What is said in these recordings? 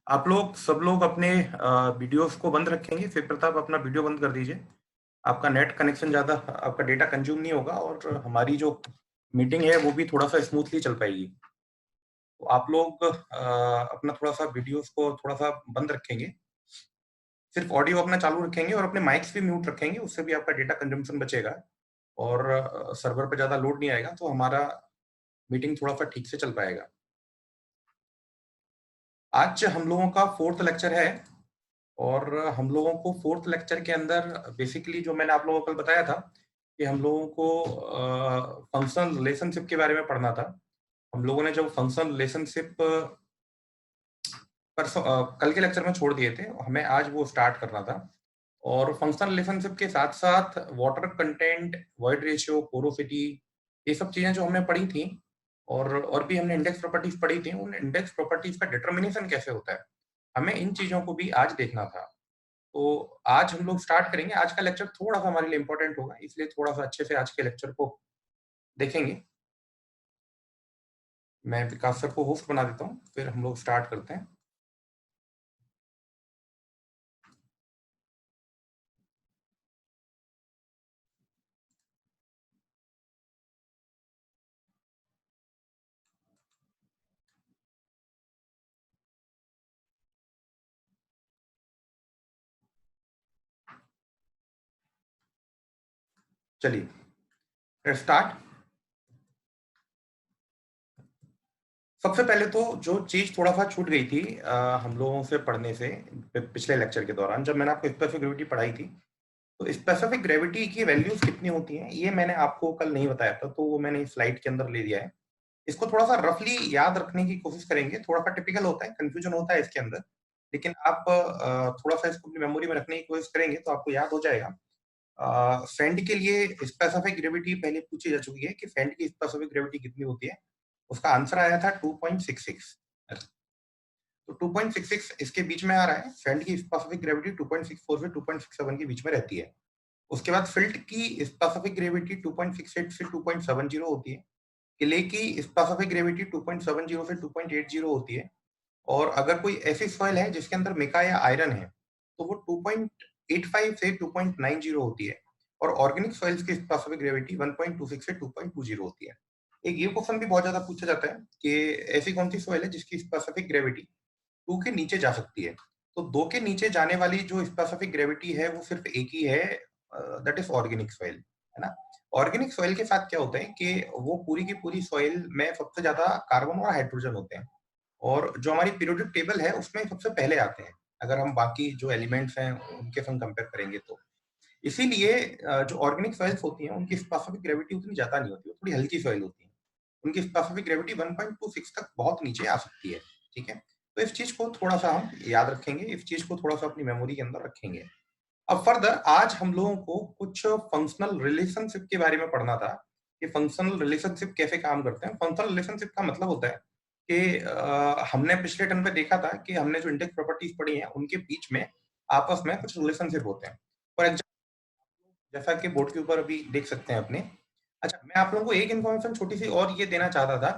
आप लोग सब लोग अपने वीडियोस को बंद रखेंगे। फिर प्रताप अपना वीडियो बंद कर दीजिए। आपका नेट कनेक्शन ज़्यादा आपका डेटा कंज्यूम नहीं होगा और हमारी जो मीटिंग है वो भी थोड़ा-सा स्मूथली चल पाएगी। तो आप लोग अपना थोड़ा-सा वीडियोस को थोड़ा-सा बंद रखेंगे। सिर्फ ऑडियो अपना चालू रखेंगे और अपने माइक्स भी म्यूट रखेंगे, उससे भी आपका डेटा कंजम्पशन बचेगा और सर्वर पे ज़्यादा लोड नहीं आएगा, तो हमारा मीटिंग थोड़ा-सा ठीक से चल पाएगा। आज हम लोगों का 4th लेक्चर है और हम लोगों को 4th लेक्चर के अंदर बेसिकली जो मैंने आप लोगों को कल बताया था कि हम लोगों को फंक्शनल रिलेशनशिप के बारे में पढ़ना था। हम लोगों ने जब फंक्शनल रिलेशनशिप कल के लेक्चर में छोड़ दिए थे, हमें आज वो स्टार्ट करना था और फंक्शनल रिलेशनशिप के साथ-साथ water content, void ratio, porosity ये सब चीज़ें जो हमने पढ़ी थी और भी हमने इंडेक्स प्रॉपर्टीज़ पढ़ी थी, उन इंडेक्स प्रॉपर्टीज़ का डिटरमिनेशन कैसे होता है, हमें इन चीज़ों को भी आज देखना था। तो आज हम लोग स्टार्ट करेंगे। आज का लेक्चर थोड़ा-सा हमारे लिए इम्पोर्टेंट होगा, इसलिए थोड़ा-सा अच्छे से आज के लेक्चर को देखेंगे। मैं विकास सर को होस्ट बना देता हूँ, फिर हम लोग स्टार्ट करते हैं। चलिए, लेट्स स्टार्ट। सबसे पहले तो जो चीज़ थोड़ा-सा छूट गई थी हम लोगों से पढ़ने से पिछले लेक्चर के दौरान, जब मैंने आपको स्पेसिफिक ग्रेविटी पढ़ाई थी, तो स्पेसिफिक ग्रेविटी की वैल्यूज़ कितनी होती हैं, ये मैंने आपको कल नहीं बताया था, तो वो मैंने इस स्लाइड के अंदर ले दिया है। इसको थोड़ा-सा रफली याद रखने की कोशिश करेंगे, थोड़ा-सा टिपिकल होता है, कन्फ्यूजन होता है इसके अंदर, लेकिन आप थोड़ा-सा इसको अपनी मेमोरी में रखने की कोशिश करेंगे, तो आपको याद हो जाएगा। सैंड के लिए स्पेसिफिक ग्रेविटी पहले पूछी जा चुकी है कि सैंड की स्पेसिफिक ग्रेविटी कितनी होती है? उसका आंसर आया था 2.66। तो 2.66 इसके बीच में आ रहा है। सैंड की स्पेसिफिक ग्रेविटी 2.64 से 2.67 के बीच में रहती है। उसके बाद सिल्ट की स्पेसिफिक ग्रेविटी 2.68 से 2.70 होती है। क्ले की स्पेसिफिक ग्रेविटी 2.70 से 2.80 होती है और अगर कोई ऐसी सॉइल है जिसके अंदर मिका या आयरन है, तो वो 2.85 से 2.90 होती है और ऑर्गेनिक सॉइल्स की स्पेसिफिक ग्रेविटी 1.26 से 2.20 होती है। एक ये क्वेश्चन भी बहुत ज़्यादा पूछा जाता है कि ऐसी कौन-सी सॉइल है जिसकी स्पेसिफिक ग्रेविटी 2 के नीचे जा सकती है। तो 2 के नीचे जाने वाली जो स्पेसिफिक ग्रेविटी है वो सिर्फ एक ही है, दैट इज़ ऑर्गेनिक सॉइल, है ना? ऑर्गेनिक सॉइल के साथ क्या होता है कि वो पूरी की पूरी सॉइल में सबसे ज़्यादा कार्बन और हाइड्रोजन होते हैं और जो हमारी पीरियोडिक टेबल है उसमें सबसे पहले आते हैं, अगर हम बाकी जो एलिमेंट्स हैं उनके संग कंपेयर करेंगे तो। इसीलिए जो ऑर्गेनिक सॉइल्स होती हैं उनकी स्पेसिफिक ग्रेविटी उतनी ज़्यादा नहीं होती, वो थोड़ी हल्की सॉइल होती है। उनकी स्पेसिफिक ग्रेविटी 1.26 तक बहुत नीचे आ सकती है, ठीक है? तो इस चीज़ को थोड़ा-सा हम याद रखेंगे, इस चीज़ को थोड़ा-सा अपनी मेमोरी के अंदर रखेंगे। अब फर्दर आज हम लोगों को कुछ फंक्शनल रिलेशनशिप के बारे में पढ़ना था, कि फंक्शनल रिलेशनशिप कैसे काम करते हैं। फंक्शनल रिलेशनशिप का मतलब होता है कि हमने पिछले टर्म पे देखा था कि हमने जो इंडेक्स प्रॉपर्टीज़ पढ़ी हैं, उनके बीच में आपस में कुछ रिलेशनशिप होते हैं। फॉर एग्ज़ाम्पल जैसा कि बोर्ड के ऊपर अभी देख सकते हैं अपने। अच्छा, मैं आप लोगों को एक इन्फॉर्मेशन छोटी-सी और ये देना चाहता था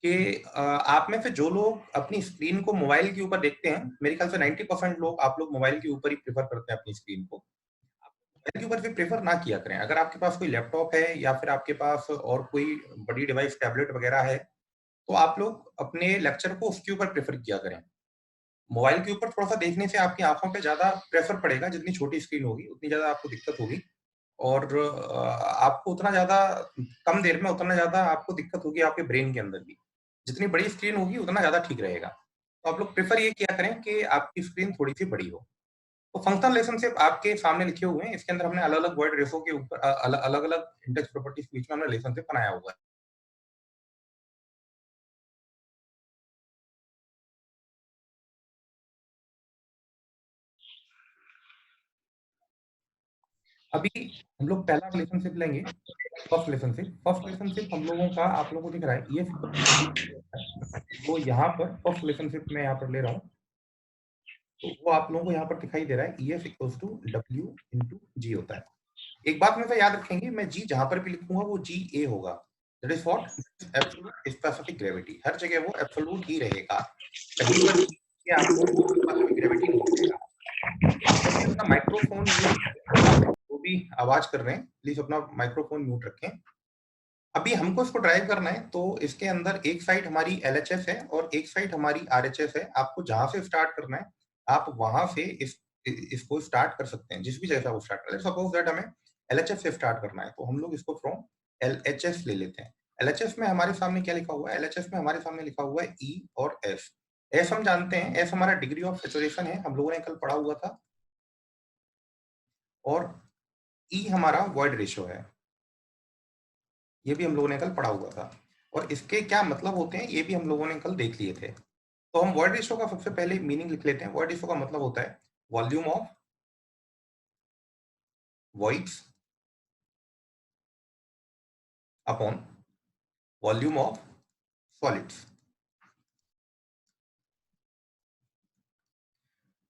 कि आप में से जो लोग अपनी स्क्रीन को मोबाइल के ऊपर देखते हैं, मेरे ख्याल से 90% लोग आप लोग मोबाइल के ऊपर ही प्रेफ़र करते हैं अपनी स्क्रीन को। आप मोबाइल के ऊपर भी प्रेफ़र ना किया करें। अगर आपके पास कोई लैपटॉप है या फिर आपके पास और कोई बड़ी डिवाइस टैबलेट वगैरह है, तो आप लोग अपने लेक्चर को उसके ऊपर प्रेफ़र किया करें। मोबाइल के ऊपर थोड़ा-सा देखने से आपकी आँखों पे ज़्यादा प्रेशर पड़ेगा, जितनी छोटी स्क्रीन होगी, उतनी ज़्यादा आपको दिक्कत होगी और आपको उतना ज़्यादा कम देर में उतना ज़्यादा आपको दिक्कत होगी आपके ब्रेन के अंदर भी। जितनी बड़ी स्क्रीन होगी, उतना ज़्यादा ठीक रहेगा। तो आप लोग प्रेफ़र ये किया करें कि आपकी स्क्रीन थोड़ी-सी बड़ी हो। तो फंक्शनल रिलेशनशिप आपके सामने लिखे हुए हैं, इसके अंदर हमने अलग-अलग वर्ड रेशो के ऊपर अलग-अलग इंडेक्स प्रॉपर्टीज़ के बीच में हमने रिलेशनशिप बनाया हुआ है। अभी हम लोग पहला रिलेशनशिप लेंगे, फर्स्ट रिलेशनशिप। फर्स्ट रिलेशनशिप हम लोगों का आप लोगों को दिख रहा है, ये वो यहाँ पर फर्स्ट रिलेशनशिप मैं यहाँ पर ले रहा हूँ, तो वो आप लोगों को यहाँ पर दिखाई दे रहा है, EF equals to W into G होता है। एक बात हमेशा याद रखेंगे, मैं G जहाँ पर भी लिखूंगा वो GA होगा। That is what absolute specific gravity, हर जगह वो एब्सोल्यूट ही रहेगा, कहीं पर कि आपको स्पेसिफिक ग्रेविटी नहीं मिलेगा। आप सभी अपना माइक्रोफोन म्यूट, वो भी आवाज कर रहे हैं, प्लीज अपना माइक्रोफोन म्यूट रखें। अभी हमको इसको ड्राइव करना है, तो इसके अंदर एक साइड हमारी एलएचएस है और एक साइड हमारी आरएचएस है। आपको जहां से स्टार्ट करना है, आप वहां से इसको स्टार्ट कर सकते हैं, जिस भी जगह वो स्टार्ट करें। सपोज दैट हमें एलएचएस से स्टार्ट करना है, तो हम लोग इसको फ्रॉम एलएचएस ले लेते हैं। एलएचएस में हमारे सामने क्या लिखा हुआ है? एलएचएस में हमारे सामने लिखा हुआ है ई और एस। एस हम जानते हैं, एस हमारा डिग्री ऑफ सेचुरेशन है, हम लोगों ने कल पढ़ा हुआ था। और ई हमारा वॉइड रेशियो है, ये भी हम लोगों ने कल पढ़ा हुआ था। और इसके क्या मतलब होते हैं, ये भी हम लोगों ने कल देख लिए थे। तो हम वॉइड रेशियो का सबसे पहले मीनिंग लिख लेते हैं। वॉइड रेशियो का मतलब होता है volume of voids upon volume of solids.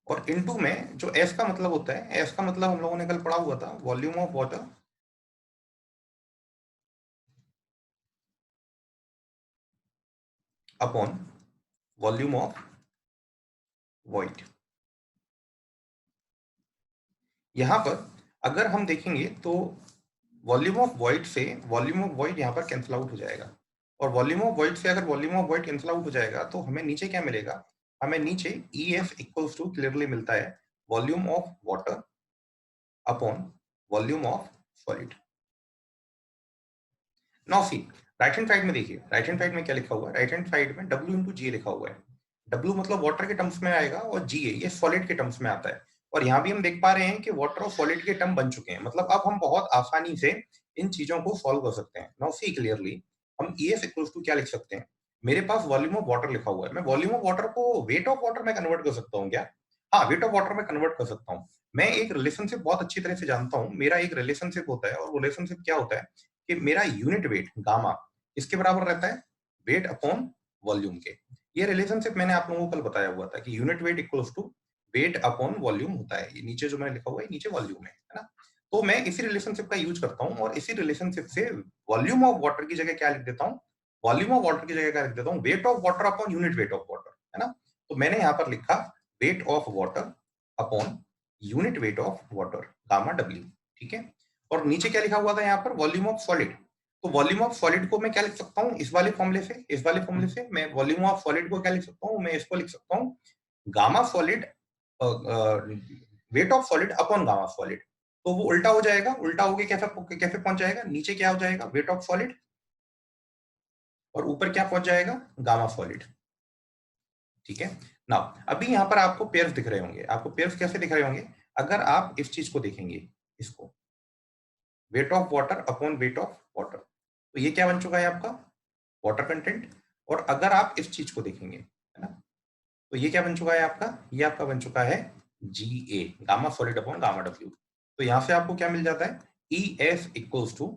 और इनटू में जो एस का मतलब होता है, एस का मतलब हम लोगों ने कल पढ़ा हुआ था, volume of water upon volume of void. यहां पर अगर हम देखेंगे तो वॉल्यूम ऑफ वॉइड से वॉल्यूम ऑफ वॉइड यहां पर कैंसिल आउट हो जाएगा। और वॉल्यूम ऑफ वॉइड से अगर volume of void cancel out हो जाएगा, तो हमें नीचे क्या मिलेगा? हमें नीचे E F equals to clearly मिलता है volume of water upon volume of solid. Now see, right hand side में देखिए, राइट हैंड साइड में क्या लिखा हुआ है? राइट हैंड साइड में डब्ल्यू इंटू जी लिखा हुआ है। डब्ल्यू मतलब वाटर के टर्म्स में आएगा और जी ये सॉलिड के टर्म्स में आता है। और यहाँ भी हम देख पा रहे हैं कि वाटर और सॉलिड के टर्म बन चुके हैं, मतलब अब हम बहुत आसानी से इन चीजों को सॉल्व कर सकते हैं। नाउ सी क्लियरली, हम ई एस इक्वल्स टू क्या लिख सकते हैं? मेरे पास वॉल्यूम ऑफ वाटर लिखा हुआ है, मैं वॉल्यूम ऑफ वाटर को वेट ऑफ वाटर में कन्वर्ट कर सकता हूँ क्या? हाँ, वेट ऑफ वाटर में कन्वर्ट कर सकता हूँ। मैं एक रिलेशनशिप बहुत अच्छी तरह से जानता हूँ, मेरा एक रिलेशनशिप होता है, और वो रिलेशनशिप क्या होता है कि मेरा यूनिट वेट गामा इसके बराबर रहता है वेट अपॉन वॉल्यूम के। ये रिलेशनशिप मैंने आप लोगों को कल बताया हुआ था कि unit weight equals to weight upon volume होता है। ये नीचे जो मैंने लिखा हुआ है, नीचे वॉल्यूम है ना? तो मैं इसी रिलेशनशिप का यूज करता हूँ, और इसी रिलेशनशिप से वॉल्यूम ऑफ वाटर की जगह क्या लिख देता हूँ? वॉल्यूम ऑफ वाटर की जगह क्या लिख देता हूँ? Weight of water upon unit weight of water, है ना? तो मैंने यहाँ पर लिखा weight of water upon unit weight of water gamma W. ठीक है। और नीचे क्या लिखा हुआ था यहाँ पर? Volume of solid. तो वॉल्यूम ऑफ सॉलिड को मैं क्या लिख सकता हूँ? इस वाले फॉर्मूले से, इस वाले फॉर्मूले से मैं वॉल्यूम ऑफ सॉलिड को क्या लिख सकता हूँ? मैं इसको लिख सकता हूँ gamma solid, weight of solid upon gamma solid. तो वो उल्टा हो जाएगा, उल्टा होके कैसे कैसे पहुंच जाएगा? नीचे क्या हो जाएगा? वेट ऑफ सॉलिड, और ऊपर क्या पहुंच जाएगा? Gamma solid. ठीक है ना? अभी यहाँ पर आपको पेयर्स दिख रहे होंगे। आपको पेयर्स कैसे दिख रहे होंगे? अगर आप इस चीज को देखेंगे, इसको weight of water upon weight of water, तो ये क्या बन चुका है आपका? Water content. और अगर आप इस चीज को देखेंगे, है ना, तो ये क्या बन चुका है आपका? ये आपका बन चुका है G A, gamma solid upon gamma W. तो यहां से आपको क्या मिल जाता है? E S equals to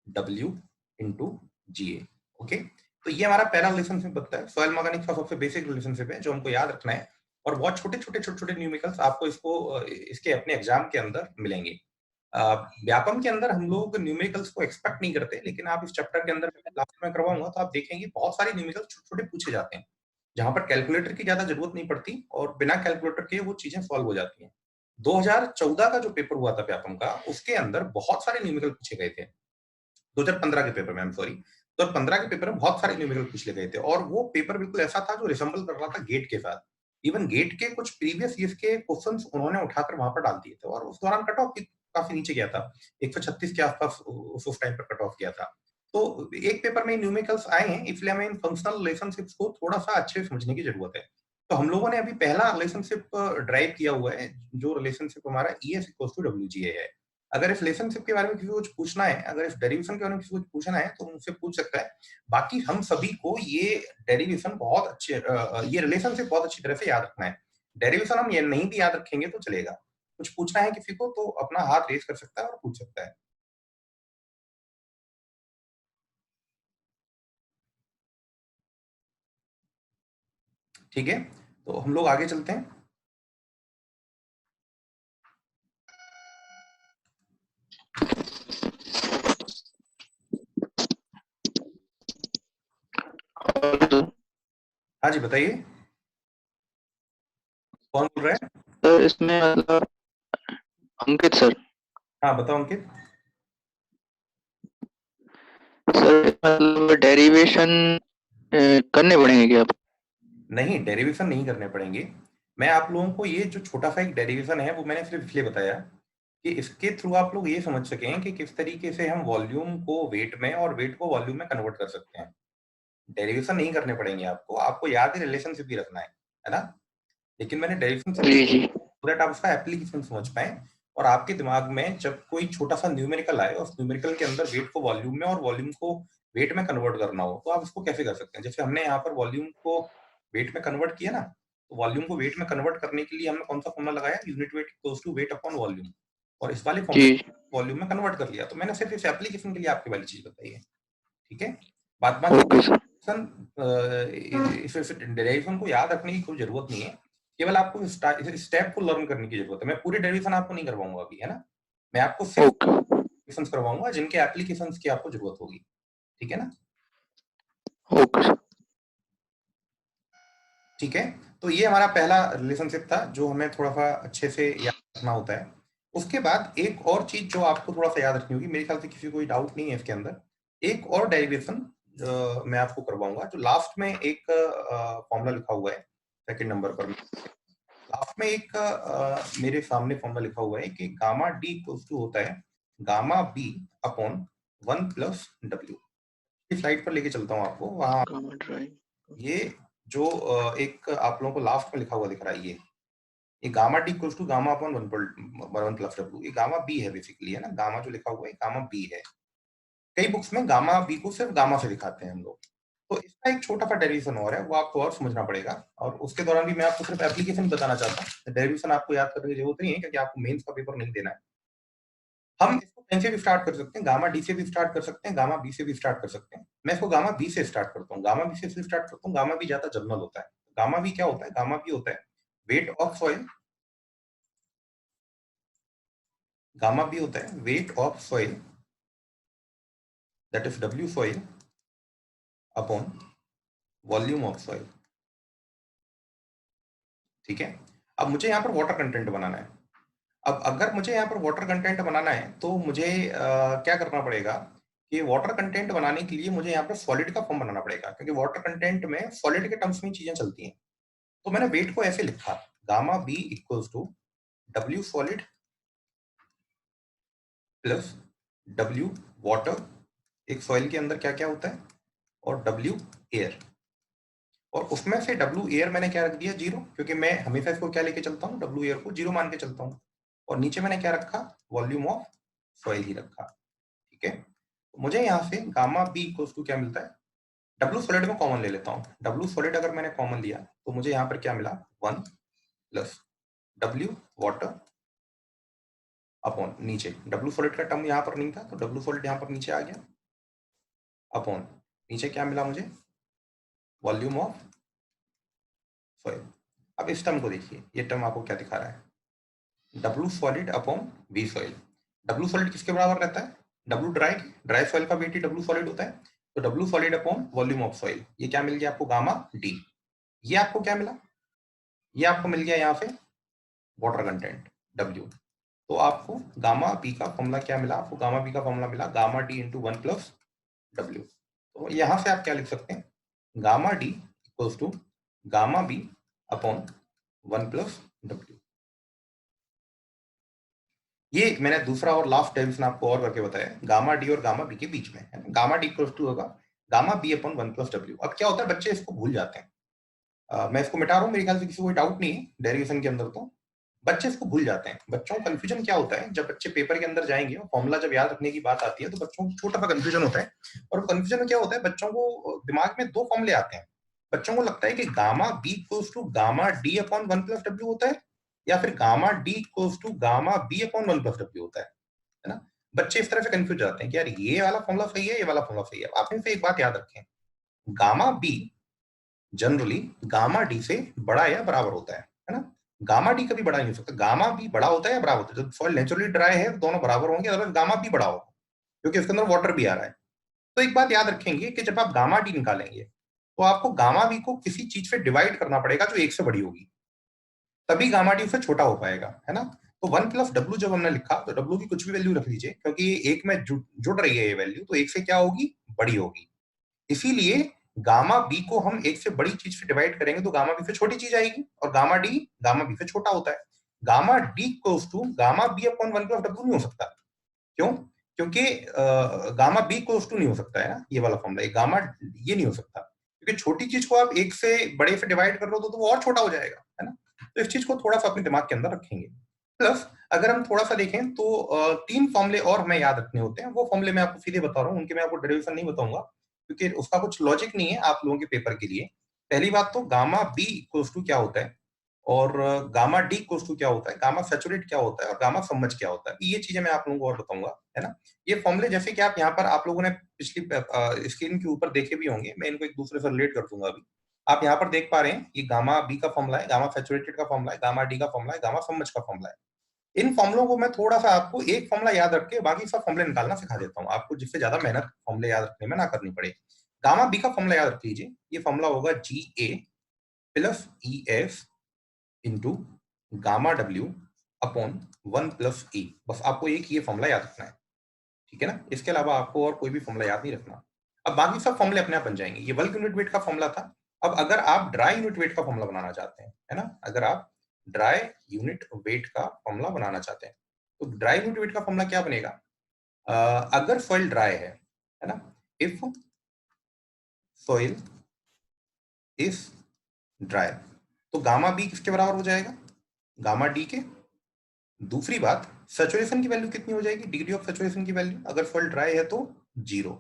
W into G A. Okay, तो ये हमारा पहला रिलेशनशिप बनता है। सॉइल मैकेनिक्स का सबसे बेसिक रिलेशनशिप है जो हमको याद रखना है। और बहुत छोटे छोटे न्यूमेरिकल्स आपको इसको इसके अपने एग्जाम के अंदर मिलेंगे। व्यापम के अंदर हम लोग न्यूमेरिकल्स को एक्सपेक्ट नहीं करते, लेकिन आप इस चैप्टर के अंदर लास्ट में करवाऊंगा तो आप देखेंगे बहुत सारे न्यूमेरिकल्स छोटे-छोटे पूछे जाते हैं, जहां पर कैलकुलेटर की ज्यादा जरूरत नहीं पड़ती और बिना कैलकुलेटर के वो चीजें सॉल्व हो जाती हैं। 2014 का जो पेपर हुआ था व्यापम का, उसके अंदर बहुत सारे न्यूमेरिकल पूछे गए थे। 2015 के पेपर में, आई एम सॉरी, 2015 के पेपर में बहुत सारे न्यूमेरिकल पूछ लिए गए थे, और वो पेपर बिल्कुल ऐसा था जो रिसेंबल कर रहा था गेट के साथ। इवन गेट के कुछ प्रीवियस ईयर्स के क्वेश्चंस उन्होंने उठाकर वहां पर डाल दिए थे, और उस दौरान कट ऑफ काफी नीचे गया था, 136 के आसपास उस टाइम पर कट ऑफ गया था। तो एक पेपर में न्यूमेरिकल्स आए हैं, इसलिए हमें इन फंक्शनल रिलेशनशिप्स को थोड़ा सा अच्छे से समझने की जरूरत है। तो हम लोगों ने अभी पहला रिलेशनशिप ड्राइव किया हुआ है, जो रिलेशनशिप हमारा E S equals to W G है। अगर इस रिलेशनशिप के बारे में किसी को कुछ पूछना है, अगर इस डेरिवेशन के बारे में किसी को कुछ पूछना है, तो मुझसे पूछ सकता है। बाकी हम सभी को ये डेरिवेशन बहुत अच्छे ये रिलेशनशिप बहुत अच्छी तरह से याद रखना है। डेरिवेशन हम ये नहीं भी याद रखेंगे तो चलेगा। कुछ पूछना है किसी को तो अपना हाथ रेज कर सकता है और पूछ सकता है। ठीक है, तो हम लोग आगे चलते हैं। हाँ जी, बताइए। कौन बोल रहे हैं? सर इसमें मतलब अंकित सर। हाँ बताओ अंकित। सर मतलब डेरिवेशन करने पड़ेंगे क्या? नहीं, डेरिवेशन नहीं करने पड़ेंगे। मैं आप लोगों को ये जो छोटा सा एक डेरिवेशन है वो मैंने सिर्फ इसलिए बताया कि इसके थ्रू आप लोग ये समझ सकें कि किस तरीके से हम वॉल्यूम को वेट में और वेट को वॉल्यूम में कन्वर्ट कर सकते हैं। डेरिवेशन नहीं करने पड़ेंगे आपको, आपको याद है रिलेशनशिप ही रखना है ना? लेकिन मैंने derivation ji ji. So that आप उसका एप्लीकेशन समझ पाएं और आपके दिमाग में जब कोई छोटा सा न्यूमेरिकल आए और उस न्यूमेरिकल के अंदर वेट को वॉल्यूम में और वॉल्यूम को वेट में कन्वर्ट करना हो तो आप उसको कैसे कर सकते हैं। जैसे हमने यहाँ पर वॉल्यूम को वेट में कन्वर्ट किया ना, तो वॉल्यूम को वेट में कन्वर्ट करने के लिए हमने कौन सा फॉर्मूला लगाया, unit weight equals to weight upon volume, और इस वाले जी। फॉर्मूला वॉल्यूम में कन्वर्ट कर लिया। तो मैंने सिर्फ इस एप्लीकेशन के लिए आपकी वाली चीज बताई है, ठीक है। बात बाकी ओके सर। इस डेरिवेशन को याद रखने की कोई जरूरत नहीं है, केवल आपको इस स्टेप को लर्न करने की जरूरत है। मैं पूरी डेरिवेशन आपको नहीं करवाऊंगा अभी, है ना। मैं आपको सिर्फ ओके डेरिवेशंस करवाऊंगा जिनके एप्लीकेशंस की आपको जरूरत होगी, ठीक है ना। Okay sir. ठीक है, तो ये हमारा पहला रिलेशनशिप था जो हमें थोड़ा सा अच्छे से याद रखना होता है। उसके बाद एक और चीज जो आपको थोड़ा सा याद रखनी होगी, मेरे ख्याल से किसी को कोई डाउट नहीं है इसके अंदर, एक और डेरिवेशन मैं आपको करवाऊंगा। जो लास्ट में एक फॉर्मूला लिखा हुआ है सेकंड नंबर पर, लास्ट में एक मेरे सामने फॉर्मूला लिखा हुआ है कि गामा डी इक्वल्स टू होता है gamma B upon 1 plus W. इस स्लाइड पर लेके चलता हूँ आपको वहां। Gamma drive. ये जो एक आप लोगों को लास्ट में लिखा हुआ दिख रहा है, ये gamma D equals to gamma upon 1 plus W, ये गामा बी है बेसिकली, है ना। गामा जो लिखा हुआ है गामा बी है। कई बुक्स में गामा बी को सिर्फ गामा से दिखाते हैं हम लोग। तो इसका एक छोटा सा डेरिवेशन और है, वो आपको और समझना पड़ेगा, और उसके दौरान भी मैं आपको सिर्फ एप्लीकेशन बताना चाहता हूँ। डेरिवेशन आपको याद करने की जरूरत नहीं है क्योंकि आपको मेंस का पेपर नहीं देना है। हम इसको पेन से भी स्टार्ट कर सकते हैं, गामा डी से भी स्टार्ट कर सकते हैं, गामा बी से भी स्टार्ट कर सकते हैं। मैं इसको गामा बी से स्टार्ट करता हूँ, गामा बी से स्टार्ट करता हूँ। गामा बी ज्यादा जनरल होता है। गामा बी क्या होता है? गामा बी होता है weight of soil, gamma B होता है weight of soil, that is W soil upon volume of soil, ठीक है। अब मुझे यहाँ पर वाटर कंटेंट बनाना है। अब अगर मुझे यहाँ पर वाटर कंटेंट बनाना है तो मुझे क्या करना पड़ेगा कि वाटर कंटेंट बनाने के लिए मुझे यहाँ पर सॉलिड का फॉर्म बनाना पड़ेगा, क्योंकि वाटर कंटेंट में सॉलिड के टर्म्स में चीजें चलती हैं। तो मैंने वेट को ऐसे लिखा, gamma B equals to W solid plus W water, एक सॉइल के अंदर क्या क्या होता है, और डब्ल्यू एयर, और उसमें से डब्ल्यू एयर मैंने क्या रख दिया, जीरो, क्योंकि मैं हमेशा इसको क्या लेके चलता हूँ, डब्ल्यू एयर को जीरो मान के चलता हूँ। और नीचे मैंने क्या रखा, वॉल्यूम ऑफ सॉइल ही रखा, ठीक है। तो मुझे यहाँ से गामा बी इक्वल्स टू क्या मिलता है, डब्ल्यू सॉलिड में कॉमन ले लेता हूँ। डब्ल्यू सॉलिड अगर मैंने कॉमन लिया तो मुझे यहाँ पर क्या मिला, 1 प्लस डब्ल्यू वाटर अपॉन नीचे, डब्ल्यू सॉलिड का टर्म यहाँ पर नहीं था तो डब्ल्यू सॉलिड यहाँ पर नीचे आ गया, अपॉन नीचे क्या मिला मुझे, वॉल्यूम ऑफ सॉइल। अब इस टर्म को देखिए, ये टर्म आपको क्या दिखा रहा है, W solid upon V soil. W solid किसके बराबर रहता है, डब्ल्यू ड्राई, ड्राई सॉइल का वेट ही डब्ल्यू सॉलिड होता है। तो W solid upon volume of soil, ये क्या मिल गया आपको, गामा डी। ये आपको क्या मिला, ये आपको मिल गया यहाँ से वाटर कंटेंट डब्ल्यू। तो आपको गामा बी का फॉर्मूला क्या मिला, आपको गामा बी का फॉर्मूला मिला gamma D into 1 plus W. तो यहाँ से आप क्या लिख सकते हैं, gamma D equals to gamma B upon 1 plus W. ये मैंने दूसरा और लास्ट डेरिवेशन आपको और करके बताया, गामा डी और गामा बी के बीच में है। गामा डी इक्वल्स टू होगा gamma B upon 1 plus W. अब क्या होता है, बच्चे इसको भूल जाते हैं। मैं इसको मिटा रहा हूँ, मेरे ख्याल से किसी को कोई डाउट नहीं है डेरिवेशन के अंदर। तो बच्चे इसको भूल जाते हैं। बच्चों को कंफ्यूजन क्या होता है, जब बच्चे पेपर के अंदर जाएंगे और फॉर्मूला जब याद रखने की बात आती है तो बच्चों को छोटा सा कंफ्यूजन होता है। और कंफ्यूजन में क्या होता है, बच्चों को दिमाग में दो फॉर्मूले आते हैं। बच्चों को लगता है कि gamma B equals to gamma D upon 1 plus W होता है, या फिर gamma D equals to gamma B upon 1 plus W होता है ना। बच्चे इस तरह से कंफ्यूज जाते हैं कि यार ये वाला फॉर्मूला सही है, ये वाला फॉर्मूला सही है। आप इनसे एक बात याद रखें, gamma be generally gamma D से बड़ा या बराबर होता है ना। गामा डी कभी बड़ा नहीं हो सकता, गामा बी बड़ा होता है या बराबर होता है। जब सॉइल नेचुरली ड्राई है तो दोनों बराबर होंगे, अदरवाइज गामा बी बड़ा होगा क्योंकि उसके अंदर वाटर भी आ रहा है। तो एक बात याद रखेंगे कि जब आप गामा डी निकालेंगे तो आपको गामा बी को किसी चीज से डिवाइड करना पड़ेगा जो एक से बड़ी होगी। तभी गामा डी उससे छोटा हो पाएगा, है ना। तो 1 प्लस डब्ल्यू जब हमने लिखा तो डब्ल्यू की कुछ भी वैल्यू रख लीजिए, क्योंकि ये एक में जुड़ रही है ये वैल्यू, तो एक से क्या होगी, बड़ी होगी। इसीलिए गामा बी को हम एक से बड़ी चीज से डिवाइड करेंगे तो गामा बी से छोटी चीज आएगी, और गामा डी गामा बी से छोटा होता है। Gamma D equals to gamma B upon 1 plus W नहीं हो सकता। क्यों? क्योंकि गामा बी इक्वल्स टू नहीं हो सकता है ना, ये वाला फॉर्मूला, गामा ये नहीं हो सकता, क्योंकि छोटी चीज को आप एक से बड़े से डिवाइड कर रहे हो तो वो और छोटा हो जाएगा, है ना। तो इस चीज को थोड़ा सा अपने दिमाग के अंदर रखेंगे। प्लस अगर हम थोड़ा सा देखें तो 3 फॉर्मूले और हमें याद रखने होते हैं। वो फॉर्मूले मैं आपको सीधे बता रहा हूँ, उनके मैं आपको डेरिवेशन नहीं बताऊंगा, क्योंकि उसका कुछ लॉजिक नहीं है आप लोगों के पेपर के लिए। पहली बात तो गामा बी इक्वल्स टू क्या होता है, और गामा डी इक्वल्स टू क्या होता है, गामा सैचुरेट क्या होता है, और गामा सबमर्ज क्या होता है, ये चीजें मैं आप लोगों को और बताऊंगा, है ना। ये फॉर्मूले जैसे कि आप यहाँ पर आप लोगों ने पिछली स्क्रीन के ऊपर देखे भी होंगे, मैं इनको एक दूसरे से रिलेट कर दूंगा अभी। आप यहाँ पर देख पा रहे हैं, ये गामा बी का फॉर्मूला है, गामा सैचुरेटेड का फॉर्मूला है, गामा डी का फॉर्मूला है, गामा सबमर्ज का फॉर्मूला है। इन फॉर्मुलों को मैं थोड़ा सा आपको एक फॉर्मूला याद रख के बाकी सब फॉर्मूले निकालना सिखा देता हूँ आपको, जिससे ज्यादा मेहनत फॉर्मूले याद रखने में ना करनी पड़े। गामा बी का फॉर्मूला याद रख लीजिए, ये फॉर्मूला होगा G A plus E F into gamma W upon 1 plus E. बस आपको एक ये फॉर्मूला याद रखना है, ठीक है ना। इसके अलावा आपको और कोई भी फॉर्मूला याद नहीं रखना। अब बाकी सब फॉर्मूले अपने आप बन जाएंगे। ये बल्क यूनिट वेट का फॉर्मूला था। अब अगर आप ड्राई यूनिट वेट का फॉर्मूला बनाना चाहते हैं, है ना, अगर आप ड्राई यूनिट वेट का फॉर्मूला बनाना चाहते हैं तो ड्राई यूनिट वेट का फॉर्मूला क्या बनेगा? अगर सॉइल ड्राई है ना, इफ सॉइल इज ड्राई, तो गामा बी किसके बराबर हो जाएगा? गामा डी के। दूसरी बात, सैचुरेशन की वैल्यू कितनी हो जाएगी? डिग्री ऑफ सैचुरेशन की वैल्यू अगर सॉइल ड्राई है तो 0,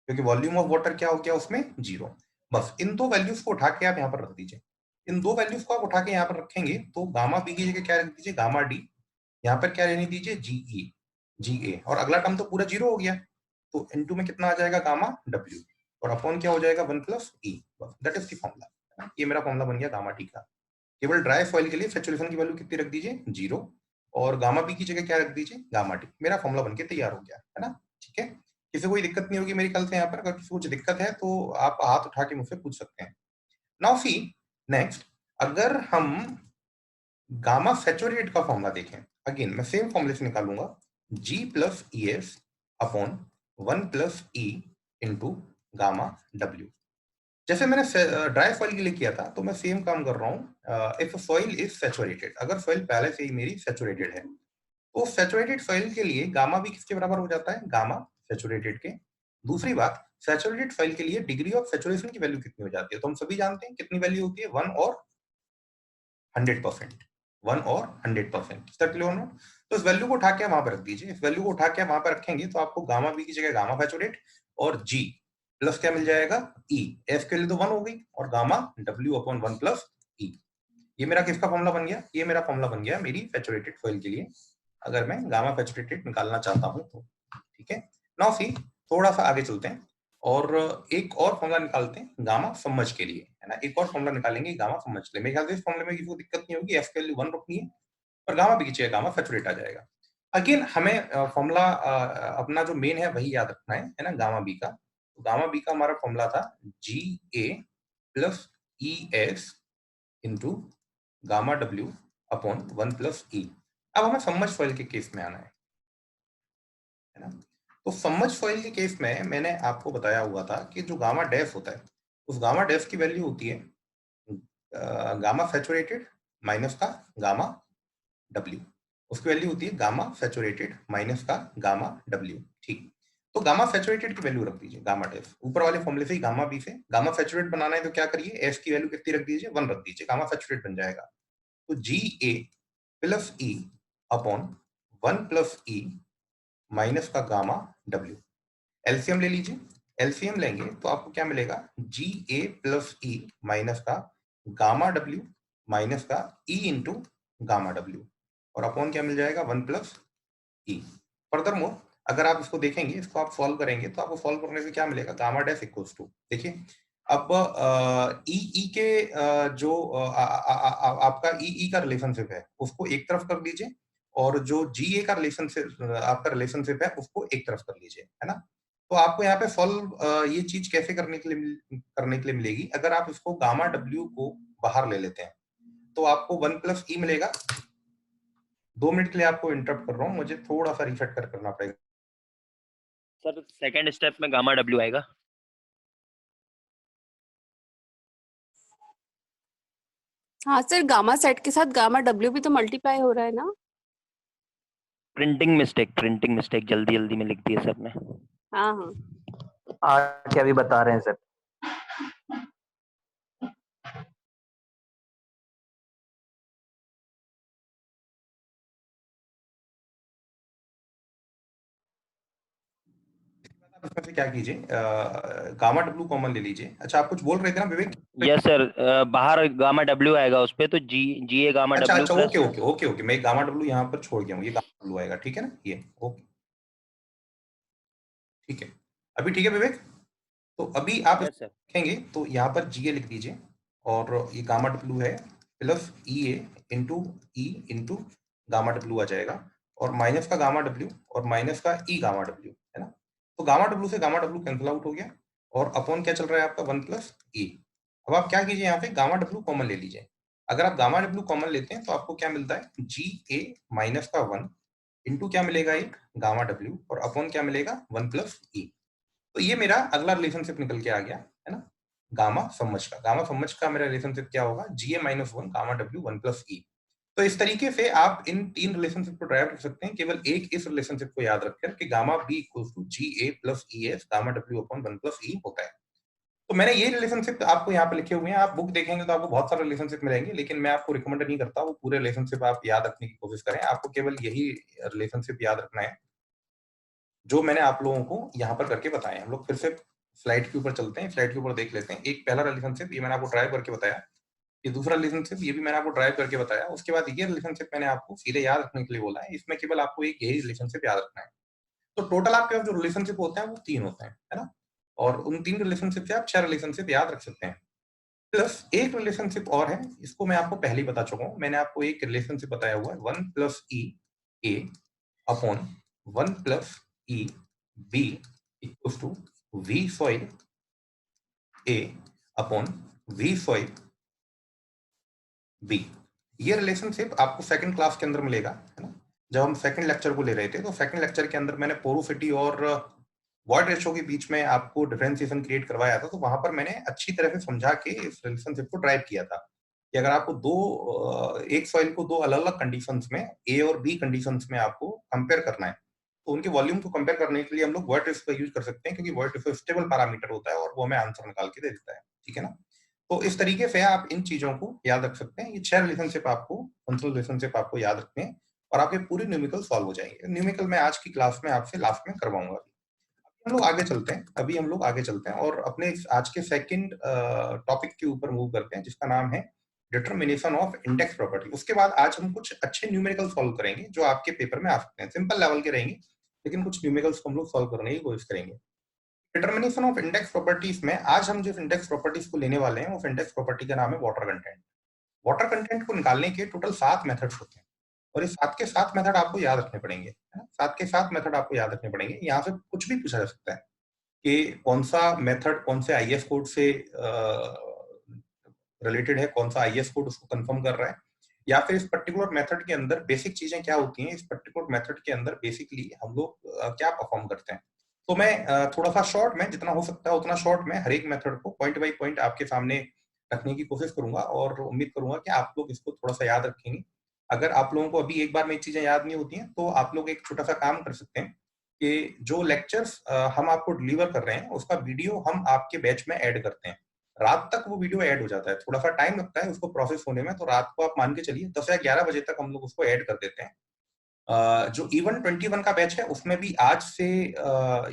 क्योंकि वॉल्यूम ऑफ वाटर क्या हो गया उसमें? 0। बस इन दो वैल्यूज को उठा के आप यहाँ पर रख दीजिए। इन दो वैल्यूज को आप उठा के यहाँ पर रखेंगे तो गामा बी की जगह क्या रख दीजिए? Gamma D. यहाँ पर क्या रहने दीजिए? जीई, जीए, और अगला टर्म तो पूरा 0 हो गया, तो इनटू में कितना आ जाएगा? गामा डब्ल्यू, और अपॉन क्या हो जाएगा? 1 plus E. That is the formula. ये मेरा फॉर्मूला बन गया गामा टी का। केवल ड्राई सॉइल के लिए सैचुरेशन की वैल्यू कितनी रख दीजिए? 0, और गामा बी की जगह क्या रख दीजिए? Gamma T. मेरा फॉर्मूला बनके तैयार हो गया, है ना। ठीक है, किसी को कोई दिक्कत नहीं होगी मेरी ख्याल से। यहाँ पर अगर किसी को कुछ दिक्कत है तो आप हाथ उठा के मुझसे पूछ सकते हैं। नाउ सी नेक्स्ट, अगर हम गामा सैचुरेटेड का फॉर्मूला देखें, अगेन मैं सेम फॉर्मूले से निकालूंगा, G plus E S upon 1 plus E into gamma W. जैसे मैंने ड्राई सॉइल के लिए किया था तो मैं सेम काम कर रहा हूँ। इफ सॉइल इज सैचुरेटेड, अगर सॉइल पहले से ही मेरी सैचुरेटेड है तो सैचुरेटेड सॉइल के लिए गामा भी किसके बराबर हो जाता है? गामा सैचुरेटेड के। दूसरी बात, सैचुरेटेड सॉइल के लिए डिग्री ऑफ सैचुरेशन की वैल्यू कितनी हो जाती है? तो हम सभी जानते हैं कितनी वैल्यू होती है, 1 और 100%। 1 और 100%, क्लियर नोट। तो इस वैल्यू को उठा के वहां पर रख दीजिए। इस वैल्यू को उठा के वहां पर रखेंगे तो आपको गामा बी की जगह गामा सैचुरेट और जी प्लस क्या मिल जाएगा? ई। एफ के लिए तो 1 हो गई, और गामा डब्ल्यू अपॉन 1 प्लस ई। ये मेरा किसका फॉर्मूला बन गया? ये मेरा फॉर्मूला बन गया मेरी सैचुरेटेड सॉइल के लिए, अगर मैं गामा सैचुरेटेड निकालना चाहता हूं तो। ठीक है, नाउ सी थोड़ा सा आगे चलते हैं और एक और फॉर्मूला निकालते हैं गामा समझ के लिए, है ना। एक और फॉर्मूला निकालेंगे गामा समझ के लिए। मेरे ख्याल से इस फॉर्मूले में किसी को दिक्कत नहीं होगी, एफ के वैल्यू 1 रखनी है और गामा भी चाहिए, गामा सैचुरेट आ जाएगा। अगेन हमें फॉर्मूला अपना जो मेन है वही याद रखना है ना, गामा बी का। तो गामा बी का हमारा फॉर्मूला था G A plus E S into gamma W upon 1 plus E. अब हमें समझ सॉइल के केस में आना है ना। तो समझ सॉइल के केस में मैंने आपको बताया हुआ था कि जो गामा डैश होता है, उस गामा डैश की वैल्यू होती है गामा सैचुरेटेड माइनस का गामा डब्ल्यू। उसकी वैल्यू होती है गामा सैचुरेटेड माइनस का गामा डब्ल्यू। ठीक, तो गामा सैचुरेटेड की वैल्यू रख दीजिए गामा डैश। ऊपर वाले फॉर्मूले से ही गामा बी से गामा सैचुरेट बनाना है तो क्या करिए? एस की वैल्यू कितनी रख दीजिए? 1 रख दीजिए, गामा सैचुरेट बन जाएगा। तो जी A plus E upon 1 plus E minus का गामा डब्ल्यू। एलसीएम ले लीजिए। एलसीएम लेंगे तो आपको क्या मिलेगा? जी ए प्लस ई माइनस का गामा डब्ल्यू माइनस का ई इंटू गामा डब्ल्यू, और अपॉन क्या मिल जाएगा? 1 प्लस ई। फर्दर मोर अगर आप इसको देखेंगे, इसको आप सॉल्व करेंगे तो आपको सॉल्व करने से क्या मिलेगा? गामा डैश इक्वल्स टू, देखिए अब ई के जो आपका ई का रिलेशनशिप है उसको एक तरफ कर दीजिए, और जो जी ए का रिलेशनशिप आपका रिलेशनशिप है उसको एक तरफ कर लीजिए, है ना। तो आपको यहाँ पे सॉल्व ये चीज कैसे करने के लिए मिलेगी? अगर आप इसको गामा डब्ल्यू को बाहर ले लेते हैं तो आपको 1 प्लस ई मिलेगा। 2 मिनट के लिए आपको इंटरप्ट कर रहा हूँ, मुझे थोड़ा सा रीसेट करना पड़ेगा। सर सेकंड स्टेप में गामा डब्ल्यू आएगा। हाँ सर, गामा सेट के साथ गामा डब्ल्यू भी तो मल्टीप्लाई हो रहा है ना। प्रिंटिंग मिस्टेक जल्दी जल्दी में लिख दिया सर ने। हाँ हाँ, आके अभी बता रहे हैं सर। इसमें से क्या कीजिए, गामा डब्ल्यू कॉमन ले लीजिए। अच्छा, आप कुछ बोल रहे थे ना विवेक? यस सर, बाहर गामा डब्ल्यू आएगा उस पे, तो जी ए गामा अच्छा डब्ल्यू अच्छा, ओके, मैं गामा डब्ल्यू यहाँ पर छोड़ गया हूँ, ये गामा डब्ल्यू आएगा, ठीक है ना, ये ओके, ठीक है। अभी ठीक है विवेक? तो अभी आप यस सर। देखेंगे तो यहाँ पर जी ए लिख दीजिए, और ये गामा डब्ल्यू है प्लस ई ए इंटू गामा डब्ल्यू आ जाएगा, और माइनस का गामा डब्ल्यू और माइनस का ई गामा डब्ल्यू, है ना। तो गामा डब्ल्यू से गामा डब्ल्यू कैंसिल आउट हो गया, और अपॉन क्या चल रहा है आपका 1 प्लस ई। अब आप क्या कीजिए, यहाँ पे गामा डब्ल्यू कॉमन ले लीजिए। अगर आप गामा डब्ल्यू कॉमन लेते हैं तो आपको क्या मिलता है, जी ए माइनस का 1 इंटू क्या मिलेगा, एक गामा डब्ल्यू, और अपॉन क्या मिलेगा 1 प्लस ई। तो ये मेरा अगला रिलेशनशिप निकल के आ गया, है ना, गामा सम्मच का मेरा रिलेशनशिप क्या होगा, जी ए माइनस 1 गामा डब्ल्यू 1 प्लस ई। तो इस तरीके से आप इन तीन रिलेशनशिप को ड्राइव कर सकते हैं, केवल एक इस रिलेशनशिप को याद रखकर कि gamma B equals to G A plus E S gamma W upon 1 plus E होता है। तो मैंने ये रिलेशनशिप आपको यहाँ पे लिखे हुए हैं, आप बुक देखेंगे तो आपको बहुत सारे रिलेशनशिप मिलेंगे, लेकिन मैं आपको रिकमेंड नहीं करता वो पूरे रिलेशनशिप आप याद रखने की कोशिश करें। आपको केवल यही रिलेशनशिप याद रखना है जो मैंने आप लोगों को यहाँ पर करके बताए। हम लोग फिर से स्लाइड के ऊपर चलते हैं, स्लाइड के ऊपर देख लेते हैं। एक पहला रिलेशनशिप ये मैंने आपको ड्राइव करके बताया, ये दूसरा रिलेशनशिप ये भी मैंने आपको ड्राइव करके बताया, उसके बाद ये रिलेशनशिप मैंने आपको सीधे याद रखने के लिए बोला है। इसमें केवल आपको एक यही रिलेशनशिप याद रखना है। तो टोटल आपके पास जो रिलेशनशिप होते हैं वो 3 होते हैं, है ना, और उन 3 रिलेशनशिप से आप 6 रिलेशनशिप याद रख सकते हैं। प्लस एक रिलेशनशिप और है, इसको मैं आपको पहले ही बता चुका हूँ। मैंने आपको एक रिलेशनशिप बताया हुआ है 1 plus E A upon 1 plus E B equals to V soil A upon V soil B. ये रिलेशनशिप आपको सेकंड क्लास के अंदर मिलेगा, है ना। जब हम सेकंड लेक्चर को ले रहे थे तो सेकंड लेक्चर के अंदर मैंने पोरोसिटी और वॉइड रेशियो के बीच में आपको डिफरेंशिएशन क्रिएट करवाया था, तो वहां पर मैंने अच्छी तरह से समझा के इस रिलेशनशिप को ड्राइव किया था कि अगर आपको एक सॉइल को दो अलग अलग कंडीशंस में, ए और बी कंडीशंस में आपको कंपेयर करना है, तो उनके वॉल्यूम को कंपेयर करने के लिए हम लोग वॉइड रेशियो का यूज कर सकते हैं, क्योंकि वॉइड रेशियो स्टेबल पैरामीटर होता है और वो हमें आंसर निकाल के दे देता है, ठीक है ना। तो इस तरीके से आप इन चीजों को याद रख सकते हैं। ये 6 रिलेशनशिप आपको, फंक्शनल रिलेशनशिप आपको याद रखने हैं, और आपके पूरे न्यूमेरिकल सॉल्व हो जाएंगे। न्यूमेरिकल मैं आज की क्लास में आपसे लास्ट में करवाऊंगा। हम लोग आगे चलते हैं, अभी हम लोग आगे चलते हैं और अपने आज के सेकंड टॉपिक के ऊपर मूव करते हैं, जिसका नाम है डिटरमिनेशन ऑफ इंडेक्स प्रॉपर्टी। उसके बाद आज हम कुछ अच्छे न्यूमेरिकल सॉल्व करेंगे जो आपके पेपर में आ सकते हैं। सिंपल लेवल के रहेंगे, लेकिन कुछ न्यूमेरिकल्स को हम लोग सॉल्व करने की कोशिश करेंगे। डिटरमिनेशन ऑफ इंडेक्स प्रॉपर्टीज में आज हम जिस इंडेक्स प्रॉपर्टीज को लेने वाले हैं उस इंडेक्स प्रॉपर्टी का नाम है वाटर कंटेंट। वाटर कंटेंट को निकालने के टोटल 7 मेथड्स होते हैं, और इस 7 के 7 मेथड आपको याद रखने पड़ेंगे, है ना। 7 के 7 मेथड आपको याद रखने पड़ेंगे। यहाँ से कुछ भी पूछा जा सकता है कि कौन सा मेथड कौन से आईएस कोड से रिलेटेड है, कौन सा आईएस कोड उसको कंफर्म कर रहा है, या फिर इस पर्टिकुलर मेथड के अंदर बेसिक चीजें क्या होती हैं, इस पर्टिकुलर मेथड के अंदर बेसिकली हम लोग क्या परफॉर्म करते हैं। तो मैं थोड़ा सा शॉर्ट में, जितना हो सकता है उतना शॉर्ट में हर एक मेथड को पॉइंट बाय पॉइंट आपके सामने रखने की कोशिश करूंगा, और उम्मीद करूंगा कि आप लोग इसको थोड़ा सा याद रखेंगे। अगर आप लोगों को अभी एक बार में चीजें याद नहीं होती हैं तो आप लोग एक छोटा सा काम कर सकते हैं कि जो लेक्चर्स हम आपको डिलीवर कर रहे हैं उसका वीडियो हम आपके बैच में ऐड करते हैं। रात तक वो वीडियो ऐड हो जाता है, थोड़ा सा टाइम लगता है उसको प्रोसेस होने में, तो रात को आप मान के चलिए 10 या 11 बजे तक हम लोग उसको ऐड कर देते हैं। जो इवन 21 का बैच है उसमें भी आज से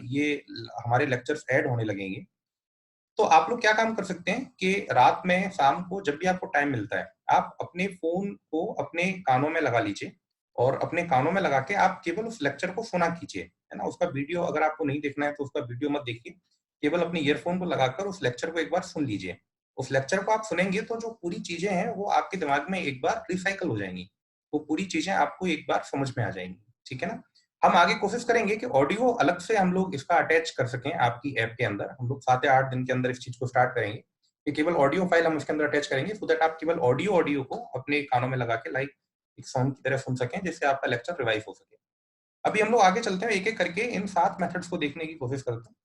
ये हमारे लेक्चर्स ऐड होने लगेंगे। तो आप लोग क्या काम कर सकते हैं कि रात में, शाम को, जब भी आपको टाइम मिलता है, आप अपने फोन को अपने कानों में लगा लीजिए, और अपने कानों में लगा के आप केवल उस लेक्चर को सुना कीजिए, है ना। उसका वीडियो अगर आपको नहीं देखना है तो उसका वीडियो मत देखिए, केवल अपने ईयरफोन को लगाकर उस लेक्चर को एक बार सुन लीजिए। उस लेक्चर को आप सुनेंगे तो जो पूरी चीजें हैं वो आपके दिमाग में एक बार रिसाइकल हो जाएंगी, वो पूरी चीजें आपको एक बार समझ में आ जाएंगी, ठीक है ना। हम आगे कोशिश करेंगे कि ऑडियो अलग से हम लोग इसका अटैच कर सकें आपकी ऐप के अंदर। हम लोग 7 या 8 दिन के अंदर इस चीज को स्टार्ट करेंगे कि केवल ऑडियो फाइल हम इसके अंदर अटैच करेंगे सो दैट आप केवल ऑडियो को अपने कानों में लगा के लाइक एक सॉन्ग की तरह सुन सकें, जिससे आपका लेक्चर रिवाइज हो सके। अभी हम लोग आगे चलते हैं, एक एक करके इन 7 मेथड्स को देखने की कोशिश करते हैं।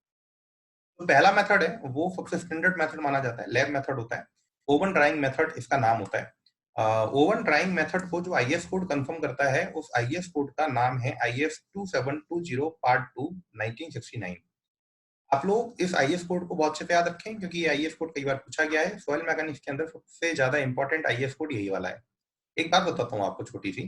तो पहला मेथड है वो सबसे स्टैंडर्ड मेथड माना जाता है, लैब मेथड होता है। ओवन ड्राइंग मेथड इसका नाम होता है। ओवन ड्राइंग मेथड को जो आईएस कोड कंफर्म करता है, उस आईएस कोड का नाम है IS 2720 पार्ट 2 1969। आप लोग इस आईएस कोड को बहुत अच्छे से याद रखें, क्योंकि ये आईएस कोड कई बार पूछा गया है। सॉइल मैकेनिक्स के अंदर सबसे ज्यादा इंपॉर्टेंट आईएस कोड यही वाला है। एक बात बताता हूँ आपको छोटी सी,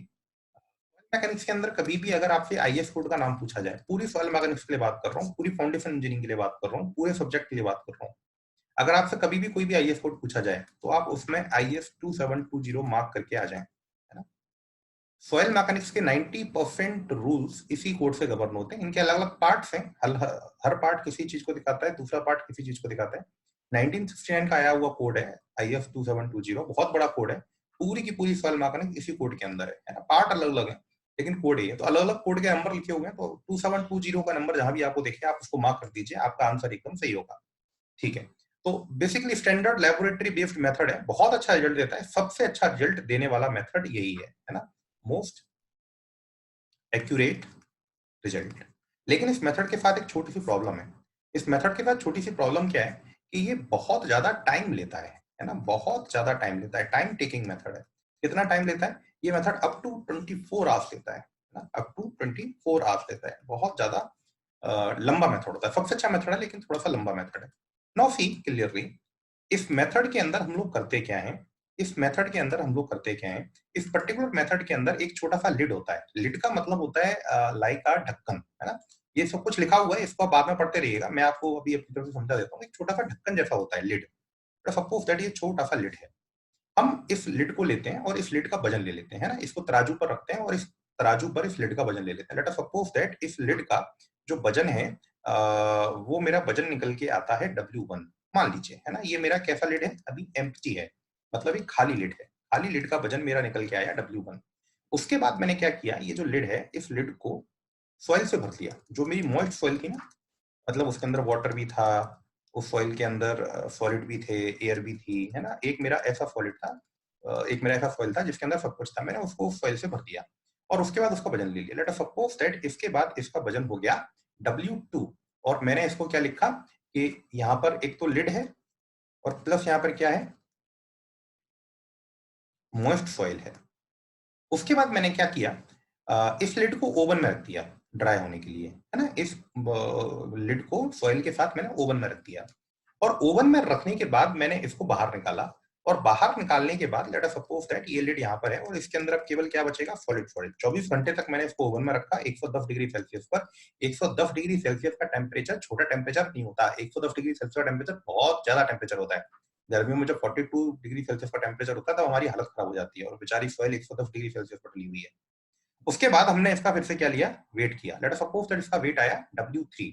मैकेनिक्स के अंदर कभी भी अगर आपसे आईएस कोड का नाम पूछा जाए, पूरी सॉइल मैकेनिक्स के लिए बात कर रहा हूँ, पूरी फाउंडेशन इंजीनियरिंग के लिए बात कर रहा हूँ, पूरे सब्जेक्ट के लिए बात कर रहा हूँ, अगर आपसे कभी भी कोई भी आईएस कोड पूछा जाए तो आप उसमें IS 2720 मार्क करके आ जाएं, है ना। सॉइल मैकेनिक्स के 90% रूल्स इसी कोड से गवर्न होते हैं। इनके अलग अलग पार्ट्स हैं, हर पार्ट किसी चीज को दिखाता है, दूसरा पार्ट किसी चीज को दिखाता है। 1969 का आया हुआ कोड है IS 2720, बहुत बड़ा कोड है। पूरी की पूरी सॉइल मैकेनिक्स इसी कोड के अंदर है ना। पार्ट अलग अलग है लेकिन कोड ही है। तो अलग अलग कोड के नंबर लिखे हुए हैं, तो 2720 का नंबर जहां भी आपको दिखे आप उसको मार्क कर दीजिए, आपका आंसर एकदम सही होगा। ठीक है, तो basically standard laboratory based method है, बहुत अच्छा रिजल्ट देता है। सबसे अच्छा रिजल्ट देने वाला मेथड यही है ना, मोस्ट एक्यूरेट रिजल्ट। लेकिन इस मेथड के साथ एक छोटी सी प्रॉब्लम है। इस मेथड के साथ छोटी सी प्रॉब्लम क्या है कि ये बहुत ज्यादा टाइम लेता है ना, बहुत ज्यादा टाइम लेता है। टाइम टेकिंग मेथड है। कितना टाइम लेता है ये मेथड? अप टू 24 आवर्स लेता है ना, अप टू 24 आवर्स लेता है। बहुत ज्यादा लंबा मेथड होता है। सबसे अच्छा मेथड है लेकिन थोड़ा सा लंबा मेथड है। नाउ सी क्लियरली, इस मेथड के अंदर हम लोग करते क्या है, इस मेथड के अंदर हम लोग करते क्या है, इस पर्टिकुलर मेथड के अंदर एक छोटा सा लिड होता है। लिड का मतलब होता है लाइक आ ढक्कन, है ना। ये सब कुछ लिखा हुआ है, इसको आप बाद में पढ़ते रहिएगा, मैं आपको अभी अपनी तरफ से समझा देता हूँ। एक छोटा सा ढक्कन जैसा होता है लिड, सपोज दैट ये छोटा सा लिड है। हम इस लिड को लेते हैं और इस लिड का वजन ले लेते हैं, है ना। इसको तराजू पर रखते हैं और इस तराजू पर इस लिड का वजन ले लेते हैं। लेट अस सपोज दैट इस लिड का जो वजन है वो मेरा वजन निकल के आता है W1 मान लीजिए, है ना। ये मेरा कैसा लिड है? अभी एम्प्टी है, मतलब एक खाली लिड है। खाली लिड का वजन मेरा निकल के आया W1। उसके बाद मैंने क्या किया, ये जो लिड है इस लिड को सॉइल से भर दिया। जो मेरी मॉइस्ट सॉइल थी ना, मतलब उसके अंदर वाटर भी था, उस सॉइल के अंदर सॉलिड भी थे, एयर भी थी, है ना। एक मेरा ऐसा सॉलिड था, एक मेरा ऐसा सॉइल था जिसके अंदर सब कुछ था। मैंने उसको उस सॉइल से भर दिया और उसके बाद उसका वजन ले लिया। लेट अस सपोज दैट इसके बाद इसका वजन हो गया W2 और मैंने इसको क्या लिखा कि यहाँ पर एक तो लिड है और प्लस यहाँ पर क्या है, मॉइस्ट सॉइल है। उसके बाद मैंने क्या किया, इस लिड को ओवन में रख दिया ड्राई होने के लिए, है ना। इस लिड को सॉइल के साथ मैंने ओवन में रख दिया और ओवन में रखने के बाद मैंने इसको बाहर निकाला और बाहर निकालने के बाद लेट अस सपोज दैट ये लिड यहाँ पर है और इसके अंदर अब केवल क्या बचेगा, सॉलिड सॉलिड। 24 घंटे तक मैंने इसको ओवन में रखा 110 डिग्री सेल्सियस पर। 110 डिग्री सेल्सियस का टेम्परेचर छोटा टेम्परेचर नहीं होता। 110 डिग्री सेल्सियस का टेम्परेचर बहुत ज्यादा टेम्परेचर होता है। गर्मियों में जब 42 डिग्री सेल्सियस का टेम्परेचर होता है तो हमारी हालत खराब हो जाती है और बेचारी सॉइल 110 डिग्री सेल्सियस पर डली हुई है। उसके बाद हमने इसका फिर से क्या लिया, वेट किया। लेट अस सपोज दैट इसका वेट आया W3।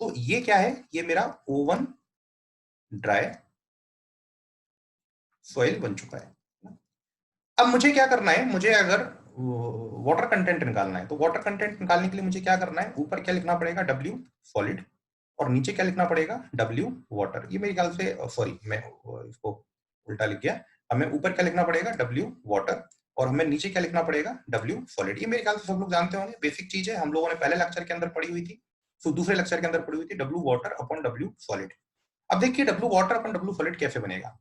तो ये क्या है, ये मेरा ओवन ड्राई सॉइल बन चुका है। अब मुझे क्या करना है, मुझे अगर वाटर कंटेंट निकालना है तो वाटर कंटेंट निकालने के लिए मुझे क्या करना है, ऊपर क्या लिखना पड़ेगा, W सॉलिड, और नीचे क्या लिखना पड़ेगा, W वाटर। ये मेरे ख्याल से सॉरी मैं इसको उल्टा लिख गया। हमें ऊपर क्या लिखना पड़ेगा, W वाटर, और हमें नीचे क्या लिखना पड़ेगा, W सॉलिड। ये मेरे ख्याल से सब लोग जानते होंगे, बेसिक चीज है, हम लोगों ने पहले लेक्चर के अंदर पढ़ी हुई थी, तो दूसरे लेक्चर के अंदर पढ़ी हुई थी, W water upon W solid. अब देखिए W water upon W solid कैसे बनेगा।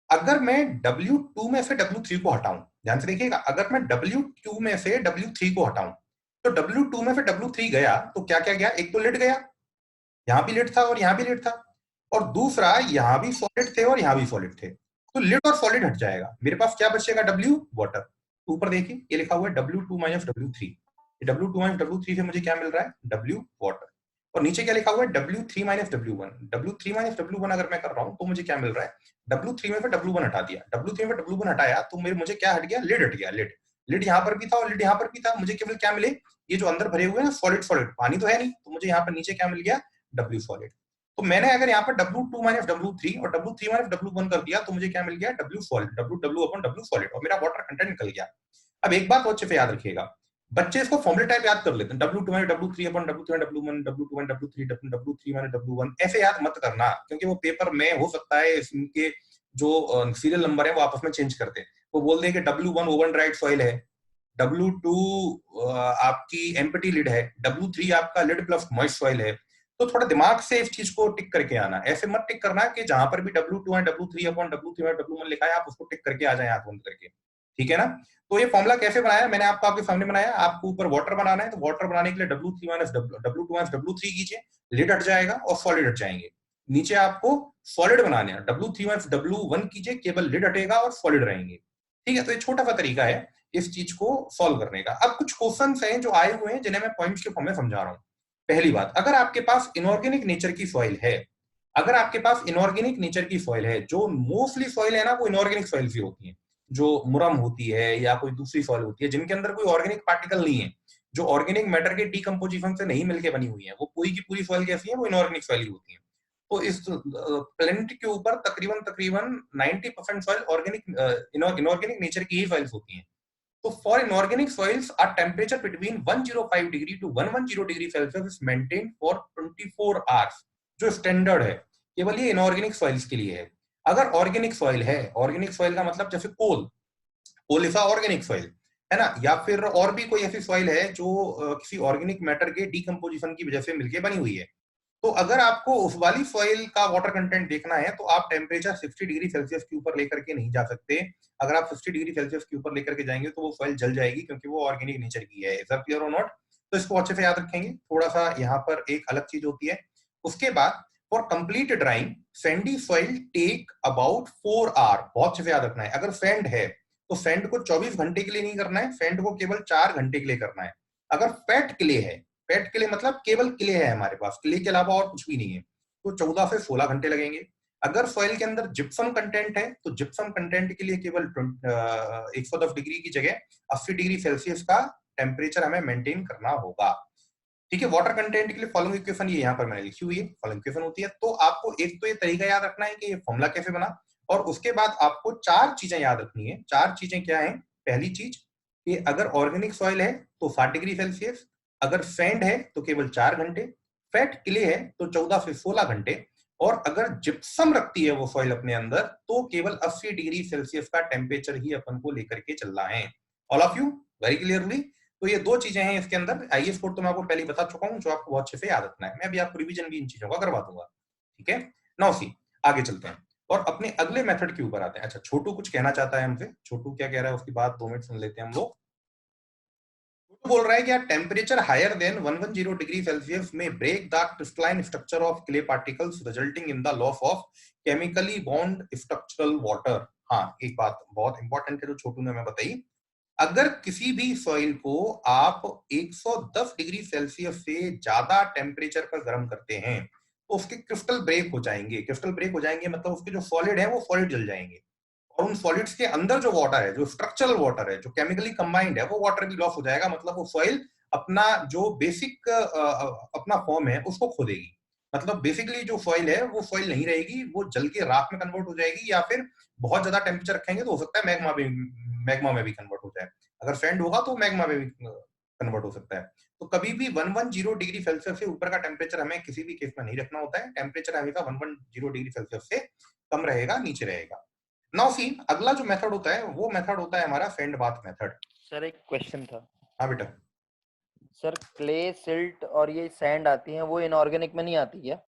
अगर मैं W2 में से W3 को हटाऊं, ध्यान से देखिएगा, अगर मैं W2 में से W3 को हटाऊं तो W2 में से W3 गया तो क्या क्या गया, एक तो लिड गया, यहां भी लिड था और यहां भी लिड था, और दूसरा यहां भी सॉलिड थे और यहां भी सॉलिड थे। तो लिड और सॉलिड हट जाएगा, मेरे पास क्या बचेगा, W वाटर। ऊपर देखिए ये लिखा हुआ है W2 minus W3। W2 minus W3 से मुझे क्या मिल रहा है, W वाटर। और नीचे क्या लिखा हुआ है, W3 minus W1। W3 minus W1 अगर मैं कर रहा हूं तो मुझे क्या मिल रहा है, W3 में से W1 हटा दिया, W3 में W1 हटाया तो मेरे मुझे क्या हट गया, लिड हट गया। लिड लिड यहाँ पर भी था और लिड यहाँ पर भी था। मुझे केवल क्या मिले, ये जो अंदर भरे हुए हैं सॉलिड सॉलिड, पानी तो है नहीं, तो मुझे यहाँ पर नीचे क्या मिल गया, W सॉलिड। तो मैंने अगर यहाँ पर W2 माइनस W3 और W3 माइनस W1 कर दिया तो मुझे क्या मिल गया, W solid, W upon W solid, और मेरा वाटर कंटेंट निकल गया। अब एक बात बहुत अच्छे से याद रखिएगा, बच्चे इसको फॉर्मूला टाइप याद कर लेते हैं, W2 minus W3 upon W3 minus W1, W2 minus W3 W3 minus W1, ऐसे याद मत करना, क्योंकि वो पेपर में हो सकता है इसके जो सीरियल नंबर है वो आपस में चेंज करते हैं। वो बोल दें कि W1 ओवन ड्राइड सॉइल है, W2 आपकी एम्प्टी लिड है, W3 आपका लिड प्लस मॉइस्ट सॉइल है। तो थोड़ा दिमाग से इस चीज को टिक करके आना, ऐसे मत टिक करना कि जहां पर भी W2 है, W3 अपॉन W3 और W1 लिखा है आप उसको टिक करके आ जाए आंख बंद करके, ठीक है ना। तो ये फॉर्मूला कैसे बनाया मैंने आपको आपके सामने बनाया। आपको ऊपर वाटर बनाना है, तो वाटर बनाने के लिए W3 minus W2 minus W3 कीजिए, लिड हट जाएगा और सॉलिड हट जाएंगे। नीचे आपको सॉलिड बनाने हैं, W3 माइनस W1 कीजिए, केवल लिड हटेगा और सॉलिड रहेंगे, ठीक है। तो ये छोटा सा तरीका है इस चीज को सॉल्व करने का। अब कुछ क्वेश्चंस हैं जो आए हुए हैं जिन्हें मैं पॉइंट्स के फॉर्म में समझा रहा हूं। पहली बात, अगर आपके पास इनऑर्गेनिक नेचर की सॉइल है, अगर आपके पास इनऑर्गेनिक नेचर की सॉइल है, जो मोस्टली सॉइल है ना वो इनऑर्गेनिक सॉइल ही होती है, जो मुरम होती है या कोई दूसरी सॉइल होती है जिनके अंदर कोई ऑर्गेनिक पार्टिकल नहीं है, जो ऑर्गेनिक मैटर के डीकंपोजिशन से नहीं मिलकर बनी हुई है, वो पूरी की पूरी सॉइल कैसी है, वो इनऑर्गेनिक सॉइल ही होती है। तो इस प्लेनेट के ऊपर तकरीबन तकरीबन 90% सॉइल ऑर्गेनिक इनऑर्गेनिक नेचर की ही सॉइल्स होती हैं। तो for inorganic soils a temperature between 105 degree to 110 degree Celsius is maintained for 24 hours, जो स्टैंडर्ड है, केवल ये इनऑर्गेनिक सॉइल्स के लिए है। अगर ऑर्गेनिक सॉइल है, ऑर्गेनिक सॉइल का मतलब जैसे कोल इज ऑर्गेनिक सॉइल है ना, या फिर और भी कोई ऐसी सॉइल है जो किसी ऑर्गेनिक मैटर के डीकंपोजिशन की वजह से मिलके बनी हुई है, तो अगर आपको उस वाली सॉइल का वाटर कंटेंट देखना है तो आप टेम्परेचर 60 डिग्री सेल्सियस के ऊपर लेकर के नहीं जा सकते। अगर आप 60 डिग्री सेल्सियस के ऊपर लेकर के जाएंगे तो वो सॉइल जल जाएगी, क्योंकि वो ऑर्गेनिक नेचर की है। Is that clear or not? तो इसको अच्छे से याद रखेंगे। थोड़ा सा यहाँ पर एक अलग चीज होती है। उसके बाद for complete drying sandy soil take about 4 hour, बहुत अच्छे से याद रखना है। अगर सैंड है तो सैंड को 24 घंटे के लिए नहीं करना है, सैंड को केवल 4 घंटे के लिए करना है। अगर फेट क्ले है, फेट क्ले मतलब केवल क्ले है हमारे पास, क्ले के अलावा और कुछ भी नहीं है, तो 14 से 16 घंटे लगेंगे। अगर सॉइल के अंदर जिप्सम कंटेंट है तो जिप्सम कंटेंट के लिए केवल 110 डिग्री की जगह 80 डिग्री सेल्सियस का टेम्परेचर हमें मेंटेन करना होगा, ठीक है। वाटर कंटेंट के लिए फॉलोइंग इक्वेशन ये यहाँ पर मैंने लिखी हुई है, फॉलोइंग इक्वेशन होती है। तो आपको एक तो ये तरीका याद रखना है कि ये फॉर्मूला कैसे बना, और उसके बाद आपको 4 चीजें याद रखनी है। 4 चीजें क्या है? पहली चीज कि अगर ऑर्गेनिक सॉइल है तो 60 डिग्री सेल्सियस, अगर सैंड है तो केवल 4 घंटे, फेट क्ले है तो 14 से 16 घंटे, और अगर जिप्सम रखती है वो सॉइल अपने अंदर तो केवल 80 डिग्री सेल्सियस का टेम्परेचर ही अपन को लेकर के चलना है। All of you very clearly. तो ये 2 चीजें हैं इसके अंदर। आईएएस कोड तो मैं आपको पहले बता चुका हूं, जो आपको बहुत अच्छे से याद रखना है। मैं भी आपको रिवीजन भी इन चीजों का करवा दूंगा, ठीक है। नाउ सी, आगे चलते हैं और अपने अगले मेथड के ऊपर आते हैं। अच्छा, छोटू कुछ कहना चाहता है हमसे। छोटू क्या कह रहा है उसकी बात 2 मिनट सुन लेते हैं हम लोग। बोल रहा है कि temperature higher than 110 degree Celsius में break the crystalline structure of clay particles resulting in the loss of chemically bond structural water. हाँ, एक बात बहुत इंपॉर्टेंट है जो छोटू ने हमें बताई। अगर किसी भी सॉइल को आप 110 डिग्री सेल्सियस से ज्यादा टेम्परेचर पर गर्म करते हैं तो उसके क्रिस्टल ब्रेक हो जाएंगे। क्रिस्टल ब्रेक हो जाएंगे मतलब उसके जो सॉलिड है वो सॉलिड जल जाएंगे, और उन सॉलिड्स के अंदर जो वाटर है, जो स्ट्रक्चरल वाटर है, जो केमिकली कंबाइंड है, वो वाटर भी लॉस हो जाएगा। मतलब वो सॉइल अपना जो बेसिक अपना फॉर्म है उसको खो देगी। मतलब बेसिकली जो सॉइल है वो सॉइल नहीं रहेगी, वो जल के राख में कन्वर्ट हो जाएगी, या फिर बहुत ज्यादा टेम्परेचर रखेंगे तो हो सकता है मैग्मा में भी कन्वर्ट हो जाए। अगर सैंड होगा तो मैग्मा में भी कन्वर्ट हो सकता है। तो कभी भी 110 डिग्री सेल्सियस से ऊपर का टेम्परेचर हमें किसी भी केस में नहीं रखना होता है। टेम्परेचर हमेशा 110 डिग्री सेल्सियस से कम रहेगा, नीचे रहेगा। नाउ सी, अगला जो मेथड होता है वो मेथड होता है हमारा सैंड बाथ मेथड। सर एक क्वेश्चन था। हाँ बेटा। सर क्ले, सिल्ट और ये सैंड आती हैं, वो इनऑर्गेनिक में नहीं आती क्या?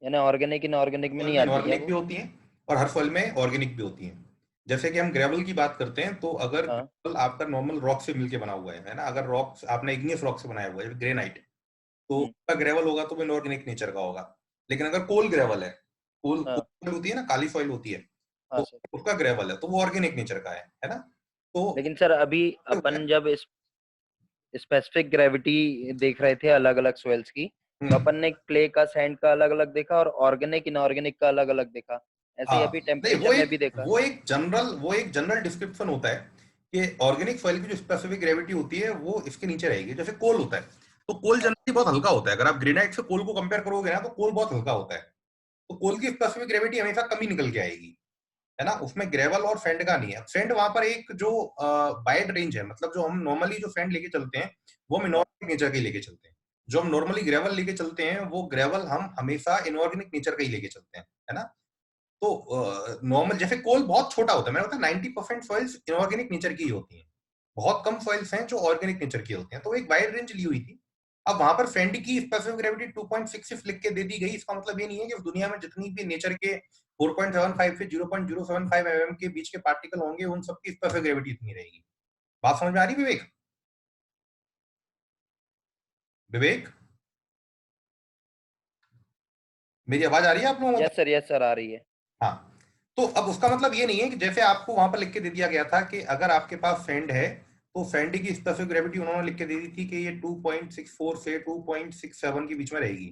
यानी ऑर्गेनिक इनऑर्गेनिक में नहीं आती क्या? ऑर्गेनिक भी होती हैं और हर सॉइल में ऑर्गेनिक भी होती हैं। जैसे कि हम ग्रेवल की बात करते हैं, तो अगर ग्रेवल आपका नॉर्मल रॉक से मिलके बना हुआ है ना, अगर रॉक आपने इग्नियस रॉक से बनाया हुआ है ग्रेनाइट, तो उसका ग्रेवल होगा तो वो इनऑर्गेनिक नेचर का होगा। लेकिन अगर कोल ग्रेवल है, कोल होती है ना, काली सॉइल होती है, तो उसका ग्रेवल है तो वो ऑर्गेनिक नेचर का है ना। तो लेकिन सर अभी अपन जब इस स्पेसिफिक ग्रेविटी देख रहे थे अलग अलग सॉइल्स की, तो अपन ने क्ले का, सैंड का अलग अलग देखा और ऑर्गेनिक इनऑर्गेनिक का अलग अलग देखा। ऐसे ही अभी टेम्परेचर में भी देखा। वो एक जनरल डिस्क्रिप्शन होता है कि ऑर्गेनिक सॉइल की जो स्पेसिफिक ग्रेविटी होती है वो इसके नीचे रहेगी। जैसे कोल होता है, तो कोल जनरली बहुत हल्का होता है। अगर आप ग्रेनाइट से कोल को कंपेयर करोगे ना, तो कोल बहुत हल्का होता है, तो कोल की स्पेसिफिक ग्रेविटी हमेशा कम ही निकल के आएगी, है ना। उसमें ग्रेवल और सैंड का नहीं है। सैंड वहां पर एक जो वाइड रेंज है, मतलब जो हम नॉर्मली जो सैंड लेके चलते हैं वो हम इनऑर्गेनिक नेचर के लेके चलते हैं। जो हम नॉर्मली ग्रेवल लेके चलते हैं वो ग्रेवल हम हमेशा इनऑर्गेनिक नेचर का ही लेके चलते हैं, है ना। तो नॉर्मल जैसे कोल बहुत छोटा होता है, मैंने बताया 90% सॉइल्स इनऑर्गेनिक नेचर की ही होती हैं, बहुत कम सॉइल्स हैं जो ऑर्गेनिक नेचर की होती हैं। तो एक वाइड रेंज ली हुई थी। अब वहां पर फेंड की स्पेसिफिक ग्रेविटी 2.66 लिख के दे दी गई। इसका मतलब ये नहीं है कि दुनिया में जितनी भी नेचर के 4.75 से 0.075 mm के बीच के पार्टिकल होंगे उन सबकी स्पेसिफिक ग्रेविटी इतनी रहेगी। बात समझ में आ रही है विवेक? विवेक, मेरी आवाज आ रही है आप लोगों को? यस सर आ रही है। हाँ, तो अब उसका मतलब ये नहीं है कि जैसे आपको वहां पर लिख के दे दिया गया था कि अगर आपके पास फेंड है तो फेंड की स्पेसिफिक ग्रेविटी उन्होंने लिख के दे दी थी कि ये 2.64 से 2.67 के बीच में रहेगी।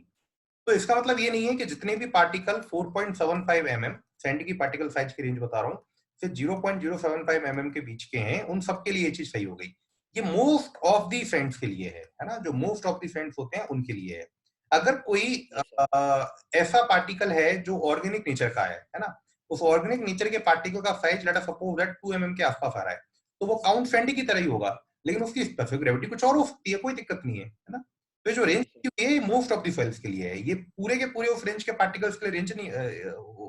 तो इसका मतलब ये नहीं है कि जितने भी पार्टिकल 4.75 mm, फेंड की पार्टिकल साइज की रेंज बता रहा हूँ, से 0.075 mm के बीच के हैं, उन सबके लिए ये चीज सही हो गई। ये मोस्ट ऑफ दी फेंड्स के लिए है ना, जो मोस्ट ऑफ दी फेंड्स होते हैं उनके लिए है। अगर कोई जी सर। ऐसा पार्टिकल है जो ऑर्गेनिक नेचर का है ना, उस ऑर्गेनिक नेचर के पार्टिकल का size let us suppose that 2 mm के आसपास आ रहा है, तो वो काउंट फेंड की तरह ही होगा, लेकिन उसकी स्पेसिफिक ग्रेविटी कुछ और हो सकती है, कोई दिक्कत नहीं है ना। तो जो रेंज जी सर। ये मोस्ट ऑफ द सेल्स के लिए है, ये पूरे के पूरे उस रेंज के पार्टिकल्स के लिए रेंज नहीं,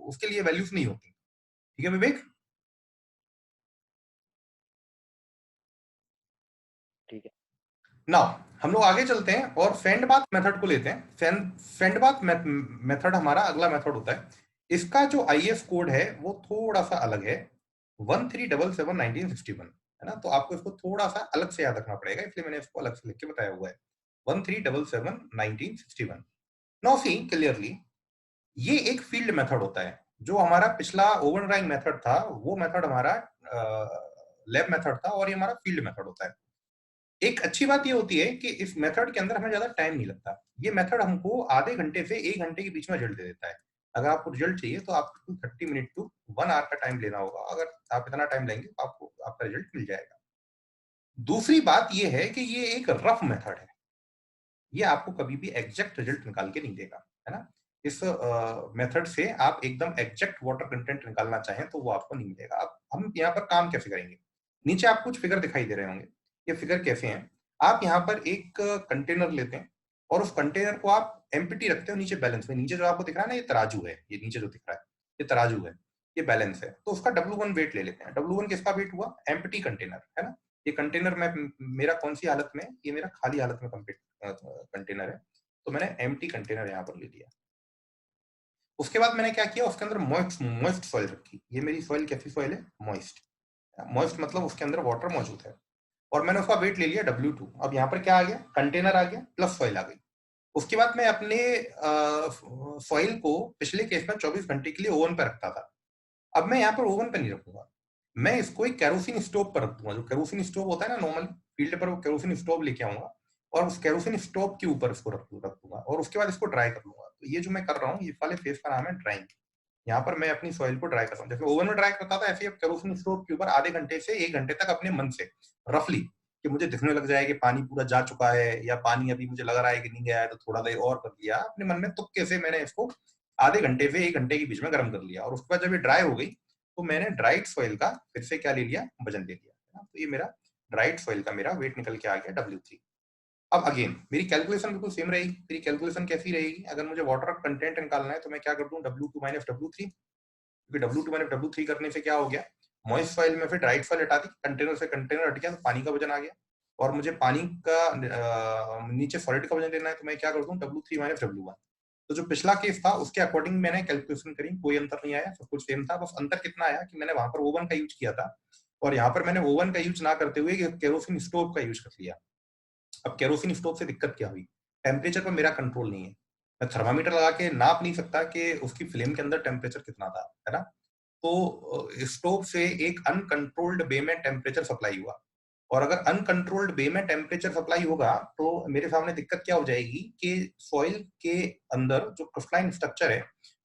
उसके लिए वैल्यूज नहीं होती। ठीक है विवेक? ठीक है। नाउ हम लोग आगे चलते हैं और फेंड बाथ मेथड को लेते हैं। फेंड बाथ मेथड हमारा अगला मेथड होता है। इसका जो आईएस कोड है वो थोड़ा सा अलग है, 1377/1961, है ना। तो आपको इसको थोड़ा सा अलग से याद रखना पड़ेगा, इसलिए मैंने इसको अलग से लिख के बताया हुआ है, 1377/1961। नाउ सी क्लियरली, ये एक फील्ड मेथड होता है। जो हमारा पिछला ओवन ड्राइंग मेथड था वो मेथड हमारा लैब मेथड था, और ये हमारा फील्ड मेथड होता है। एक अच्छी बात ये होती है कि इस मेथड के अंदर हमें ज्यादा टाइम नहीं लगता। ये मेथड हमको आधे घंटे से 1 घंटे के बीच में रिजल्ट दे देता है। अगर आपको रिजल्ट चाहिए तो आपको 30 मिनट टू 1 आवर का टाइम लेना होगा। अगर आप इतना टाइम लेंगे तो आपको आपका रिजल्ट मिल जाएगा। दूसरी बात ये है कि ये एक रफ मेथड है, ये आपको कभी भी एग्जैक्ट रिजल्ट निकाल के नहीं देगा, है ना। इस मेथड से आप एकदम एग्जैक्ट वाटर कंटेंट निकालना चाहें तो वो आपको नहीं मिलेगा। अब हम यहाँ पर काम कैसे करेंगे? नीचे आपको कुछ फिगर दिखाई दे रहे होंगे। ये फिगर कैसे हैं? आप यहाँ पर एक कंटेनर लेते हैं और उस कंटेनर को आप एम्प्टी रखते हो नीचे बैलेंस में। नीचे जो आपको दिख रहा है ना, ये तराजू है, ये नीचे जो दिख रहा है ये तराजू है, ये बैलेंस है। तो उसका W1 वेट ले लेते हैं। W1 किसका वेट हुआ? एम्प्टी कंटेनर, है ना। ये कंटेनर में मेरा कौन सी हालत में? ये मेरा खाली हालत में कंटेनर है, तो मैंने एम्प्टी कंटेनर यहाँ पर ले लिया। उसके बाद मैंने क्या किया, उसके अंदर मॉइस्ट सॉइल रखी। ये मेरी सॉइल कैसी सॉइल है? मॉइस्ट। मॉइस्ट मतलब उसके अंदर वाटर मौजूद है, और मैंने उसका वेट ले लिया W2। अब यहाँ पर क्या आ गया? कंटेनर आ गया प्लस सॉइल आ गई। उसके बाद मैं अपने सॉइल को पिछले केस में 24 घंटे के लिए ओवन पर रखता था। अब मैं यहाँ पर ओवन पर नहीं रखूंगा, मैं इसको एक केरोसिन स्टोव पर रख दूंगा। जो केरोसिन स्टोव होता है ना नॉर्मल फील्ड पर, वो केरोसिन स्टोव लेके आऊंगा और उस केरोसिन स्टोव के ऊपर इसको रख दूंगा, और उसके बाद इसको ड्राई कर लूंगा। तो ये जो मैं कर रहा हूँ, ये वाले फेज का नाम है ड्राइंग। यहाँ पर मैं अपनी सॉइल को ड्राई कर रहा हूँ। जैसे ओवन में ड्राई करता था, ऐसे ही केरोसिन स्टोव के ऊपर आधे घंटे से 1 घंटे तक अपने मन से रफली, कि मुझे दिखने लग जाए कि पानी पूरा जा चुका है या पानी अभी मुझे लग रहा है कि नहीं गया है, तो थोड़ा देर और कर दिया। अपने मन में तुक्के से मैंने इसको आधे घंटे से 1 घंटे के बीच में गर्म कर लिया, और उसके बाद जब ये ड्राई हो गई तो मैंने ड्राइड सॉइल का फिर से क्या ले लिया? वजन ले लिया। तो ये मेरा ड्राइड सॉइल का मेरा वेट निकल के आ गया W3। अब अगेन मेरी कैलकुलेशन बिल्कुल सेम रहेगी। मेरी कैलकुलेशन कैसी रहेगी? अगर मुझे वाटर कंटेंट निकालना है तो मैं क्या कर दूं? W2 माइनस W3, क्योंकि W2 माइनस W3 करने से क्या हो गया? मॉइस्ट सॉइल में फिर ड्राइड सॉइल हटा दी, कंटेनर से कंटेनर हट गया, तो पानी का वजन आ गया। और मुझे पानी का नीचे सॉलिड का वजन लेना है, तो मैं क्या कर दूं? W3 minus W1। तो जो पिछला केस था उसके अकॉर्डिंग मैंने कैलकुलेशन करी, कोई अंतर नहीं आया, सब कुछ सेम था। बस अंतर कितना आया कि मैंने वहां पर ओवन का यूज किया था, और यहाँ पर मैंने ओवन का यूज ना करते हुए केरोसिन स्टोव का यूज कर लिया। अब केरोसिन स्टोव से दिक्कत क्या हुई? टेम्परेचर पर मेरा कंट्रोल नहीं है। मैं थर्मामीटर लगा के नाप नहीं सकता कि उसकी फ्लेम के अंदर टेम्परेचर कितना था, है ना। तो स्टोव से एक अनकंट्रोल्ड वे में टेम्परेचर सप्लाई हुआ, और अगर अनकंट्रोल्ड वे में टेम्परेचर सप्लाई होगा तो मेरे सामने दिक्कत क्या हो जाएगी कि सॉइल के अंदर जो क्रिस्टलाइन स्ट्रक्चर है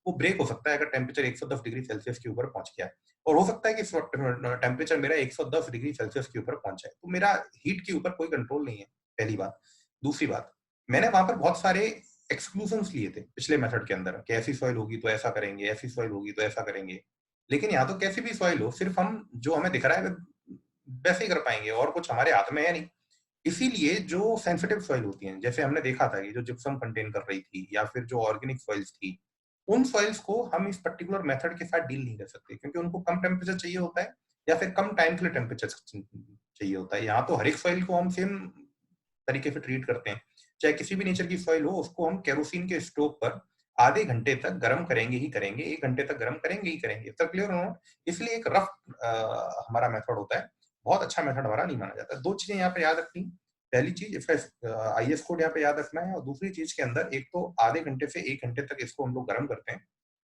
वो ब्रेक हो सकता है अगर टेम्परेचर 110 डिग्री सेल्सियस के ऊपर पहुंच गया। और हो सकता है कि टेम्परेचर मेरा 110 डिग्री सेल्सियस के ऊपर पहुंच जाए, तो मेरा हीट के ऊपर कोई कंट्रोल नहीं है, पहली बात। दूसरी बात, मैंने वहां पर बहुत सारे एक्सक्लूजन्स लिए थे पिछले मेथड के अंदर, कि ऐसी सॉइल होगी तो ऐसा करेंगे, ऐसी सॉइल होगी तो ऐसा करेंगे। लेकिन यहाँ तो कैसी भी सॉइल हो, सिर्फ हम जो हमें दिख रहा है वैसे ही कर पाएंगे, और कुछ हमारे हाथ में है नहीं इसीलिए जो सेंसिटिव सॉइल होती हैं, जैसे हमने देखा था कि जो जिप्सम कंटेन कर रही थी या फिर जो ऑर्गेनिक सॉइल्स थी, उन सॉइल्स को हम इस पर्टिकुलर मेथड के साथ डील नहीं कर सकते, क्योंकि उनको कम टेम्परेचर चाहिए होता है या फिर कम टाइम के लिए टेम्परेचर चाहिए होता है। यहाँ तो हर एक सॉइल को हम सेम तरीके से ट्रीट करते हैं, चाहे किसी भी नेचर की सॉइल हो, उसको हम केरोसिन के स्टोव पर आधे घंटे तक गर्म करेंगे ही करेंगे, 1 घंटे तक गर्म करेंगे ही करेंगे। सब क्लियर हो? इसलिए एक रफ हमारा मेथड होता है, बहुत अच्छा मेथड हमारा नहीं माना जाता। 2 चीजें यहाँ पे याद रखनी। पहली चीज, इसका आईएस कोड यहाँ पे याद रखना है, और दूसरी चीज के अंदर एक तो आधे घंटे से 1 घंटे तक इसको हम लोग गर्म करते हैं,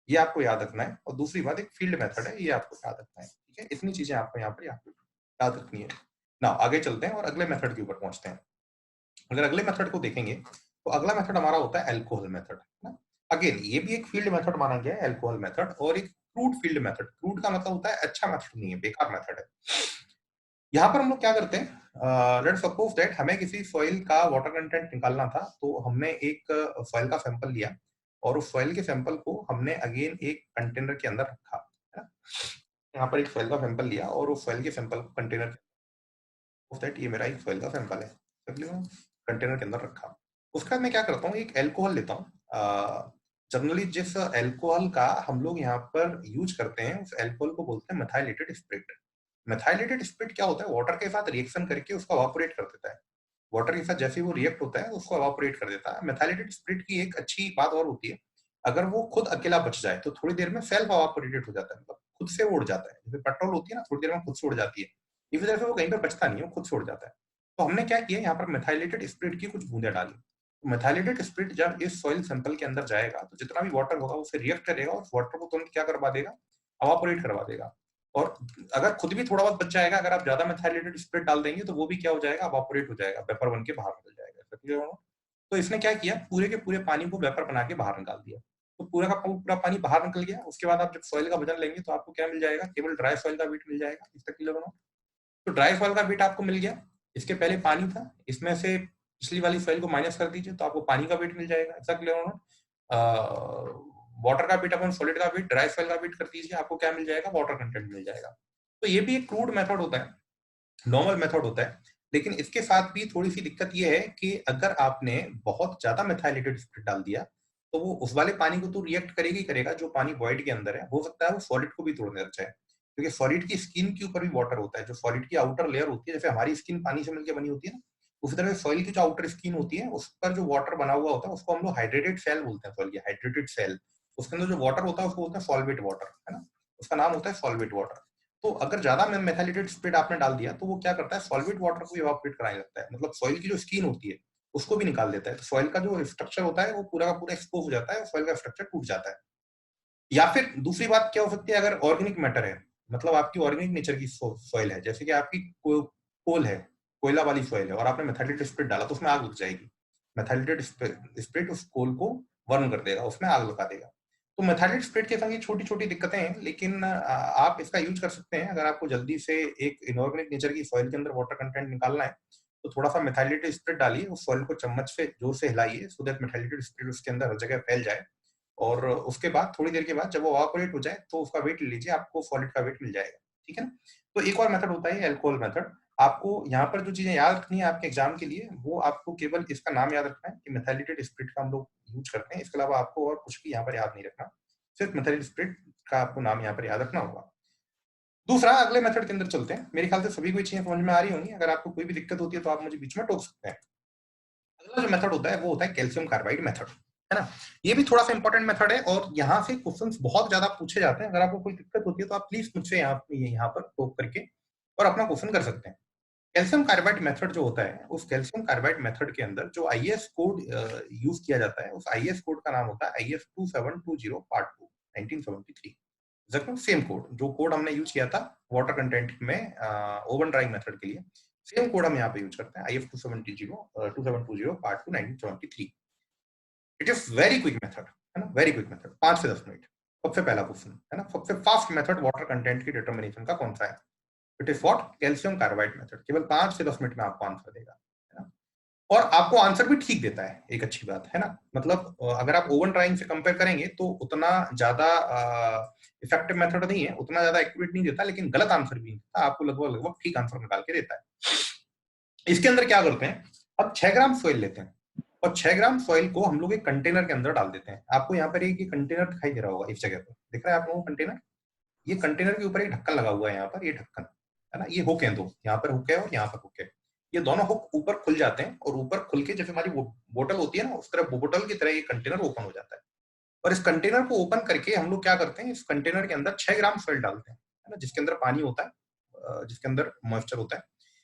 ये आपको याद रखना है। और दूसरी बात, एक फील्ड मेथड है, ये आपको याद रखना है। ठीक है, इतनी चीजें आपको यहाँ पर याद रखनी है। ना आगे चलते हैं और अगले मेथड के ऊपर पहुंचते हैं। अगर अगले मेथड को देखेंगे तो अगला मेथड हमारा होता है अल्कोहल मेथड, है ना। अगेन ये भी एक फील्ड मेथड माना गया है, अल्कोहल मेथड, और एक क्रूड फील्ड मेथड। क्रूड का मतलब होता है अच्छा मेथड नहीं है, बेकार मेथड है। यहाँ पर हम लोग क्या करते हैं, लेट्स सपोज दैट हमें किसी सॉइल का वाटर कंटेंट निकालना था, तो हमने एक सॉइल का सैंपल लिया और उस सॉइल के सैंपल को हमने अगेन एक कंटेनर के अंदर रखा, है ना। यहाँ पर एक सॉइल का सैंपल लिया और उस सॉइल के सैंपल को कंटेनर, दैट ये मेरा एक सॉइल का सैंपल है, कंटेनर के अंदर रखा। उसके बाद मैं क्या करता हूँ, एक अल्कोहल लेता हूँ। जनरली जिस अल्कोहल का हम लोग यहाँ पर यूज करते हैं, उस अल्कोहल को बोलते हैं मेथाइलेटेड स्पिरिट। मेथाइलेटेड स्पिरिट क्या होता है, वाटर के साथ रिएक्शन करके उसको इवापोरेट कर देता है। वाटर के साथ जैसे वो रिएक्ट होता है उसको इवापोरेट कर देता है। मेथाइलेटेड स्पिरिट की एक अच्छी बात और होती है, अगर वो खुद अकेला बच जाए तो थोड़ी देर में सेल्फ इवापोरेटेड हो जाता है, मतलब खुद से उड़ जाता है। जैसे पेट्रोल होती है ना, थोड़ी देर में खुद से उड़ जाती है, इस वजह से वो कहीं पर बचता नहीं है, वो खुद से उड़ जाता है। तो हमने क्या किया, यहाँ पर मेथाइलेटेड स्पिरिट की कुछ बूंदें डाली। तो मेथाइलेटेड स्पिरिट जब इस सॉइल सैंपल के अंदर जाएगा तो जितना भी वाटर होगा उससे रिएक्ट करेगा और वाटर को तुरंत क्या करवा देगा, इवापोरेट करवा देगा। और अगर खुद भी थोड़ा बहुत बच जाएगा, अगर आप ज्यादा मेथाइलेटेड स्पिरिट डाल देंगे तो वो भी क्या हो जाएगा, इवापोरेट हो जाएगा, वेपर बन के बाहर निकल जाएगा। तो इसने क्या किया, पूरे के पूरे पानी को वेपर बना के बाहर निकाल दिया। तो पूरा का पूरा पानी बाहर निकल गया। उसके बाद आप जब सॉइल का वजन लेंगे तो आपको क्या मिल जाएगा, केवल ड्राई सॉइल का वेट मिल जाएगा। इसका क्लियर होना। तो ड्राई सॉइल का वेट आपको मिल गया, इसके पहले पानी था, इसमें से पिछली वाली सॉइल को माइनस कर दीजिए तो आपको पानी का वेट मिल जाएगा। ऐसा क्लियर होना। वाटर का वेट अपन सॉलिड का वेट, ड्राई सॉइल का वेट कर दीजिए, आपको क्या मिल जाएगा, वाटर कंटेंट मिल जाएगा। तो ये भी एक क्रूड मेथड होता है, नॉर्मल मेथड होता है। लेकिन इसके साथ भी थोड़ी सी दिक्कत ये है कि अगर आपने बहुत ज्यादा मेथाइलेटेड स्पिरिट डाल दिया तो वो उस वाले पानी को तो रिएक्ट करेगा ही करेगा, जो पानी वॉइड के अंदर है, हो सकता है वो सॉलिड को भी तोड़ने लग जाए, क्योंकि सॉलिड की स्किन के ऊपर भी वाटर होता है। जो सॉलिड की आउटर लेयर होती है, जैसे हमारी स्किन पानी से मिलकर बनी होती है ना, उसी तरह सॉइल की जो आउटर स्किन होती है उस पर जो वाटर बना हुआ होता है उसको हम लोग हाइड्रेटेड सेल बोलते हैं। सॉइल की हाइड्रेटेड सेल, उसके अंदर जो वाटर होता है उसको बोलते हैं सॉल्वेट वाटर, है ना। उसका नाम होता है सॉल्वेट वाटर। तो अगर ज्यादा मेथाइलेटेड स्पिरिट आपने डाल दिया तो वो क्या करता है, सॉल्वेट वाटर को इवापोरेट कराने लगता है, मतलब सॉइल की जो स्किन होती है उसको भी निकाल देता है। तो सॉइल का जो स्ट्रक्चर होता है वो पूरा का पूरा एक्सपोज हो जाता है, सॉइल का स्ट्रक्चर टूट जाता है। या फिर दूसरी बात क्या हो सकती है, अगर ऑर्गेनिक मैटर है, मतलब आपकी ऑर्गेनिक नेचर की सॉइल है, जैसे कि आपकी कोल है, कोयला वाली सॉइल है, और आपने मेथाइलेटेड स्पिरिट डाला तो उसमें आग लग जाएगी। मेथाइलेटेड स्पिरिट उस कोल को बर्न कर देगा, उसमें आग लगा देगा। तो मेथाइलेटेड स्पिरिट के संग ये छोटी छोटी दिक्कतें हैं, लेकिन आप इसका यूज कर सकते हैं। अगर आपको जल्दी से एक इनऑर्गेनिक नेचर की सॉइल के अंदर वाटर कंटेंट निकालना है तो थोड़ा सा मेथाइलेटेड स्पिरिट डालिए, उस सॉइल को चम्मच से जोर से हिलाइए, सो दैट मेथाइलेटेड स्पिरिट उसके अंदर हर जगह फैल जाए। और उसके बाद थोड़ी देर के बाद जब वो इवापोरेट हो जाए तो उसका वेट ले लीजिए, आपको सॉलिड का वेट मिल जाएगा। ठीक है ना। तो एक और मेथड होता है अल्कोहल मेथड। आपको यहाँ पर जो चीजें याद रखनी है आपके एग्जाम के लिए, वो आपको केवल इसका नाम याद रखना है कि मेथाइलेटेड स्पिरिट का हम लोग यूज करते हैं। इसके अलावा आपको और कुछ भी यहाँ पर याद नहीं रखना, सिर्फ मेथाइलेटेड स्पिरिट का आपको नाम यहाँ पर याद रखना होगा। दूसरा, अगले मेथड के अंदर चलते हैं। मेरे ख्याल से सभी को चीजें समझ में आ रही होंगी। अगर आपको कोई भी दिक्कत होती है तो आप मुझे बीच में टोक सकते हैं। अगला जो मेथड होता है वो होता है कैल्शियम कार्बाइड मेथड, है ना। ये भी थोड़ा सा इंपॉर्टेंट मेथड है और यहाँ से क्वेश्चंस बहुत ज्यादा पूछे जाते हैं। अगर आपको कोई दिक्कत होती है तो आप प्लीज मुझसे यहाँ पर टोक करके और अपना क्वेश्चन कर सकते हैं। कैल्शियम कार्बाइड मेथड जो होता है, उस कैल्शियम कार्बाइड मेथड के अंदर जो आईएस कोड यूज किया जाता है, उस आईएस कोड का नाम होता है आईएस 2720 पार्ट 2 1973। सेम कोड, जो कोड हमने यूज किया था वाटर कंटेंट में ओवन ड्राइंग मेथड के लिए, सेम कोड हम यहाँ पे यूज करते हैं, if 2720 part 2 1973। It is very quick method, है ना, वेरी क्विक मेथड, 5 से 10 मिनट। सबसे पहला क्वेश्चन है ना, सबसे फास्ट मेथड वाटर कंटेंट की डिटर्मिनेशन का कौन सा है? It is what, calcium carbide method. केवल 5 से 10 मिनट में आपको आंसर देगा, है ना। और आपको आंसर भी ठीक देता है, एक अच्छी बात है ना। मतलब अगर आप ओवन ड्राइंग से कंपेयर करेंगे तो उतना ज्यादा इफेक्टिव मेथड नहीं है, उतना ज्यादा एक्यूरेट नहीं देता, लेकिन गलत आंसर भी नहीं देता, आपको लगभग ठीक आंसर निकाल के देता है। इसके अंदर क्या करते हैं, अब 6 ग्राम सॉइल लेते हैं और 6 ग्राम सॉइल को हम लोग एक कंटेनर के अंदर डाल देते हैं। आपको यहाँ पर एक कंटेनर दिखाई दे रहा होगा, इस जगह पर दिख रहा है आप लोगों को कंटेनर। ये कंटेनर के ऊपर एक ढक्कन लगा हुआ है, यहाँ पर ये ढक्कन है ना, ये हुक है दो, यहाँ पर हुक है और यहाँ पर हुक है। ये दोनों हुक ऊपर खुल जाते हैं और ऊपर खुल के जैसे हमारी बोतल होती है ना, उस तरह बोतल की तरह ये कंटेनर ओपन हो जाता है। और इस कंटेनर को ओपन करके हम लोग क्या करते हैं, इस कंटेनर के अंदर 6 ग्राम सॉइल डालते हैं, है ना, जिसके अंदर पानी होता है, जिसके अंदर मॉइस्चर होता है।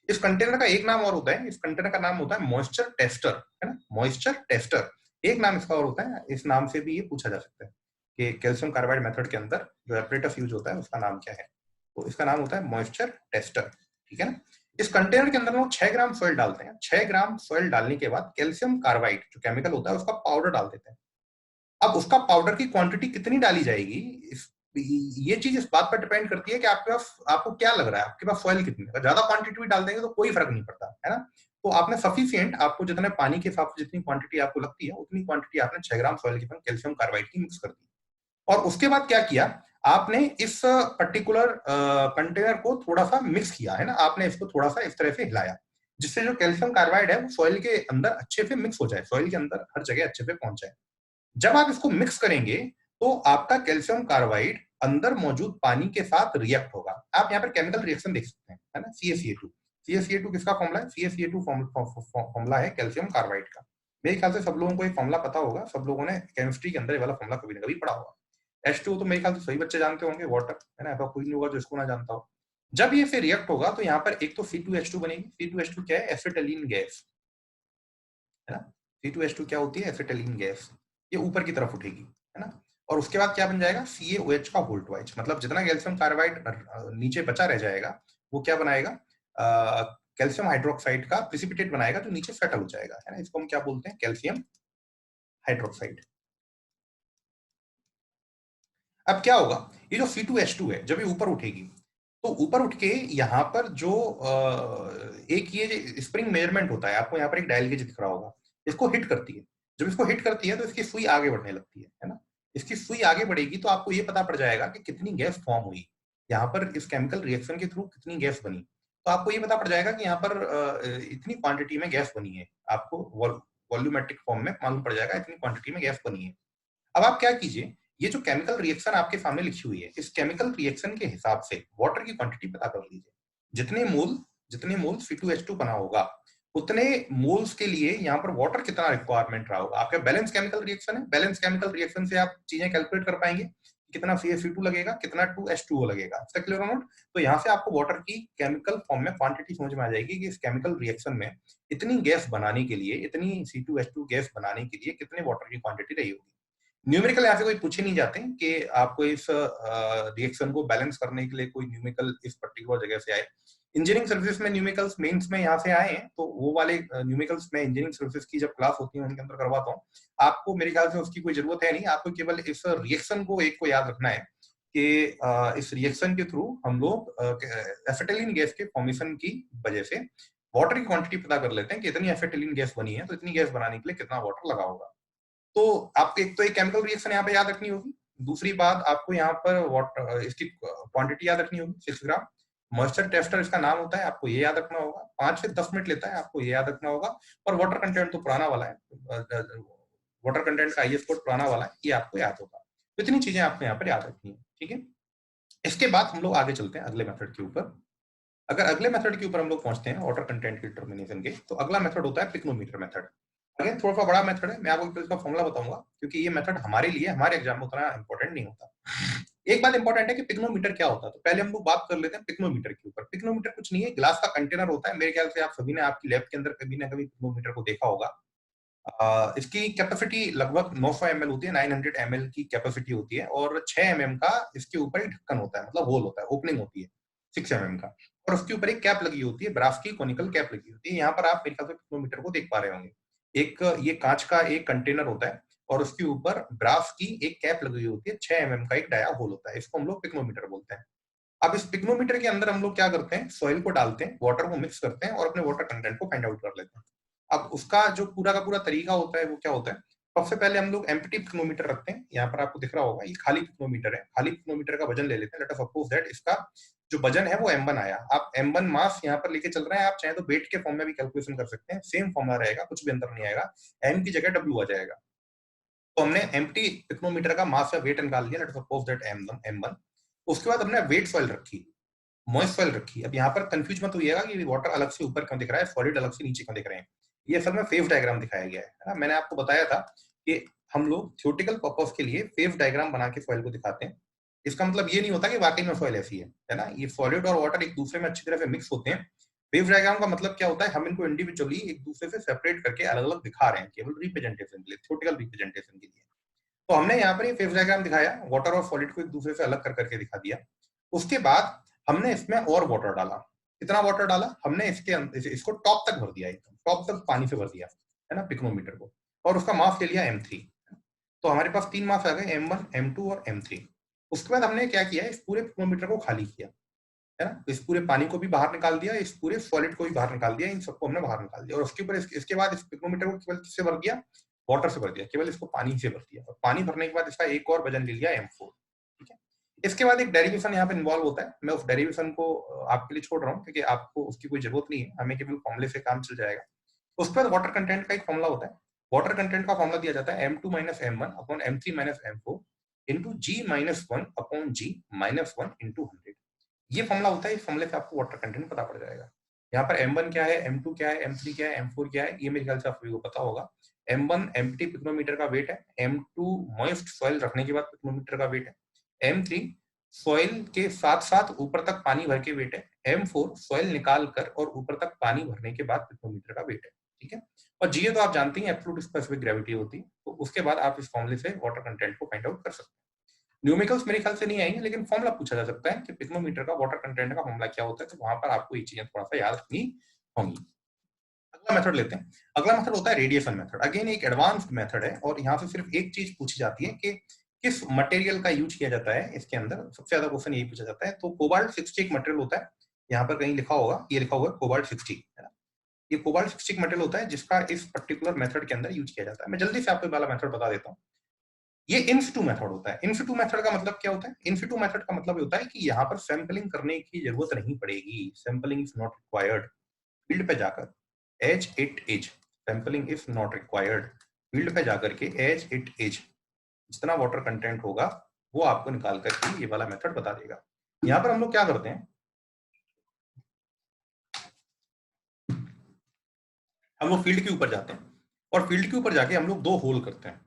इस कंटेनर का एक नाम और होता है, इस कंटेनर का नाम होता है मॉइस्चर टेस्टर, है ना, मॉइस्चर टेस्टर। एक नाम इसका और होता है, इस नाम से भी ये पूछा जा सकता है कि कैल्शियम कार्बाइड मेथड के अंदर जो एपरेटस यूज होता है उसका नाम क्या है, तो इसका नाम होता है मॉइस्चर टेस्टर, ठीक है ना। इस कंटेनर के अंदर हम 6 ग्राम सॉइल डालते हैं। 6 ग्राम सॉइल डालने के बाद कैल्शियम कार्बाइड जो केमिकल होता है उसका पाउडर डाल देते हैं। अब उसका पाउडर की क्वांटिटी कितनी डाली जाएगी, ये चीज इस बात पर डिपेंड करती है कि आपके पास, आपको क्या लग रहा है आपके पास सॉइल कितनी है। ज्यादा क्वांटिटी भी डाल देंगे तो कोई फर्क नहीं पड़ता, है ना। तो आपने सफिशिएंट, आपको जितने पानी के हिसाब से जितनी क्वांटिटी आपको लगती है उतनी क्वांटिटी आपने 6 ग्राम सॉइल के साथ कैल्शियम कार्बाइड की मिक्स कर दी। और उसके बाद क्या किया आपने, इस पर्टिकुलर कंटेनर को थोड़ा सा मिक्स किया, है ना, आपने इसको थोड़ा सा इस तरह से हिलाया जिससे जो कैल्शियम कार्बाइड है वो सॉइल के अंदर अच्छे से मिक्स हो जाए, सॉइल के अंदर हर जगह अच्छे से पहुंच जाए। जब आप इसको मिक्स करेंगे तो आपका कैल्शियम कार्बाइड अंदर मौजूद पानी के साथ रिएक्ट होगा। आप यहाँ पर केमिकल रिएक्शन देख सकते हैं, है ना, CaCa2। CaCa2 किसका फॉर्मूला है, CaCa2 फॉर्मूला है कैल्शियम कार्बाइड का। मेरे ख्याल से सब लोगों को ये फॉर्मूला पता होगा, सब लोगों ने केमिस्ट्री के अंदर ये वाला फॉर्मूला कभी ना कभी पढ़ा होगा। H2O तो मेरे ख्याल से सभी बच्चे जानते होंगे, वाटर, है ना, ऐसा कोई नहीं होगा जो इसको ना जानता हो। जब ये फिर रिएक्ट होगा तो यहाँ पर एक तो C2H2 बनेगी। C2H2 क्या है, एसिटिलीन गैस, है ना। C2H2 क्या होती है, एसिटिलीन गैस। ये ऊपर की तरफ उठेगी, है ना। और उसके बाद क्या बन जाएगा, CaOH का होल ट्वाइस, मतलब जितना कैल्शियम कार्बाइड नीचे बचा रह जाएगा वो क्या बनाएगा, कैल्शियम हाइड्रोक्साइड का प्रिसिपिटेट बनाएगा जो नीचे सेटल हो जाएगा, है ना। इसको हम क्या बोलते हैं, कैल्शियम हाइड्रोक्साइड। अब क्या होगा, ये जो C2H2 है जब ये ऊपर उठेगी तो ऊपर उठ के यहाँ पर जो एक ये स्प्रिंग मेजरमेंट होता है, आपको यहाँ पर एक डायल गेज दिख रहा होगा, इसको हिट करती है। जब इसको हिट करती है तो इसकी सुई आगे बढ़ने लगती है ना। इसकी सुई आगे बढ़ेगी तो आपको ये पता पड़ जाएगा कि कितनी गैस फॉर्म हुई, यहाँ पर इस केमिकल रिएक्शन के थ्रू कितनी गैस बनी। तो आपको ये पता पड़ जाएगा कि यहाँ पर इतनी क्वांटिटी में गैस बनी है, आपको वॉल्यूमेट्रिक फॉर्म में मालूम पड़ जाएगा इतनी क्वांटिटी में गैस बनी है। अब आप क्या कीजिए, ये जो केमिकल रिएक्शन आपके सामने लिखी हुई है, इस केमिकल रिएक्शन के हिसाब से वाटर की क्वांटिटी पता कर लीजिए। जितने मोल C2H2 बना होगा उतने मोल्स के लिए यहाँ पर वाटर कितना रिक्वायरमेंट रहा होगा। आपका बैलेंस केमिकल रिएक्शन है, बैलेंस केमिकल रिएक्शन से आप चीजें कैलकुलेट कर पाएंगे, कितना CaC2 लगेगा, कितना 2H2O लगेगा। इसका क्लियर हो नोट। तो यहाँ से आपको वाटर की केमिकल फॉर्म में क्वांटिटी समझ में आ जाएगी कि इस केमिकल रिएक्शन में इतनी गैस बनाने के लिए, इतनी C2H2 गैस बनाने के लिए कितने वाटर की क्वांटिटी रही होगी। न्यूमेरिकल यहाँ से कोई पूछे नहीं जाते कि आपको इस रिएक्शन को बैलेंस करने के लिए कोई न्यूमेरिकल इस पर्टिकुलर जगह से आए। इंजीनियरिंग सर्विसेज में न्यूमेरिकल्स मेंस में यहाँ से आए हैं, तो वो वाले न्यूमेरिकल्स में इंजीनियरिंग सर्विसेज की जब क्लास होती है उनके अंदर करवाता हूँ। आपको मेरे ख्याल से उसकी कोई जरूरत है नहीं, आपको केवल इस रिएक्शन को एक को याद रखना है कि इस रिएक्शन के थ्रू हम लोग एसिटिलीन गैस के फॉर्मेशन की वजह से वाटर की क्वांटिटी पता कर लेते हैं कि इतनी एसिटिलीन गैस बनी है तो इतनी गैस बनाने के लिए कितना वाटर लगा होगा। तो आपको एक तो एक केमिकल रिएक्शन यहाँ पे याद रखनी होगी, दूसरी बात आपको यहाँ पर वाटर इसकी क्वांटिटी याद रखनी होगी 6 ग्राम। मॉइस्चर टेस्टर इसका नाम होता है, आपको ये याद रखना होगा। 5 से 10 मिनट लेता है, आपको ये याद रखना होगा। और वाटर कंटेंट तो पुराना वाला है, वाटर कंटेंट का IS कोड पुराना वाला है, ये आपको याद होगा। तो इतनी चीजें आपको यहाँ पर याद रखनी है, ठीक है। इसके बाद हम लोग आगे चलते हैं अगले मेथड के ऊपर। अगर अगले मेथड के ऊपर हम लोग पहुंचते हैं वाटर कंटेंट की डिटर्मिनेशन के, तो अगला मेथड होता है पिक्नोमीटर मेथड। अगेन थोड़ा सा बड़ा मेथड है, मैं आपको इसका फॉर्मूला बताऊंगा क्योंकि ये मेथड हमारे लिए हमारे एग्जाम में उतना इंपॉर्टेंट नहीं होता। एक बात इंपॉर्टेंट है कि पिक्नोमीटर क्या होता है, तो पहले हम लोग बात कर लेते हैं पिक्नोमीटर के ऊपर। पिक्नोमीटर कुछ नहीं है, ग्लास का कंटेनर होता है। मेरे ख्याल से आप सभी ने आपकी लैब के अंदर कभी ना कभी पिक्नोमीटर को देखा होगा। इसकी कैपेसिटी लगभग 900 ml होती है, 900 ml की कैपेसिटी होती है और 6 mm का इसके ऊपर एक ढक्कन होता है, मतलब होल होता है, ओपनिंग होती है 6 mm का, और उसके ऊपर एक कैप लगी होती है, ब्रास की कोनिकल कैप लगी होती है। यहाँ पर आप मेरे ख्याल से पिक्नोमीटर को देख पा रहे होंगे। एक ये कांच का एक कंटेनर होता है और उसके ऊपर ब्रास की एक कैप लगी होती है, 6 mm का एक डाया होल होता है, इसको हम लोग पिक्नोमीटर बोलते हैं। अब इस पिक्नोमीटर के अंदर हम लोग क्या करते हैं, सॉइल को डालते हैं, वाटर को मिक्स करते हैं और अपने वाटर कंटेंट को फाइंड आउट कर लेते हैं। अब उसका जो पूरा का पूरा तरीका होता है वो क्या होता है, सबसे पहले हम लोग एम्प्टी पिक्नोमीटर रखते हैं। यहाँ पर आपको दिख रहा होगा ये खाली पिक्नोमीटर है। खाली पिक्नोमीटर का वजन ले लेते हैं। लेट अस सपोज दैट इसका जो वजन है वो m1 आया। आप m1 मास यहाँ पर लेके चल रहे हैं, आप चाहे तो वेट के फॉर्म में भी कैलकुलेशन कर सकते हैं, सेम फॉर्मूला रहेगा, कुछ भी अंतर नहीं आएगा, m की जगह w आ जाएगा। तो हमने एम्प्टी पिक्नोमीटर का मास या वेट निकाल लिया, लेट्स सपोज दैट m1। उसके बाद हमने वेट सॉइल रखी, मॉइस्ट सॉइल रखी। अब यहाँ पर कंफ्यूज मत होइएगा कि वाटर अलग से ऊपर क्यों दिख रहा है, सॉलिड अलग से नीचे क्यों दिख रहे हैं। ये असल में फेज डायग्राम दिखाया गया है ना। मैंने आपको बताया था कि हम लोग थ्योरेटिकल पर्पस के लिए फेज डायग्राम बना के सॉइल को दिखाते हैं। इसका मतलब ये नहीं होता कि वाकई में सॉइल ऐसी है ना। ये सॉलिड और वाटर एक दूसरे में अच्छी तरह से मिक्स होते हैं। फेज डायग्राम का मतलब क्या होता है, हम इनको इंडिविजुअली एक दूसरे से सेपरेट करके अलग अलग दिखा रहे हैं, केवल रिप्रेजेंटेशन के लिए, थ्योरेटिकल रिप्रेजेंटेशन के लिए। तो हमने यहाँ पर ये फेज डायग्राम दिखाया, वाटर और सॉलिड को एक दूसरे से अलग कर करके दिखा दिया। उसके बाद हमने इसमें और वाटर डाला। कितना वाटर डाला हमने, इसको टॉप तक भर दिया, एकदम टॉप तक पानी से भर दिया है ना पिक्नोमीटर को, और उसका मास ले लिया m3। तो हमारे पास 3 मास आ गए, m1, m2 और m3। उसके बाद हमने क्या किया, इस पूरे पिक्नोमीटर को खाली किया है ना। इस पूरे पानी को भी बाहर निकाल दिया, इस पूरे सॉलिड को भी बाहर निकाल दिया, इन सबको हमने बाहर निकाल दिया। और उसके ऊपर इसके बाद इस पिक्नोमीटर को केवल किससे भर दिया, वाटर से भर दिया, केवल इसको पानी से भर दिया। और पानी भरने के बाद इसका एक और वजन ले लिया m4। ठीक है, इसके बाद एक डेरिवेशन यहाँ पे इन्वॉल्व होता है। मैं उस डेरिवेशन को आपके लिए छोड़ रहा हूँ क्योंकि आपको उसकी कोई जरूरत नहीं है, हमें केवल फॉर्मूले से काम चल जाएगा। उसके बाद वाटर कंटेंट का एक फॉर्मूला होता है। वाटर कंटेंट का फॉर्मूला दिया जाता है m2 - m1 upon m3 - m4 into g-1 upon g-1 into 100। ये फॉर्मूला होता है, इस फॉर्मूले से आपको वाटर कंटेंट पता पड़ जाएगा। यहाँ पर m1 क्या है, m2 क्या है, m3 क्या है, m4 क्या है, ये मेरे ख्याल से आप सभी को पता होगा। m1 एम्प्टी पिक्नोमीटर का वेट है, m2 मॉइस्ट सॉइल रखने के बाद पिक्नोमीटर का वेट है, m3 सॉइल के साथ साथ ऊपर तक पानी भर के वेट है, m4 सॉइल निकाल कर और ऊपर तक पानी भरने के बाद पिक्नोमीटर का वेट है। ठीक है, और जीए तो आप जानते हैं एब्सोल्यूट स्पेसिफिक ग्रेविटी होती है। तो उसके बाद आप इस फॉर्मूले से वाटर कंटेंट को फाइंड आउट कर सकते हैं। न्यूमेरिकल्स मेरे ख्याल से नहीं आएंगे, लेकिन फॉर्मूला पूछा जा सकता है कि पिक्नोमीटर का वाटर कंटेंट का फॉर्मूला क्या होता है, तो वहां पर आपको ये चीजें थोड़ा सा याद रखनी होंगी। अगला मेथड लेते हैं। अगला मेथड होता है रेडिएशन मेथड। अगेन एक एडवांस्ड मेथड है, और यहाँ से सिर्फ एक चीज पूछी जाती है कि किस मटेरियल का यूज किया जाता है। इसके अंदर सबसे ज्यादा क्वेश्चन यही पूछा जाता है। तो कोबाल्ट 60 एक मटेरियल होता है, यहाँ पर कहीं लिखा होगा, ये लिखा हुआ है कोबाल्ट 60 है ना। ये कोबाल्ट 60 मटेरियल होता है जिसका इस पर्टिकुलर मेथड के अंदर यूज किया जाता है। मैं जल्दी से आपको वाला मेथड बता देता हूँ। ये इन सिटू मेथड होता है। इन सिटू मेथड का मतलब क्या होता है, इन सिटू मेथड का मतलब होता है कि यहाँ पर सैंपलिंग करने की जरूरत नहीं पड़ेगी, sampling is not required. Field पे जाकर as it is, sampling is not required. Field पे जाकर के एज इट इज जितना वाटर कंटेंट होगा वो आपको निकाल करके ये वाला मेथड बता देगा। यहाँ पर हम लोग क्या करते हैं, हम लोग फील्ड के ऊपर जाते हैं, और फील्ड के ऊपर जाके हम लोग 2 होल करते हैं।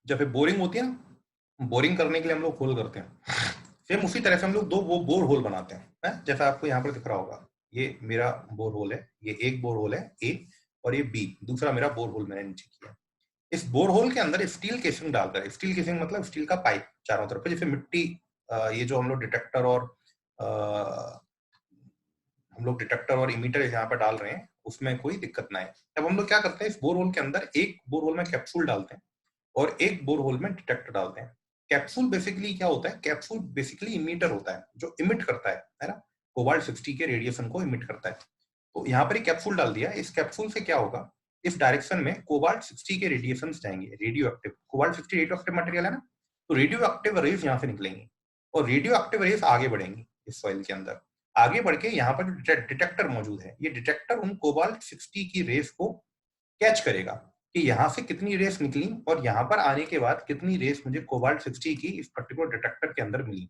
जब बोरिंग होती है ना, बोरिंग करने के लिए हम लोग होल करते हैं। सेम उसी तरह से हम लोग 2 वो बोर होल बनाते हैं, जैसा आपको यहाँ पर दिख रहा होगा। ये मेरा बोर होल है, ये एक बोर होल है ए, और ये बी दूसरा मेरा बोर होल मैंने नीचे किया। इस बोर होल के अंदर स्टील केसिंग डालकर, स्टील केसिंग मतलब स्टील का पाइप चारों तरफ, जैसे मिट्टी, ये जो हम लोग डिटेक्टर और इमीटर यहाँ पर डाल रहे हैं उसमें कोई दिक्कत ना है। अब हम लोग क्या करते हैं, इस बोर होल के अंदर एक बोर होल में कैप्सूल डालते हैं और एक बोर होल में डिटेक्टर डालते हैं। कैप्सूल बेसिकली क्या होता है, कैप्सूल बेसिकली इमीटर होता है जो इमिट करता है ना, कोबाल्ट 60 के रेडिएशन को इमिट करता है। तो यहाँ पर एक कैप्सूल डाल दिया। इस कैप्सूल से क्या होगा, इस डायरेक्शन में कोबाल्ट 60 के रेडिएशन जाएंगे, radio active. Cobalt 60 radio active material है ना, तो रेडियो एक्टिव रेज यहाँ से निकलेंगी और रेडियो एक्टिव रेज आगे बढ़ेंगी इस सॉइल के अंदर। आगे बढ़ के यहाँ पर जो डिटेक्टर मौजूद है, ये डिटेक्टर उन कोबाल्ट 60 की रेस को कैच करेगा कि यहाँ से कितनी रेस निकली और यहाँ पर आने के बाद कितनी रेस मुझे कोबाल्ट 60 की इस पर्टिकुलर डिटेक्टर के अंदर मिली।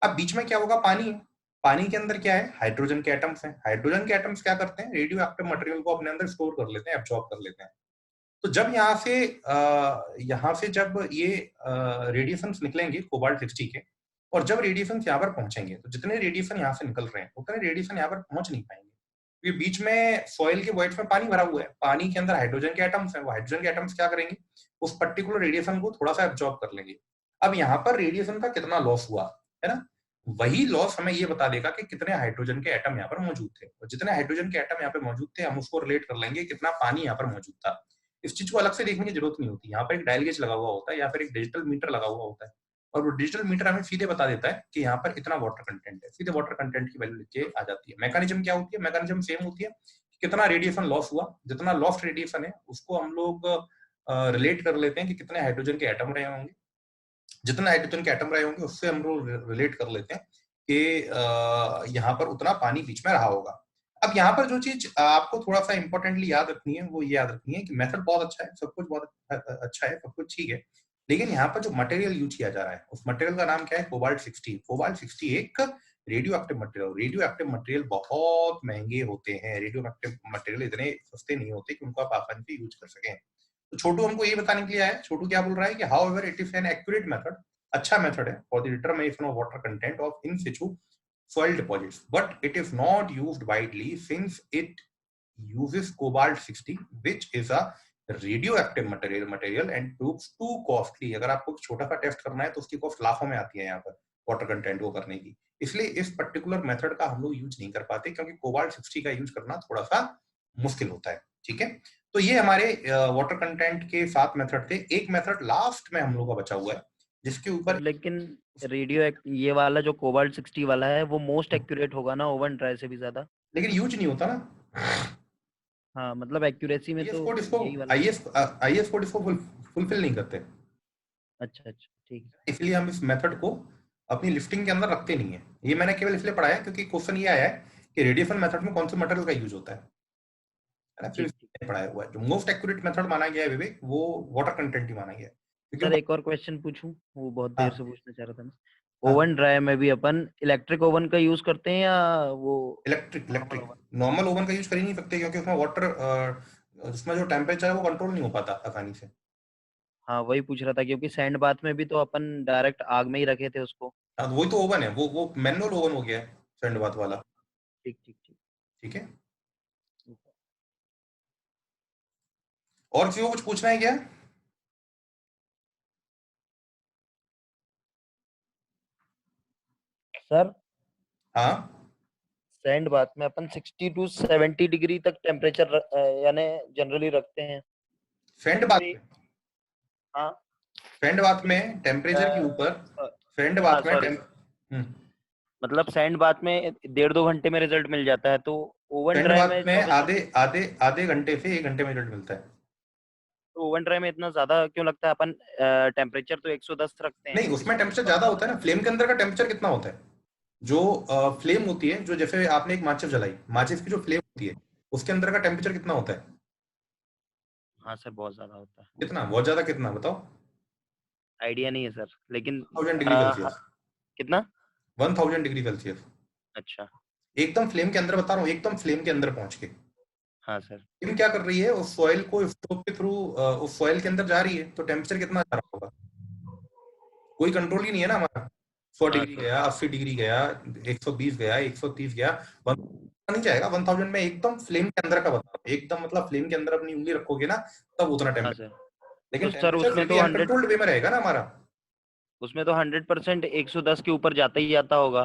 अब बीच में क्या होगा, पानी है। पानी के अंदर क्या है, हाइड्रोजन के एटम्स हैं। हाइड्रोजन के एटम्स क्या करते हैं, रेडियो एक्टिव मटेरियल को अपने अंदर स्टोर कर लेते हैं, एब्जॉर्ब कर लेते हैं। तो जब यहाँ से जब ये रेडिएशंस निकलेंगे कोबाल्ट 60 के, और जब रेडिएशंस यहाँ पर पहुंचेंगे, तो जितने रेडिएशन यहाँ से निकल रहे हैं उतने रेडिएशन यहाँ पर पहुंच नहीं पाएंगे। ये बीच में सॉइल के वॉइड्स में पानी भरा हुआ है, पानी के अंदर हाइड्रोजन के एटम्स हैं। वो हाइड्रोजन के एटम्स क्या करेंगे, उस पर्टिकुलर रेडिएशन को थोड़ा सा एब्जॉर्ब कर लेंगे। अब यहाँ पर रेडिएशन का कितना लॉस हुआ है ना, वही लॉस हमें ये बता देगा कि कितने हाइड्रोजन के एटम यहाँ पर मौजूद थे। और जितने हाइड्रोजन के एटम यहाँ पे मौजूद थे, हम उसको रिलेट कर लेंगे कितना पानी यहाँ पर मौजूद था। इस चीज को अलग से देखने की जरूरत नहीं होती। यहाँ पर एक डायल गेज लगा हुआ होता है या फिर एक डिजिटल मीटर लगा हुआ होता है, और वो डिजिटल मीटर हमें सीधे बता देता है कि यहाँ पर इतना वाटर कंटेंट है। सीधे वाटर कंटेंट की वैल्यू लिख के आ जाती है। मैकेनिज्म क्या होती है, मैकेनिज्म सेम होती है, कितना रेडिएशन लॉस हुआ, जितना लॉस्ट रेडिएशन है उसको हम लोग रिलेट कर लेते हैं कि कितने हाइड्रोजन के एटम रहे होंगे। जितने हाइड्रोजन के एटम रहे होंगे उससे हम लोग रिलेट कर लेते हैं कि यहाँ पर उतना पानी बीच में रहा होगा। अब यहाँ पर जो चीज आपको थोड़ा सा इंपॉर्टेंटली याद रखनी है वो ये याद रखनी है कि मेथड बहुत अच्छा है, सब कुछ बहुत अच्छा है, सब कुछ ठीक है, लेकिन यहाँ पर जो मटेरियल यूज किया जा रहा है उस मटेरियल का नाम क्या है? कोबाल्ट 60। कोबाल्ट 60 एक radio active material. Radio active material बहुत महंगे होते हैं, रेडियो एक्टिव मटेरियल इतने सस्ते नहीं होते कि उनको आप आसानी से यूज कर सकें। तो छोटू हमको ये बताने के लिए आया है। छोटू क्या बोल रहा है कि however it is an accurate method, अच्छा मेथड है for the determination of water content of in situ soil deposits, but it is not used widely since it uses cobalt 60 which is a radioactive material and proves too costly। अगर आपको छोटा सा test करना है तो उसकी cost लाखों में आती है यहाँ पर वाटर कंटेंट को करने की, इसलिए इस पर्टिकुलर मेथड का हम लोग यूज नहीं कर पाते क्योंकि कोबाल्ट 60 का यूज करना थोड़ा सा मुश्किल होता है। ठीक है, तो ये हमारे वाटर कंटेंट के 7 मेथड थे। एक मेथड लास्ट में हम लोग का बचा हुआ है जिसके ऊपर, लेकिन रेडियो ये वाला जो कोबाल्ट 60 वाला है वो मोस्ट एक्यूरेट होगा ना ओवन ड्राई से भी ज्यादा, लेकिन यूज नहीं होता ना। हाँ मतलब एक्यूरेसी में तो यही वाला। आईएस कोड इसको फुलफिल नहीं करते। अच्छा अच्छा ठीक है, इसलिए हम इस मेथड को अपनी लिफ्टिंग के अंदर रखते नहीं है। ये मैंने केवल इसलिए पढ़ाया क्योंकि क्वेश्चन ये आया है कि रेडिएशन मेथड में कौन से मटेरियल का यूज होता है ना, फिर पढ़ाया हुआ है। जो मोस्ट एक्यूरेट मेथड माना गया है विवेक, वो वाटर कंटेंट ही माना गया है। सर एक और क्वेश्चन पूछूं, वो बहुत देर हाँ। से पूछना चाह रहा था मैं। हाँ। ओवन ड्राई में भी अपन इलेक्ट्रिक ओवन का यूज करते हैं या वो इलेक्ट्रिक नॉर्मल ओवन का यूज कर ही नहीं सकते क्योंकि उसमें वाटर, उसमें जो टेम्परेचर है वो कंट्रोल नहीं हो पाता आसानी से। हाँ वही पूछ रहा था क्योंकि सैंड बाथ में भी तो अपन डायरेक्ट आग में ही रखे थे उसको। हाँ, वही तो ओवन है, वो मैनुअल ओवन हो गया है सैंड बाथ वाला। ठीक ठीक ठीक ठीक है, और किसी को कुछ पूछना है क्या? सर हाँ, सैंड बाथ में अपन 60 to 70 डिग्री तक टेम्परेचर यानी जनरली रखते हैं। सैंड बाथ में, हाँ सैंड बाथ में टेम्परेचर के ऊपर, सैंड बाथ में मतलब सैंड बाथ में 1.5-2 घंटे में रिजल्ट मिल जाता है, तो ओवन सैंड ड्राई बाथ में आधे घंटे से 1 घंटे में रिजल्ट मिलता है। तो ओवन ड्राई में इतना ज्यादा क्यों लगता है? अपन टेम्परेचर तो 110 रखते हैं। नहीं, उसमें टेम्परेचर ज्यादा होता है ना। फ्लेम के अंदर का टेम्परेचर कितना होता है? जो फ्लेम होती है, जो जैसे आपने एक माचिस जलाई, माचिस की जो फ्लेम होती है उसके अंदर का टेम्परेचर कितना होता है? हाँ सर बहुत ज्यादा होता है। कितना? बहुत ज्यादा कितना बताओ? आइडिया नहीं है सर, लेकिन 1000 डिग्री सेल्सियस। कितना? 1000 डिग्री सेल्सियस। अच्छा एकदम फ्लेम के अंदर बता रहा हूँ, एकदम फ्लेम के अंदर पहुंच के। हाँ सर। फ्लेम क्या कर रही है? उस सॉइल को स्टोव के थ्रू उस सॉइल के अंदर जा रही है, तो टेम्परेचर कितना जा रहा होगा? कोई कंट्रोल ही नहीं है ना हमारा। 100 डिग्री गया, 80 डिग्री गया, 120 गया, 130 गया, नहीं जाएगा 1000 में। एकदम फ्लेम के अंदर का बता, एकदम मतलब फ्लेम के अंदर अपनी उंगली रखोगे ना तब उतना टेम्परेचर। लेकिन तो सर उसमें तो अनकंट्रोल्ड वे में रहेगा ना हमारा। उसमें तो 100% 110 के ऊपर जाता ही जाता होगा।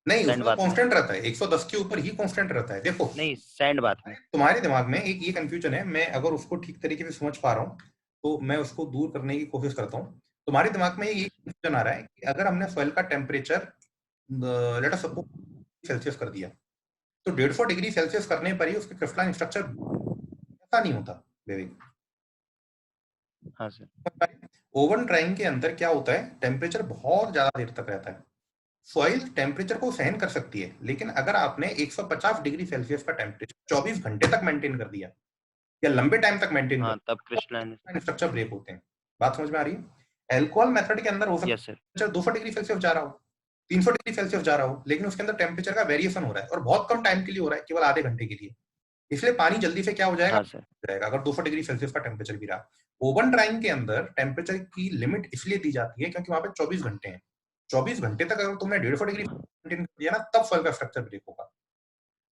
नहीं, उसमें तो कांस्टेंट रहता है, 110 के ऊपर ही कांस्टेंट रहता है। देखो नहीं सैंड बात में तुम्हारे दिमाग में एक ये कंफ्यूजन है, मैं अगर उसको ठीक तरीके से समझ पा रहा हूँ तो मैं उसको दूर करने की कोशिश करता हूँ। तुम्हारे दिमाग में ये कंफ्यूजन आ रहा है कि अगर हमने सॉइल का temperature let us suppose Celsius कर दिया, तो 150 डिग्री सेल्सियस करने पर ही उसका क्रिस्टलाइन स्ट्रक्चर ऐसा नहीं होता विवेक। हाँ सर। ओवन ड्राइंग के अंदर क्या होता है? टेम्परेचर बहुत ज्यादा देर तक रहता है। सॉइल टेम्परेचर को सहन कर सकती है, लेकिन अगर आपने 150 डिग्री सेल्सियस का टेम्परेचर 24 घंटे तक मेंटेन कर दिया या लंबे टाइम तक मेंटेन हाँ, कर, तब क्रिस्टलाइन स्ट्रक्चर ब्रेक होते हैं। बात समझ में आ रही है? अल्कोहल मेथड के अंदर हो सकता है 200 डिग्री सेल्सियस जा रहा हो, 300 डिग्री सेल्सियस जा रहा हो, लेकिन उसके अंदर टेम्परेचर का वेरिएशन हो रहा है और बहुत कम टाइम के लिए हो रहा है, केवल आधे घंटे के लिए। इसलिए पानी जल्दी से क्या हो जाएगा? जाएगा अगर 200 डिग्री सेल्सियस का टेम्परेचर भी रहा। ओवन ड्राइंग के अंदर टेम्परेचर की लिमिट इसलिए दी जाती है क्योंकि वहां पे 24 घंटे हैं। 24 घंटे तक अगर तुमने 150 डिग्री मेंटेन कर दिया ना, तब सॉइल का स्ट्रक्चर ब्रेक होगा।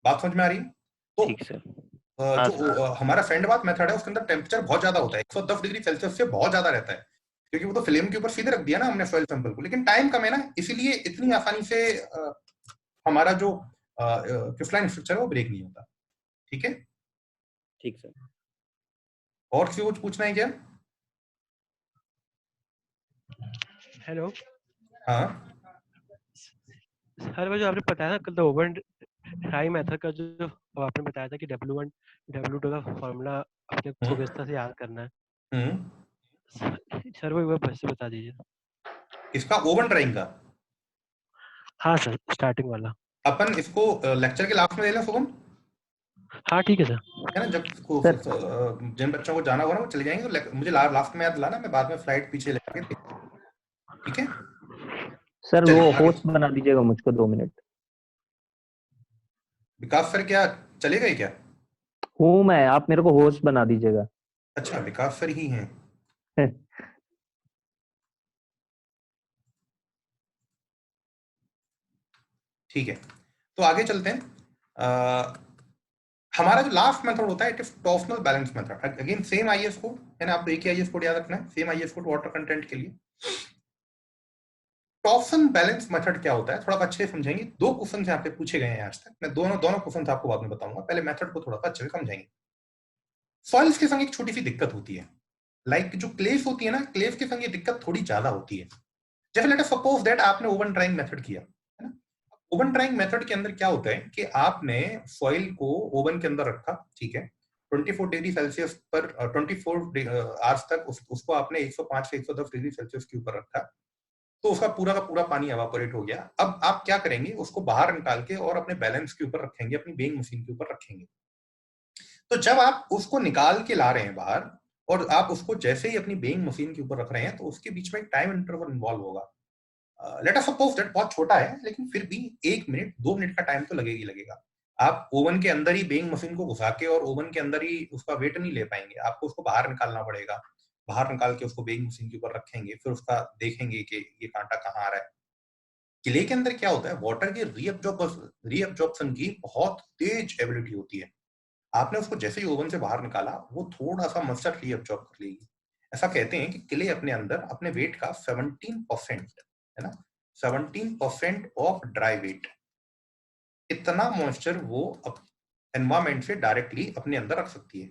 बात समझ में आ रही है? तो ठीक सर। जो हमारा सैंड बाथ मेथड है उसके अंदर टेम्परेचर बहुत ज्यादा होता है, 110 डिग्री सेल्सियस से बहुत ज्यादा रहता है, क्योंकि वो तो फ्लेम के ऊपर सीधे रख दिया ना हमने सॉइल सैंपल को। लेकिन टाइम कम है ना, इसीलिए इतनी आसानी से हमारा जो क्रिस्टलाइन स्ट्रक्चर है वो ब्रेक नहीं होता। ठीक है, ठीक सर। और किसी को कुछ पूछना है क्या? हेलो। हाँ सर वो जो आपने बताया ना कल ओवन ड्राई मेथड का, जो आपने बताया था कि W1 W2 का फॉर्मूला आपके कुबेस्ता से याद करना है। सर वो एक बार बस से बता दीजिए। इसका ओवन ड्राइंग का हाँ सर, स्टार्टिंग वाला। अपन इसको लेक्चर के लास्ट में ले लें शुभम, हाँ ठीक है सर। है ना? जब सर जिन बच्चों को जाना होगा ना वो चले जाएंगे, तो मुझे लास्ट में याद दिलाना, मैं बाद में स्लाइड पीछे लेके ठीक है? सर चलिए वो आगे। होस्ट बना दीजिएगा मुझको 2 मिनट। विकास सर क्या चले गए क्या? हूँ मैं, आप मेरे को होस्ट बना दीजिएगा। अच्छा, विकास सर ही हैं। ठीक है, तो आगे चलते हैं। हमारा जो लास्ट मेथड होता है it is torsional balance method. Again same IS code है ना, आपको एक ही आईएस कोड याद रखना है, same IS code water content के लिए। टॉर्सन बैलेंस मेथड क्या होता है थोड़ा अच्छे से समझेंगे। 2 क्वेश्चन यहाँ पे पूछे गए हैं आज तक, मैं दोनों क्वेश्चन आपको बाद में बताऊंगा, पहले मेथड को थोड़ा अच्छे से समझेंगे। सॉइल्स के संग एक छोटी सी दिक्कत होती है, लाइक जो क्लेस होती है ना, क्लेस के संग ये दिक्कत थोड़ी ज्यादा होती है। जैसे लेट अस सपोज दैट आपने ओवन ड्राइंग मेथड किया, है ना? ओवन ड्राइंग मेथड के अंदर क्या होता है कि आपने सॉइल को ओवन के अंदर रखा, ठीक है, 24 डिग्री सेल्सियस पर 24 आवर्स तक उसको आपने 105 से 110 डिग्री सेल्सियस के ऊपर रखा, तो उसका पूरा का पूरा पानी एवापोरेट हो गया। अब आप क्या करेंगे, उसको बाहर निकाल के और अपने बैलेंस के ऊपर रखेंगे, अपनी बेइंग मशीन के ऊपर रखेंगे। तो जब आप उसको निकाल के ला रहे हैं बाहर और आप उसको जैसे ही अपनी बेइंग मशीन के ऊपर रख रहे हैं, तो उसके बीच में एक टाइम इंटरवल इन्वॉल्व होगा। लेट अस सपोज दैट बहुत छोटा है, लेकिन फिर भी 1 मिनट 2 मिनट का टाइम तो लगेगा ही लगेगा। आप ओवन के अंदर ही बेइंग मशीन को घुसा के और ओवन के अंदर ही उसका वेट नहीं ले पाएंगे, आपको उसको बाहर निकालना पड़ेगा। बाहर निकाल के उसको बेइंग मशीन के ऊपर रखेंगे, फिर उसका देखेंगे कि ये कांटा कहाँ आ रहा है। किले के अंदर क्या होता है, वाटर की रीअब्जॉर्प्शन की बहुत तेज एबिलिटी होती है। आपने उसको जैसे ही ओवन से बाहर निकाला, वो थोड़ा सा मॉइस्चर रीअब्जॉर्ब कर लेगी। ऐसा कहते हैं कि किले अपने अंदर अपने वेट का 17%, है ना, 17% ऑफ ड्राई वेट, इतना मॉइस्चर वो एनवायरमेंट से डायरेक्टली अपने अंदर रख सकती है।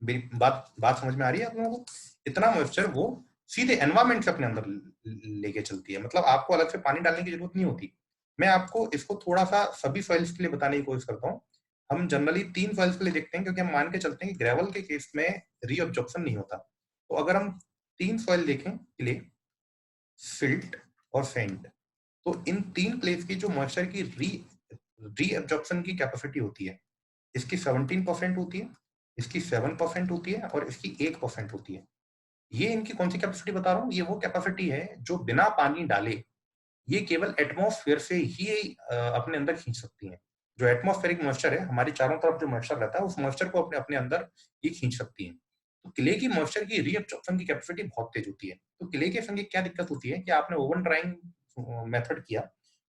मेरी बात समझ में आ रही है आप लोगों को? इतना मॉइस्चर वो सीधे एनवायरमेंट से अपने अंदर लेके चलती है, मतलब आपको अलग से पानी डालने की जरूरत नहीं होती। मैं आपको इसको थोड़ा सा सभी सॉइल्स के लिए बताने की कोशिश करता हूँ। हम जनरली 3 सॉइल्स के लिए देखते हैं, क्योंकि हम मान के चलते हैं कि ग्रेवल के केस में रीअब्जॉर्प्शन नहीं होता। तो अगर हम 3 सॉइल देखें, क्ले, सिल्ट और सैंड, तो इन 3 प्लेस की जो मॉइस्चर की रीअब्जॉर्प्शन की कैपेसिटी होती है, इसकी 17% होती है, इसकी 7% होती है और इसकी 1% होती है। ये इनकी कौन सी कैपेसिटी बता रहा हूँ, ये वो कैपेसिटी है जो बिना पानी डाले ये केवल एटमॉस्फेयर से ही अपने अंदर खींच सकती हैं। जो एटमॉस्फेरिक मॉइस्चर है, हमारी चारों तरफ जो मॉइस्चर रहता है, उस मॉइस्चर को अपने अंदर ये खींच सकती हैं। तो क्ले की मॉइस्चर की रीअब्जॉर्प्शन की कैपेसिटी बहुत तेज होती है। तो क्ले के संग क्या दिक्कत होती है कि आपने ओवन ड्राइंग मेथड किया,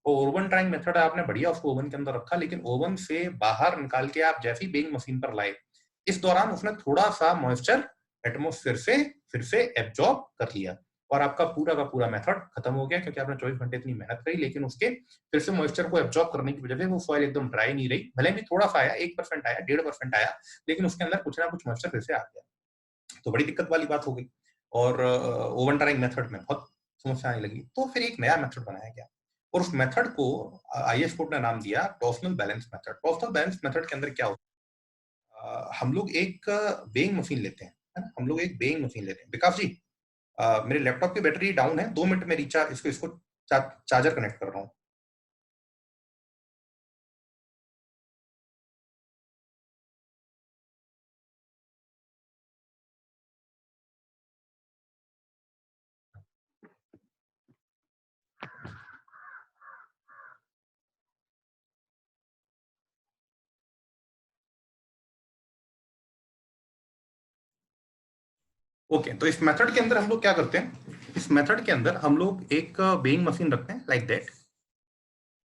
और ओवन ड्राइंग मेथड आपने बढ़िया उसको ओवन के अंदर रखा, लेकिन ओवन से बाहर निकाल के आप जैसे ही बेइंग मशीन पर लाए, इस दौरान उसने थोड़ा सा मॉइस्चर एटमॉस्फेयर से फिर से एब्जॉर्ब कर लिया, और आपका पूरा का पूरा मेथड खत्म हो गया, क्योंकि आपने 24 घंटे इतनी मेहनत करी, लेकिन उसके फिर से मॉइस्चर को एब्जॉर्ब करने की वजह से वो सॉइल एकदम ड्राई नहीं रही। भले भी थोड़ा सा आया, 1% आया, 1.5% आया, लेकिन उसके अंदर कुछ ना कुछ मॉइस्चर फिर से आ गया। तो बड़ी दिक्कत वाली बात हो गई, और ओवन ड्राइंग मेथड में बहुत समस्या आने लगी। तो फिर एक नया मेथड बनाया गया, और उस मेथड को आईएस कोड ने नाम दिया torsional balance method. Torsional balance method के अंदर क्या होता है, हम लोग एक बेइंग मशीन लेते हैं, है ना, हम लोग एक बेइंग मशीन लेते हैं। विकास जी, मेरे लैपटॉप की बैटरी डाउन है, 2 मिनट में रिचार्ज इसको चार्जर कनेक्ट कर रहा हूँ। ओके, तो इस मेथड के अंदर हम लोग क्या करते हैं, इस मेथड के अंदर हम लोग एक बेइंग मशीन रखते हैं, लाइक दैट।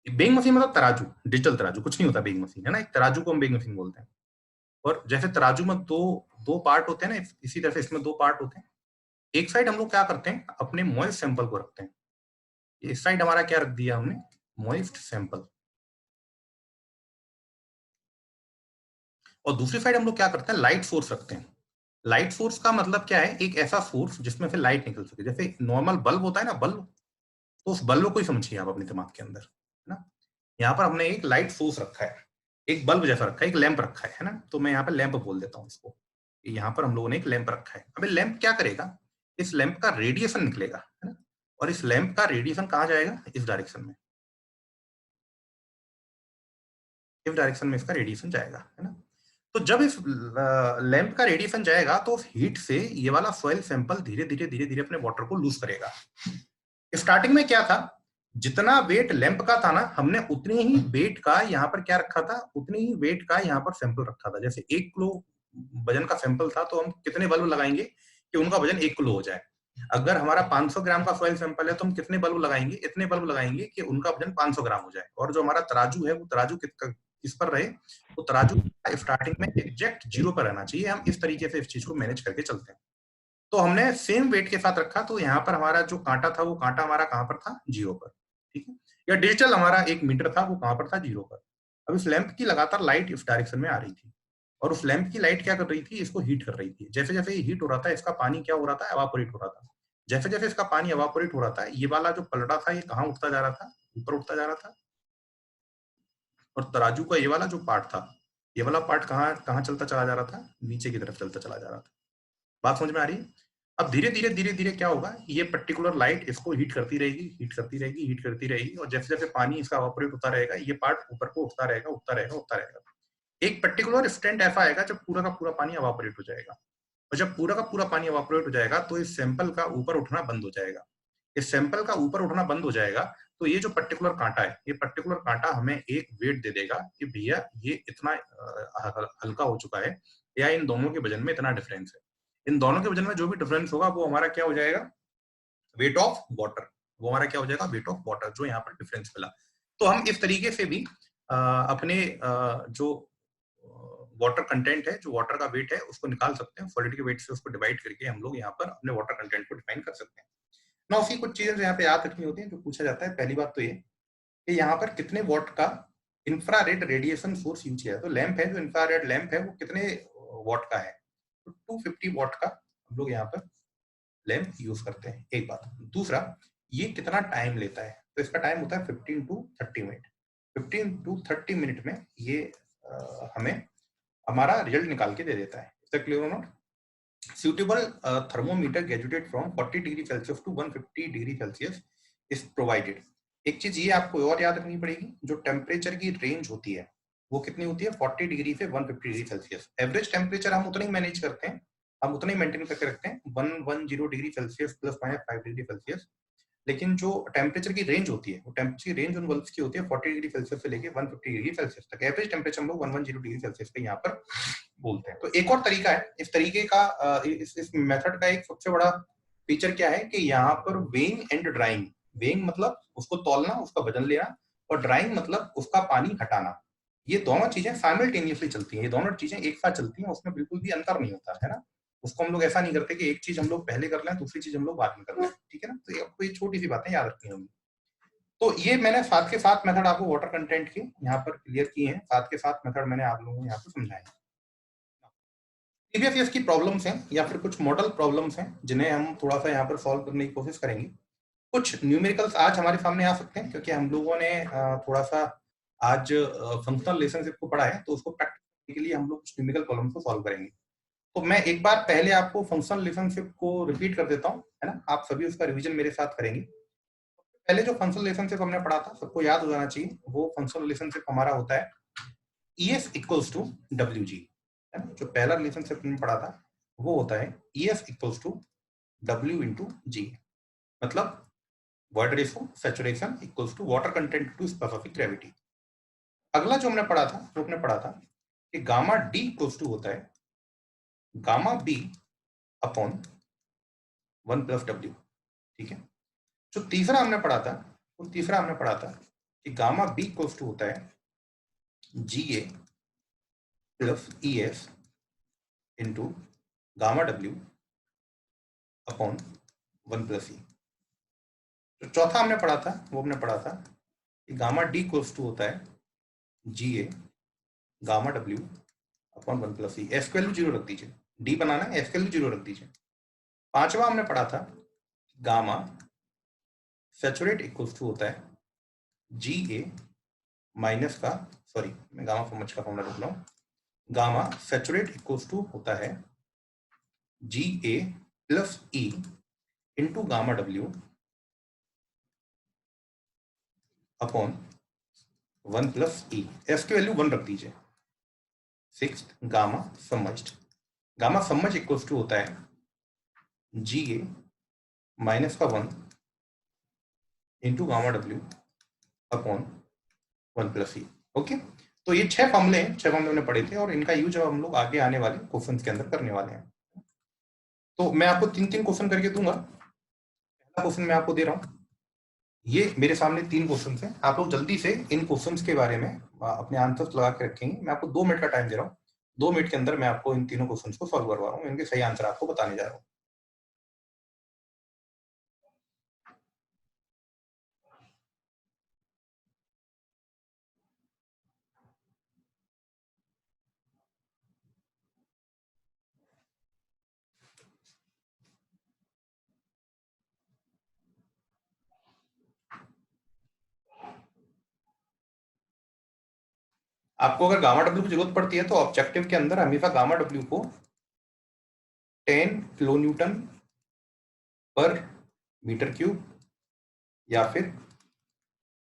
बेइंग मशीन मतलब तराजू, डिजिटल तराजू, कुछ नहीं होता बेइंग मशीन, है ना, एक तराजू को हम बेइंग मशीन बोलते हैं। और जैसे तराजू में दो पार्ट होते हैं ना, इसी तरह से इसमें 2 पार्ट होते हैं। एक साइड हम लोग क्या करते हैं, अपने मॉइस्ट सैंपल को रखते हैं। इस साइड हमारा क्या रख दिया हमने, मॉइस्ट सैंपल। और दूसरी साइड हम लोग क्या करते हैं, लाइट सोर्स रखते हैं। लाइट सोर्स का मतलब क्या है, एक ऐसा सोर्स जिसमें से लाइट निकल सके। जैसे नॉर्मल बल्ब होता है ना, बल्ब, तो उस बल्ब को ही समझिए आप अपने दिमाग के अंदर, है ना। यहाँ पर हमने एक लाइट सोर्स रखा है, एक बल्ब जैसा रखा है, एक लैंप रखा है ना, तो मैं यहाँ पर लैंप बोल देता हूँ इसको। यहाँ पर हम लोगों ने एक लैंप रखा है। अब लैंप क्या करेगा, इस लैंप का रेडिएशन निकलेगा, है ना, और इस लैंप का रेडिएशन कहाँ जाएगा, इस डायरेक्शन में। इस डायरेक्शन में इसका रेडिएशन जाएगा, है ना। तो जब इस लैंप का रेडिएशन जाएगा तो उस हीट से ये वाला सॉइल सैंपल धीरे धीरे अपने वाटर को लूज करेगा। स्टार्टिंग में क्या था, जितना वेट लैंप का था ना, हमने उतने ही वेट का यहाँ पर क्या रखा था, उतने ही वेट का यहाँ पर सैंपल रखा था। जैसे 1 किलो वजन का सैंपल था तो हम कितने बल्ब लगाएंगे कि उनका वजन 1 किलो हो जाए। अगर हमारा 500 ग्राम का सॉइल सैंपल है तो हम कितने बल्ब लगाएंगे, इतने बल्ब लगाएंगे कि उनका वजन 500 ग्राम हो जाए। और जो हमारा तराजू है वो तराजू किस पर रहे, तो तराजू स्टार्टिंग में एग्जैक्ट 0 पर रहना चाहिए। हम इस तरीके से इस चीज को मैनेज करके चलते हैं। तो हमने सेम वेट के साथ रखा, तो यहाँ पर हमारा जो कांटा था वो कांटा हमारा कहाँ पर था, 0 पर, ठीक है। या डिजिटल हमारा 1 मीटर था, वो कहाँ पर था, 0 पर। अब इस लैंप की लगातार लाइट इस डायरेक्शन में आ रही थी और उस लैंप की लाइट क्या कर रही थी, इसको हीट कर रही थी। जैसे जैसे ये हीट हो रहा था, इसका पानी क्या हो रहा था, एवापोरेट हो रहा था। जैसे जैसे इसका पानी एवापोरेट हो रहा था, ये वाला जो पलड़ा था ये कहाँ उठता जा रहा था, ऊपर उठता जा रहा था। और तराजू का ये वाला जो पार्ट था, ये वाला पार्ट कहाँ कहाँ चलता चला जा रहा था, नीचे की तरफ चलता चला जा रहा था। बात समझ में आ रही है। अब धीरे धीरे क्या होगा, ये पर्टिकुलर लाइट इसको हीट करती रहेगी, हीट करती रहेगी, हीट करती रहेगी, और जैसे जैसे पानी इसका ऑपरेट होता रहेगा, ये पार्ट ऊपर को उठता रहेगा, उठता रहेगा, उठता रहेगा। एक पर्टिकुलर स्टेंट ऐसा आएगा जब पूरा का पूरा पानी एवापोरेट हो जाएगा। और जब पूरा का पूरा पानी एवापोरेट हो जाएगा तो इस सैंपल का ऊपर उठना बंद हो जाएगा। इस सैंपल का ऊपर उठना बंद हो जाएगा तो ये जो पर्टिकुलर कांटा है, ये पर्टिकुलर कांटा हमें एक वेट दे देगा कि भैया ये इतना हल्का हो चुका है, या इन दोनों के वजन में इतना डिफरेंस है। इन दोनों के वजन में जो भी डिफरेंस होगा वो हमारा क्या हो जाएगा, वेट ऑफ वाटर। वो हमारा क्या हो जाएगा, वेट ऑफ वाटर, जो यहाँ पर डिफरेंस मिला। तो हम इस तरीके से भी अपने जो वाटर कंटेंट है, जो वाटर का वेट है, उसको निकाल सकते हैं। सॉलिड के वेट से उसको डिवाइड करके हम लोग यहाँ पर अपने वाटर कंटेंट को डिफाइन कर सकते हैं ना। उसी कुछ चीजें यहाँ पे याद रखनी होती हैं जो पूछा जाता है। पहली बात तो ये कि यहाँ पर कितने वॉट का इंफ्रारेड रेडिएशन सोर्स यूज किया है। तो लैंप है, जो इंफ्रारेड लैंप है, वो कितने वॉट का है, तो 250 वॉट का हम लोग यहाँ पर लैंप यूज करते हैं। एक बात। दूसरा, ये कितना टाइम लेता है, तो इसका टाइम होता है 15 to 30 मिनट। 15 to 30 मिनट में ये हमें हमारा रिजल्ट निकाल के दे देता है। Clear not. Suitable thermometer graduated from 40 degree Celsius to 150 degree Celsius is provided। एक चीज ये आपको और याद रखनी पड़ेगी, जो टेम्परेचर की रेंज होती है वो कितनी होती है, 40 डिग्री से 150 डिग्री सेल्सियस। एवरेज टेम्परेचर हम उतना ही मैनेज करते हैं, हम उतना ही मेंटेन करके रखते हैं, 110 degree Celsius plus minus 5 degree Celsius. लेकिन जो टेम्परेचर की रेंज होती है, वो टेम्परेचर की रेंज उन बल्ब्स की होती है 40 डिग्री सेल्सियस से लेके 150 डिग्री सेल्सियस तक। एवरेज टेम्परेचर हम लोग 110 डिग्री सेल्सियस पे यहाँ पर बोलते हैं। तो एक और तरीका है इस तरीके का, इस मेथड का एक सबसे बड़ा फीचर क्या है कि यहाँ पर वेइंग एंड ड्राइंग। वेइंग मतलब उसको तौलना, उसका वजन लेना, और ड्राइंग मतलब उसका पानी हटाना। ये दोनों चीजें साइमल्टेनियसली चलती हैं, ये दोनों चीजें एक साथ चलती हैं, उसमें बिल्कुल भी अंतर नहीं होता है ना। उसको हम लोग ऐसा नहीं करते कि एक चीज हम लोग पहले कर लें, दूसरी चीज हम लोग बाद में कर लें, ठीक है ना। तो आपको ये छोटी सी बातें याद रखनी होंगी। तो ये मैंने साथ के साथ मेथड आपको वाटर कंटेंट के यहाँ पर क्लियर किए हैं, साथ के साथ मेथड मैंने आप लोगों को यहाँ पर समझाए। प्रीवियस ईयर्स की प्रॉब्लम्स हैं या फिर कुछ मॉडल प्रॉब्लम्स हैं जिन्हें हम थोड़ा सा यहाँ पर सॉल्व करने की कोशिश करेंगे। कुछ न्यूमेरिकल्स आज हमारे सामने आ सकते हैं क्योंकि हम लोगों ने थोड़ा सा आज फंक्शनल रिलेशनशिप को पढ़ा है, तो उसको प्रैक्टिस करने के लिए हम लोग कुछ न्यूमेरिकल प्रॉब्लम्स को सॉल्व करेंगे। तो मैं एक बार पहले आपको फंक्शनल रिलेशनशिप को रिपीट कर देता हूँ, है ना। आप सभी उसका रिवीजन मेरे साथ करेंगे। पहले जो फंक्शनल रिलेशनशिप हमने पढ़ा था, सबको याद हो जाना चाहिए। वो फंक्शनल रिलेशनशिप हमारा होता है EF इक्वल्स टू WG। जो पहला रिलेशनशिप हमने पढ़ा था वो होता है EF equals to W into G। मतलब void ratio saturation equals to water content to specific gravity. अगला जो हमने पढ़ा था वो हमने पढ़ा था कि गामा D इक्वल्स टू होता है gamma B upon 1 plus W, ठीक है। जो तीसरा हमने पढ़ा था वो तीसरा हमने पढ़ा था कि गामा B इक्वल्स टू होता है GA plus ES into gamma W upon 1 plus E। जो चौथा हमने पढ़ा था वो हमने पढ़ा था कि गामा D इक्वल्स टू होता है GA gamma W upon 1 plus E। S की वैल्यू 0 रख दीजिए, D बनाना है, एस की वैल्यू 0 रख दीजिए। पांचवा हमने पढ़ा था गामा सैचुरेट इक्वल्स टू होता है GA माइनस का, सॉरी मैं गामा फॉर्मच का फॉर्मूला लिख रहा हूँ, गामा सैचुरेट इक्वल्स टू होता है GA plus E into gamma W upon 1 plus E, S की वैल्यू 1 रख दीजिए। 6 gamma submerged, gamma submerge equals to होता है GA माइनस का 1 into gamma W upon 1 plus E. Okay, तो ये 6 फॉर्मूले हैं, 6 फॉर्मूले हमने पढ़े थे और इनका यूज अब हम लोग आगे आने वाले क्वेश्चंस के अंदर करने वाले हैं। तो मैं आपको 3-3 क्वेश्चन करके दूंगा। पहला क्वेश्चन मैं आपको दे रहा हूँ, ये मेरे सामने 3 क्वेश्चंस हैं, आप लोग जल्दी से इन क्वेश्चंस के बारे में अपने आंसर्स लगा के रखेंगे। मैं आपको 2 मिनट का टाइम दे रहा हूँ, 2 मिनट के अंदर मैं आपको इन तीनों क्वेश्चंस को सॉल्व करवा रहा हूँ, इनके सही आंसर आपको बताने जा रहा हूँ। आपको अगर गामा डब्ल्यू की जरूरत पड़ती है तो ऑब्जेक्टिव के अंदर हमेशा गामा डब्ल्यू को 10 किलो न्यूटन पर मीटर क्यूब या फिर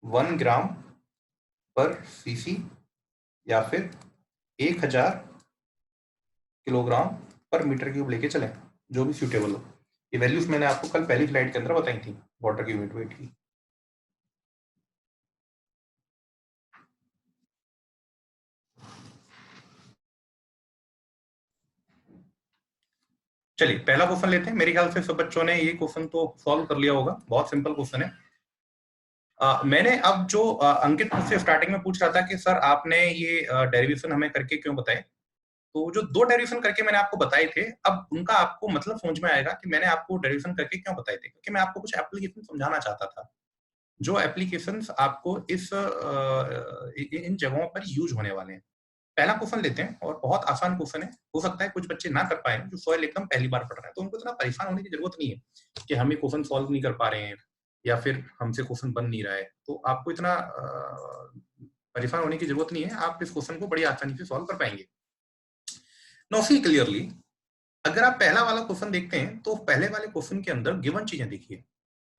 1 ग्राम पर सीसी या फिर 1000 किलोग्राम पर मीटर क्यूब लेके चलें, जो भी सूटेबल हो। ये वैल्यूज मैंने आपको कल पहली स्लाइड के अंदर बताई थी वाटर की यूनिट वेट की। चलिए पहला क्वेश्चन लेते हैं। मेरे ख्याल से सब बच्चों ने ये क्वेश्चन तो सॉल्व कर लिया होगा, बहुत सिंपल क्वेश्चन है। मैंने अब जो अंकित मुझसे स्टार्टिंग में पूछ रहा था कि सर आपने ये डेरिवेशन हमें करके क्यों बताए, तो जो 2 डेरिवेशन करके मैंने आपको बताए थे, अब उनका आपको मतलब समझ में आएगा कि मैंने आपको डेरिवेशन करके क्यों बताए थे, क्योंकि मैं आपको कुछ एप्लीकेशन समझाना चाहता था, जो एप्लीकेशंस आपको इस इन जगहों पर यूज होने वाले हैं। पहला क्वेश्चन लेते हैं और बहुत आसान क्वेश्चन है, हो सकता है कुछ बच्चे ना कर पाए जो सॉइल एकदम पहली बार पढ़ रहे हैं, तो उनको इतना परेशान होने की जरूरत नहीं है कि हम ये क्वेश्चन सॉल्व नहीं कर पा रहे हैं या फिर हमसे क्वेश्चन बन नहीं रहा है। तो आपको इतना परेशान होने की जरूरत नहीं है, आप इस क्वेश्चन को बड़ी आसानी से सॉल्व कर पाएंगे। नाउ सी क्लियरली, अगर आप पहला वाला क्वेश्चन देखते हैं तो पहले वाले क्वेश्चन के अंदर गिवन चीजें देखिए,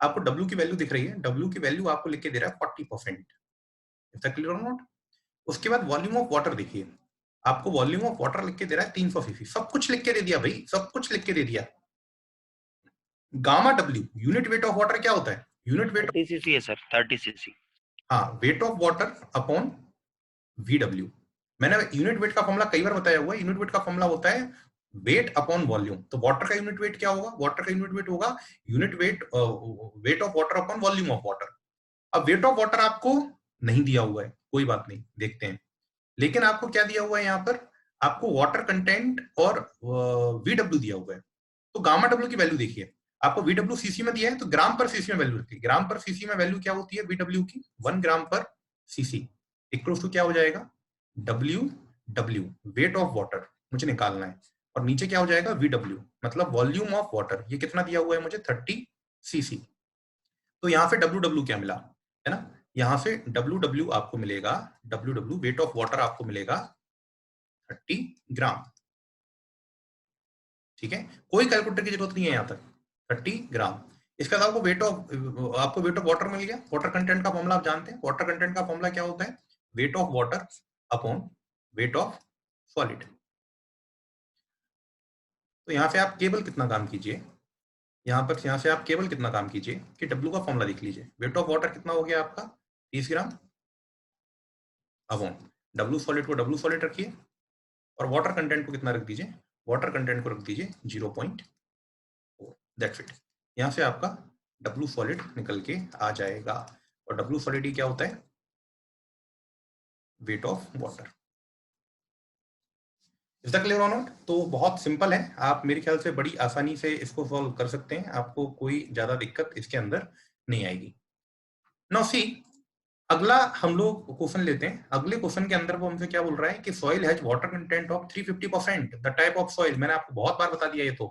आपको W की वैल्यू दिख रही है, W की वैल्यू आपको लिख के दे रहा है 40%, is that clear or not? उसके बाद वॉल्यूम ऑफ वाटर देखिए, आपको वॉल्यूम ऑफ वाटर लिख के दे रहा है 300 सीसी, सब कुछ लिख के दे दिया भाई, सब कुछ लिख के दे दिया। Gamma W unit weight of water क्या होता है? यूनिट वेट 30 सीसी है सर, 30 सीसी। हाँ, weight of water upon VW। मैंने यूनिट वेट का फॉर्मूला कई बार बताया हुआ है, यूनिट वेट का फॉर्मूला होता है वेट अपॉन वॉल्यूम। तो वाटर का यूनिट वेट क्या होगा? वाटर का यूनिट वेट होगा unit weight weight of water upon volume of water. अब वेट ऑफ वाटर आपको नहीं दिया हुआ है, कोई बात नहीं, देखते हैं। लेकिन आपको क्या दिया हुआ है यहाँ पर? आपको वाटर कंटेंट और VW दिया हुआ है। तो गामा डब्ल्यू की वैल्यू देखिए, आपको VW सीसी में दिया है तो ग्राम पर सीसी में वैल्यू रखिए। ग्राम पर सीसी में वैल्यू क्या होती है VW की? 1 ग्राम पर सीसी इक्वल्स टू क्या हो जाएगा? WW वेट ऑफ वाटर मुझे निकालना है, और नीचे क्या हो जाएगा? VW मतलब वॉल्यूम ऑफ वाटर। ये कितना दिया हुआ है मुझे? 30 सीसी। तो यहाँ से WW क्या मिला है ना, यहाँ से WW आपको मिलेगा, WW वेट ऑफ वाटर आपको मिलेगा 30 ग्राम। ठीक है, कोई कैलकुलेटर की जरूरत नहीं है यहाँ तक, 30 ग्राम। इसके बाद आपको वेट ऑफ वाटर मिल गया। वाटर कंटेंट का फॉर्मूला आप जानते हैं, वाटर कंटेंट का फॉर्मूला क्या होता है? Weight of water upon weight of solid. तो यहाँ से आप केवल कितना काम कीजिए, यहाँ से आप केवल कितना काम कीजिए कि W का फॉर्मूला देख लीजिए। वेट ऑफ वाटर कितना हो गया आपका? 30 ग्राम अपॉन W सॉलिड को W सॉलिड रखिए, और वाटर कंटेंट को कितना रख दीजिए? वाटर कंटेंट को रख दीजिए 0.4। That's it. यहाँ से आपका W सॉलिड निकल के आ जाएगा, और W सॉलिड ही क्या होता है? Weight of water. Is that clear or not? तो बहुत सिंपल है, आप मेरे ख्याल से बड़ी आसानी से इसको सॉल्व कर सकते हैं, आपको कोई ज्यादा दिक्कत इसके अंदर नहीं आएगी। नाउ सी, अगला हम लोग क्वेश्चन लेते हैं। अगले क्वेश्चन के अंदर वो हमसे क्या बोल रहा है कि soil has water content of 350%। The type of soil, मैंने आपको बहुत बार बता दिया ये तो,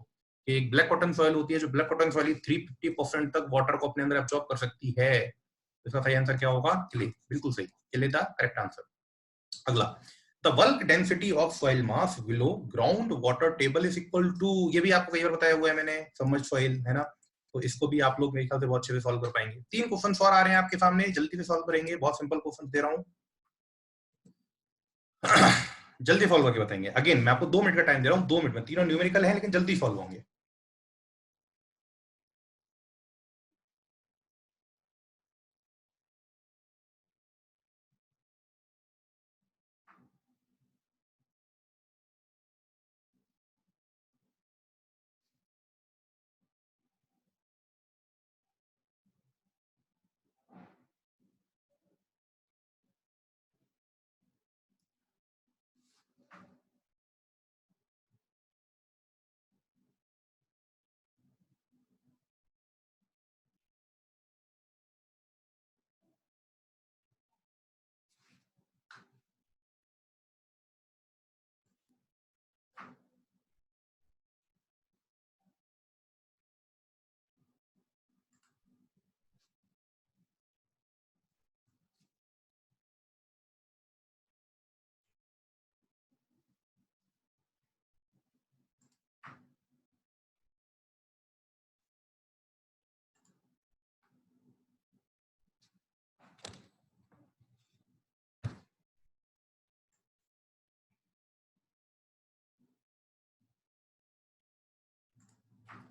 कि एक ब्लैक कॉटन सॉइल होती है, जो ब्लैक कॉटन सॉइल 350% तक वाटर को अपने अंदर एब्जॉर्ब कर सकती है। इसका सही आंसर क्या होगा? क्ले। बिल्कुल सही, क्ले द करेक्ट आंसर। अगला, the bulk density of soil mass below ground water table is equal to, ये भी आपको कई बार बताया हुआ है मैंने, सबमर्ज्ड सॉइल है ना, तो इसको भी आप लोग मेरे ख्याल से बहुत अच्छे से सॉल्व कर पाएंगे। 3 क्वेश्चन और आ रहे हैं आपके सामने, जल्दी से सॉल्व करेंगे, बहुत सिंपल क्वेश्चन दे रहा हूँ। जल्दी सॉल्व करके बताएंगे। अगेन मैं आपको 2 मिनट का टाइम दे रहा हूँ, 2 मिनट में तीनों न्यूमेरिकल है लेकिन जल्दी सॉल्व होंगे।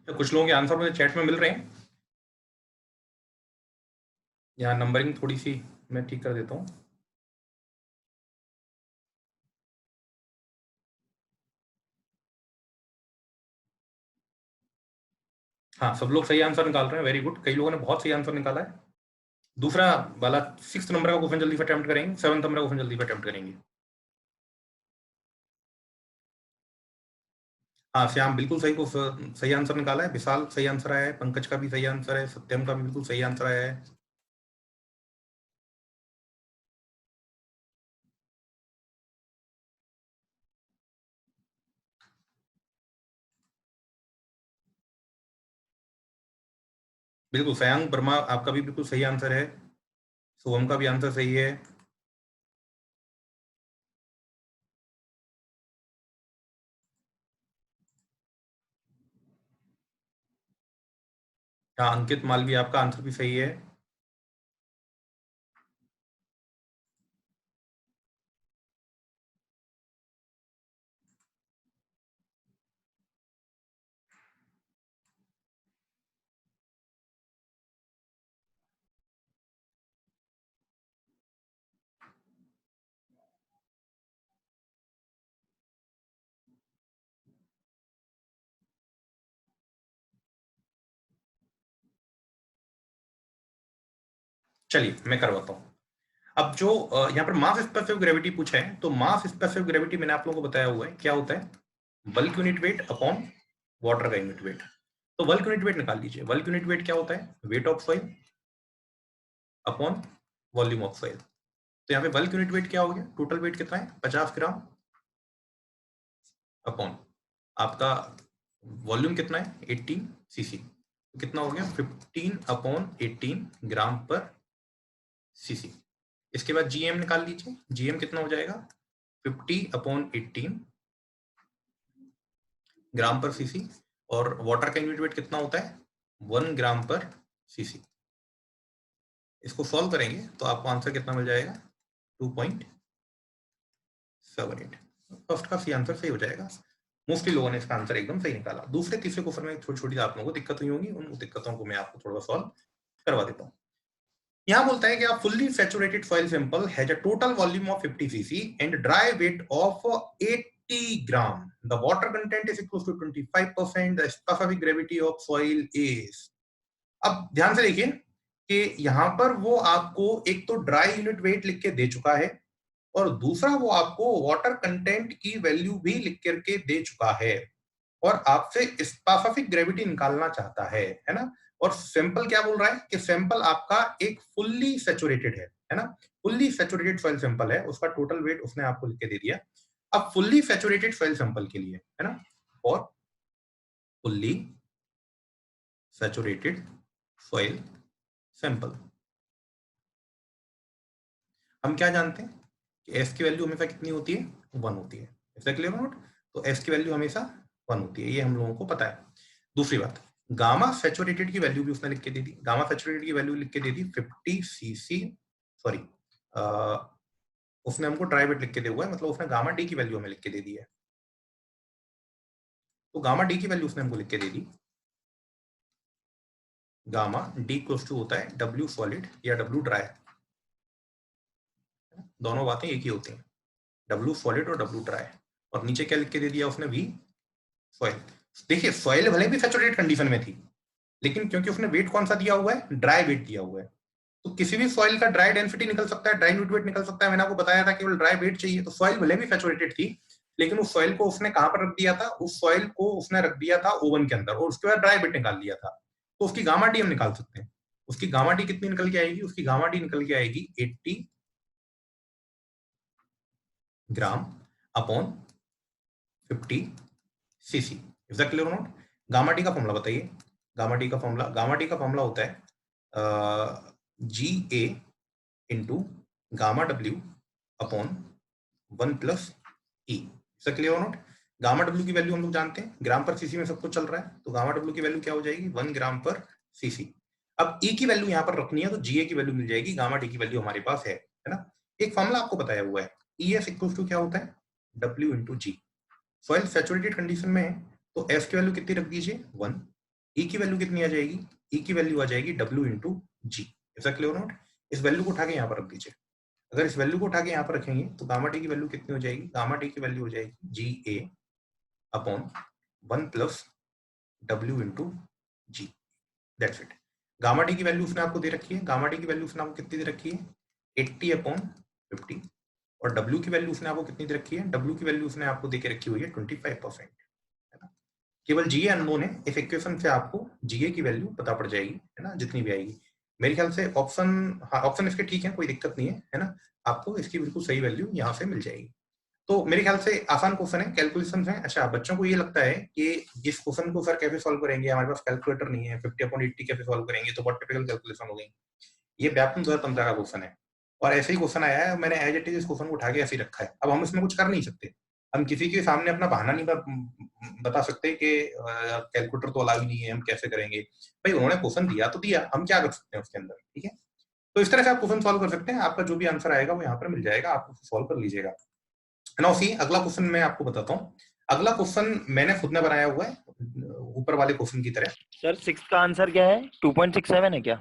तो कुछ लोगों के आंसर मुझे चैट में मिल रहे हैं। यहाँ नंबरिंग थोड़ी सी मैं ठीक कर देता हूँ। हाँ, सब लोग सही आंसर निकाल रहे हैं, वेरी गुड। कई लोगों ने बहुत सही आंसर निकाला है। दूसरा वाला 6th नंबर का क्वेश्चन जल्दी से अटेम्प्ट करेंगे, 7th नंबर का क्वेश्चन जल्दी से अटेम्प्ट करेंगे। हाँ श्याम बिल्कुल सही को सही आंसर निकाला है। विशाल सही आंसर आया है, पंकज का भी सही आंसर है, सत्यम का भी बिल्कुल सही आंसर आया है। बिल्कुल सयांग वर्मा आपका भी बिल्कुल सही आंसर है। शुभम का भी आंसर सही है। हाँ अंकित मालवी आपका आंसर भी सही है। चलिए मैं करवाता हूँ। अब जो यहाँ पर मास स्पेसिफिक ग्रेविटी पूछा है, तो मास स्पेसिफिक ग्रेविटी मैंने आप लोगों को बताया हुआ है क्या होता है, bulk unit weight upon water का यूनिट वेट। तो बल्क यूनिट वेट निकाल लीजिए। बल्क यूनिट वेट क्या होता है, weight of soil upon volume of soil. तो यहाँ पे बल्क यूनिट वेट क्या हो गया, टोटल वेट कितना है 50 ग्राम अपॉन आपका वॉल्यूम कितना है 18 सीसी, तो कितना हो गया 15/18 ग्राम पर सीसी। इसके बाद जीएम निकाल लीजिए। जीएम कितना हो जाएगा 50/18 ग्राम पर सीसी। और वाटर का यूनिट वेट कितना होता है 1 ग्राम पर सीसी। इसको सॉल्व करेंगे तो आपको आंसर कितना मिल जाएगा 2.78। फर्स्ट का सी आंसर सही हो जाएगा। मोस्टली लोगों ने इसका आंसर एकदम सही निकाला। दूसरे तीसरे क्वेश्चन में छोटी छोटी आप लोगों को दिक्कत हुई होंगी, उन दिक्कतों को मैं आपको थोड़ा सॉल्व करवा देता हूँ। यहाँ बोलता है कि a fully saturated soil sample has a total volume of 50 cc and dry weight of 80 gram. The water content is equal to 25%. The specific gravity of soil is. अब ध्यान से देखिए कि यहाँ पर वो आपको एक तो ड्राई यूनिट वेट लिख के दे चुका है और दूसरा वो आपको वाटर कंटेंट की वैल्यू भी लिख करके दे चुका है और आपसे स्पेसिफिक ग्रेविटी निकालना चाहता है ना। और सैंपल क्या बोल रहा है कि सैंपल आपका एक फुल्ली सैचुरेटेड है ना, फुल्ली सैचुरेटेड सॉइल सैंपल है, उसका टोटल वेट उसने आपको लिख के दे दिया। अब फुल्ली सैचुरेटेड सॉइल सैंपल के लिए है ना, और फुल्ली सैचुरेटेड सॉइल सैंपल हम क्या जानते हैं कि एस की वैल्यू हमेशा कितनी होती है 1 होती है। ऐसा क्लियर नोट, तो एस की वैल्यू हमेशा 1 होती है, ये हम लोगों को पता है। दूसरी बात, गामा सैचुरेटेड की वैल्यू भी उसने लिख के दे दी। गामा सैचुरेटेड की वैल्यू लिख के दे दी 50 सीसी, सॉरी उसने हमको ड्राई वेट लिख के दिया हुआ है, मतलब उसने गामा डी की वैल्यू हमें लिख के दे दी है। तो गामा डी की वैल्यू उसने हमको लिख के दे दी, गामा डी इक्वल्स टू होता है डब्ल्यू सॉलिड या डब्ल्यू ड्राई, दोनों बातें एक ही होती हैं, डब्ल्यू सॉलिड और डब्ल्यू ड्राई। और नीचे क्या लिख के दे दिया उसने, वी सॉइल। देखिए सॉइल भले भी सैचुरेटेड कंडीशन में थी, लेकिन क्योंकि उसने वेट कौन सा दिया हुआ है, ड्राई वेट दिया हुआ है, तो किसी भी सॉइल का ड्राई डेंसिटी निकल सकता है, ड्राई न्यूट्रिएंट निकल सकता है। मैंने आपको बताया था केवल ड्राई वेट चाहिए। तो सॉइल भले भी सैचुरेटेड थी, लेकिन उस सॉइल को उसने कहां पर रख दिया था, उस सॉइल को उसने रख दिया था ओवन के अंदर, और उसके बाद ड्राई वेट निकाल दिया था। तो उसकी गामा डी हम निकाल सकते हैं। उसकी गामा डी कितनी निकल के आएगी, उसकी गामा डी निकल के आएगी 80 gram upon 50 CC. Is that clear or not? Gamma D का फॉर्मूला बताइए। गामा डी का फॉर्मूला होता है G A into gamma W upon 1 plus E. Is that clear or not? Gamma W की value हम लोग जानते हैं, ग्राम पर सीसी में सब कुछ चल रहा है, तो गामा डब्ल्यू की वैल्यू क्या हो जाएगी, 1 ग्राम पर सीसी। अब ई की वैल्यू यहाँ पर रखनी है, तो जीए की वैल्यू मिल जाएगी, गामा डी की वैल्यू हमारे पास है ना। एक फॉर्मूला आपको बताया हुआ है, ई एस इक्वल्स टू क्या होता है, डब्ल्यू इंटू जी। सॉइल सैचुरेटेड कंडीशन में है, तो एस की वैल्यू कितनी रख दीजिए, 1। ई की वैल्यू कितनी आ जाएगी, ई की वैल्यू आ जाएगी डब्ल्यू इंटू जी। ऐसा क्लियर नोट? इस वैल्यू को उठा के यहाँ पर रख दीजिए। अगर इस वैल्यू को उठा के यहाँ पर रखेंगे तो गामा डी की वैल्यू कितनी हो जाएगी, गामा डी की वैल्यू हो जाएगी G A upon 1 plus W into G. That's it. Gamma D की वैल्यू उसने आपको दे रखी है, गामा डी की वैल्यू उसने आपको कितनी दे रखी है, 80 अपॉन 50। और डब्ल्यू की वैल्यू उसने आपको कितनी दे रखी है, डब्ल्यू की वैल्यू उसने आपको दे के रखी हुई है 25%, है ना। केवल जीए अननोन है, इस इक्वेशन से आपको जीए की वैल्यू पता पड़ जाएगी, है ना, जितनी भी आएगी। मेरे ख्याल से ऑप्शन, हाँ ऑप्शन इसके ठीक है, कोई दिक्कत नहीं है ना, आपको इसकी बिल्कुल सही वैल्यू यहाँ से मिल जाएगी। तो मेरे ख्याल से आसान क्वेश्चन है, कैलकुलेशन है। अच्छा, बच्चों को ये लगता है कि इस क्वेश्चन को सर कैसे सॉल्व करेंगे, हमारे पास कैलकुलेटर नहीं है, 50/80 कैसे सॉल्व करेंगे, तो बहुत टिपिकल कैलकुलेशन हो गई। ये व्यापम 2015 का क्वेश्चन है, और ऐसे ही क्वेश्चन आया है, मैंने एज इट इज इस क्वेश्चन को उठा के ऐसे ही रखा है। अब हम इसमें कुछ कर नहीं सकते, हम किसी के सामने अपना बहाना नहीं बता सकते कि कैलकुलेटर तो अलाउ ही नहीं है, हम कैसे करेंगे। भाई उन्होंने क्वेश्चन दिया तो दिया, हम क्या कर सकते हैं उसके अंदर, ठीक है। तो इस तरह से आप क्वेश्चन सॉल्व कर सकते हैं, आपका जो भी आंसर आएगा वो यहाँ पर मिल जाएगा, आप सॉल्व कर लीजिएगा। नाउ सी, अगला क्वेश्चन मैं आपको बताता हूँ। अगला क्वेश्चन मैंने खुद ने बनाया हुआ है, ऊपर वाले क्वेश्चन की तरह। सर 6 का आंसर क्या है, 2.67 है क्या?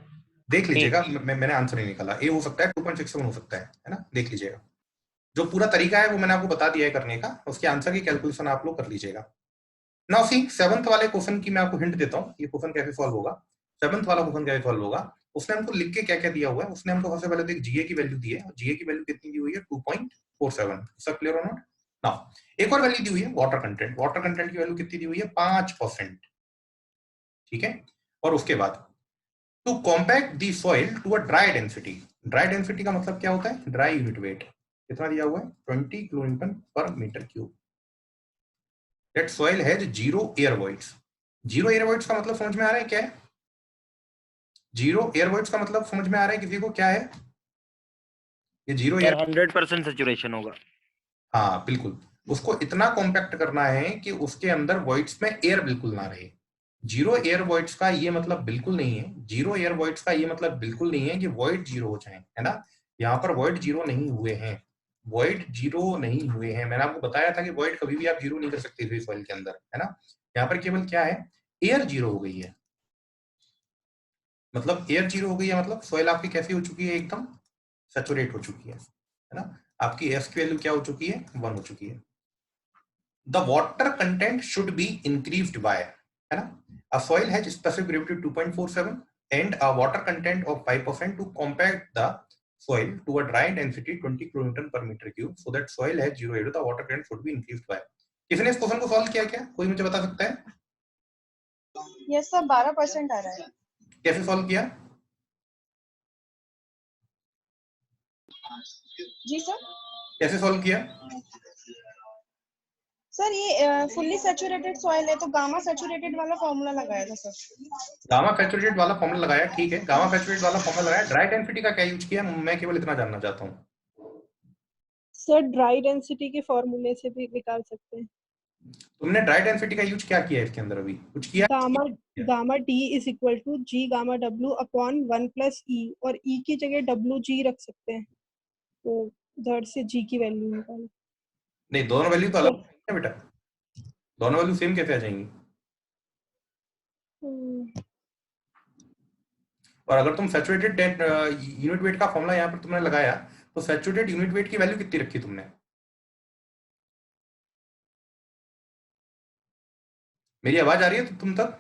देख लीजिएगा, मैंने आंसर नहीं निकाला, ए हो सकता है, 2.67 हो सकता है ना, देख लीजिएगा। जो पूरा तरीका है वो मैंने आपको बता दिया है करने का, उसके आंसर की कैलकुलेशन आप लोग कर लीजिएगा। नाउ सी, 7th वाले क्वेश्चन की मैं आपको हिंट देता हूँ, ये क्वेश्चन कैसे सॉल्व होगा। 7th वाला क्वेश्चन कैसे सॉल्व होगा, उसने हमको लिख के क्या क्या दिया हुआ है। उसने हमको सबसे पहले तो एक जीए की वैल्यू दी है, जीए की वैल्यू कितनी दी हुई है, 2.47। सब क्लियर और नॉट? नाउ एक और वैल्यू दी हुई है वाटर कंटेंट, वाटर कंटेंट की वैल्यू कितनी दी हुई है, 5%, ठीक है। और उसके बाद to compact the soil to a dry density, dry density का मतलब क्या होता है, ड्राई यूनिट वेट कितना दिया हुआ है, 20 किलोन्यूटन पर metre cube. That soil has 0 air voids. 0 air voids का मतलब समझ में आ रहा है क्या है, 0 एयर वॉइड्स का मतलब समझ में आ रहा है किसी को क्या है, ये 0 एयर 100% सैचुरेशन होगा। हाँ बिल्कुल, उसको इतना कॉम्पैक्ट करना है कि उसके अंदर वॉइड्स में एयर बिल्कुल ना रहे। 0 एयर वॉइड्स का ये मतलब बिल्कुल नहीं है, 0 एयर वॉइड्स का ये मतलब बिल्कुल नहीं है कि वॉइड 0 हो जाए, है ना। यहाँ पर वॉइड 0 नहीं हुए हैं, वॉइड 0 नहीं हुए हैं। मैंने आपको बताया था कि वॉइड कभी भी आप 0 नहीं कर सकते फ्री सॉइल के अंदर, है ना। यहाँ पर केवल क्या है, एयर 0 हो गई है, मतलब एयर 0 हो गई है, मतलब सॉइल आपकी कैसी हो चुकी है, एकदम सैचुरेट हो चुकी है ना। आपकी एस की वैल्यू क्या हो चुकी है, 1 हो चुकी है। The water content should be increased by, है ना, a soil has specific gravity 2.47 and a water content of 5% to compact the soil to a dry density 20 kilonewton per meter cube so that soil has 0 air, the water content should be increased by। किसने इस question को solve किया, क्या कोई मुझे बता सकता है? यस सर, 12% आ रहा है। कैसे सॉल्व किया? जी सर। कैसे सॉल्व किया? सर ये फुल्ली सैचुरेटेड सॉइल है तो गामा सैचुरेटेड वाला फॉर्मूला लगाया था सर। गामा सैचुरेटेड वाला फॉर्मूला लगाया, ठीक है, गामा सैचुरेटेड वाला फॉर्मूला लगाया। ड्राई डेंसिटी का क्या यूज किया, मैं केवल इतना जानना चाहता हूँ। सर ड्राई डेंसिटी के फॉर्मूले से भी निकाल सकते हैं। तुमने ड्राई डेंसिटी का यूज क्या किया है इसके अंदर, अभी कुछ किया? Gamma D is equal to G gamma W upon 1 plus E, और ई की जगह डब्ल्यू जी रख सकते हैं, तो उधर से जी की वैल्यू निकाल। नहीं, दोनों वैल्यू तो अलग है बेटा, दोनों वैल्यू सेम कैसे आ जाएंगी? और अगर तुम सैचुरेटेड यूनिट वेट का फॉर्मूला यहाँ पर तुमने लगाया, तो सैचुरेटेड यूनिट वेट की वैल्यू कितनी रखी तुमने? मेरी आवाज आ रही है तुम तक?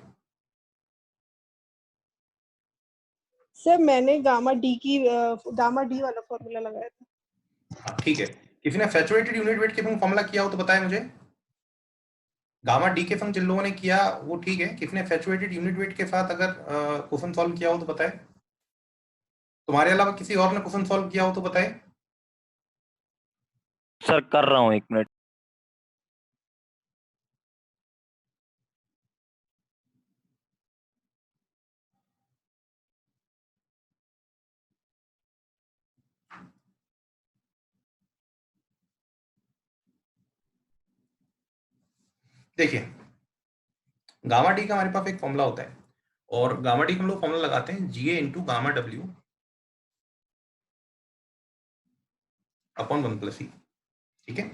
सर मैंने गामा डी वाला फॉर्मूला लगाया था। हाँ ठीक है, किसी ने सैचुरेटेड यूनिट वेट के फॉर्मूला किया हो तो बताए मुझे। गामा डी के फंक्शन जिन लोगों ने किया वो ठीक है, किसी ने सैचुरेटेड यूनिट वेट के साथ अगर क्वेश्चन सॉल्व किया हो तो बताए। तुम्हारे अलावा किसी और ने क्वेश्चन सॉल्व किया हो तो बताए। सर कर रहा हूँ, 1 मिनट। देखिए, गामा डी का हमारे पास एक फॉर्मूला होता है, और गामा डी का हम लोग फॉर्मूला लगाते हैं GA into gamma W upon 1+E। ठीक है,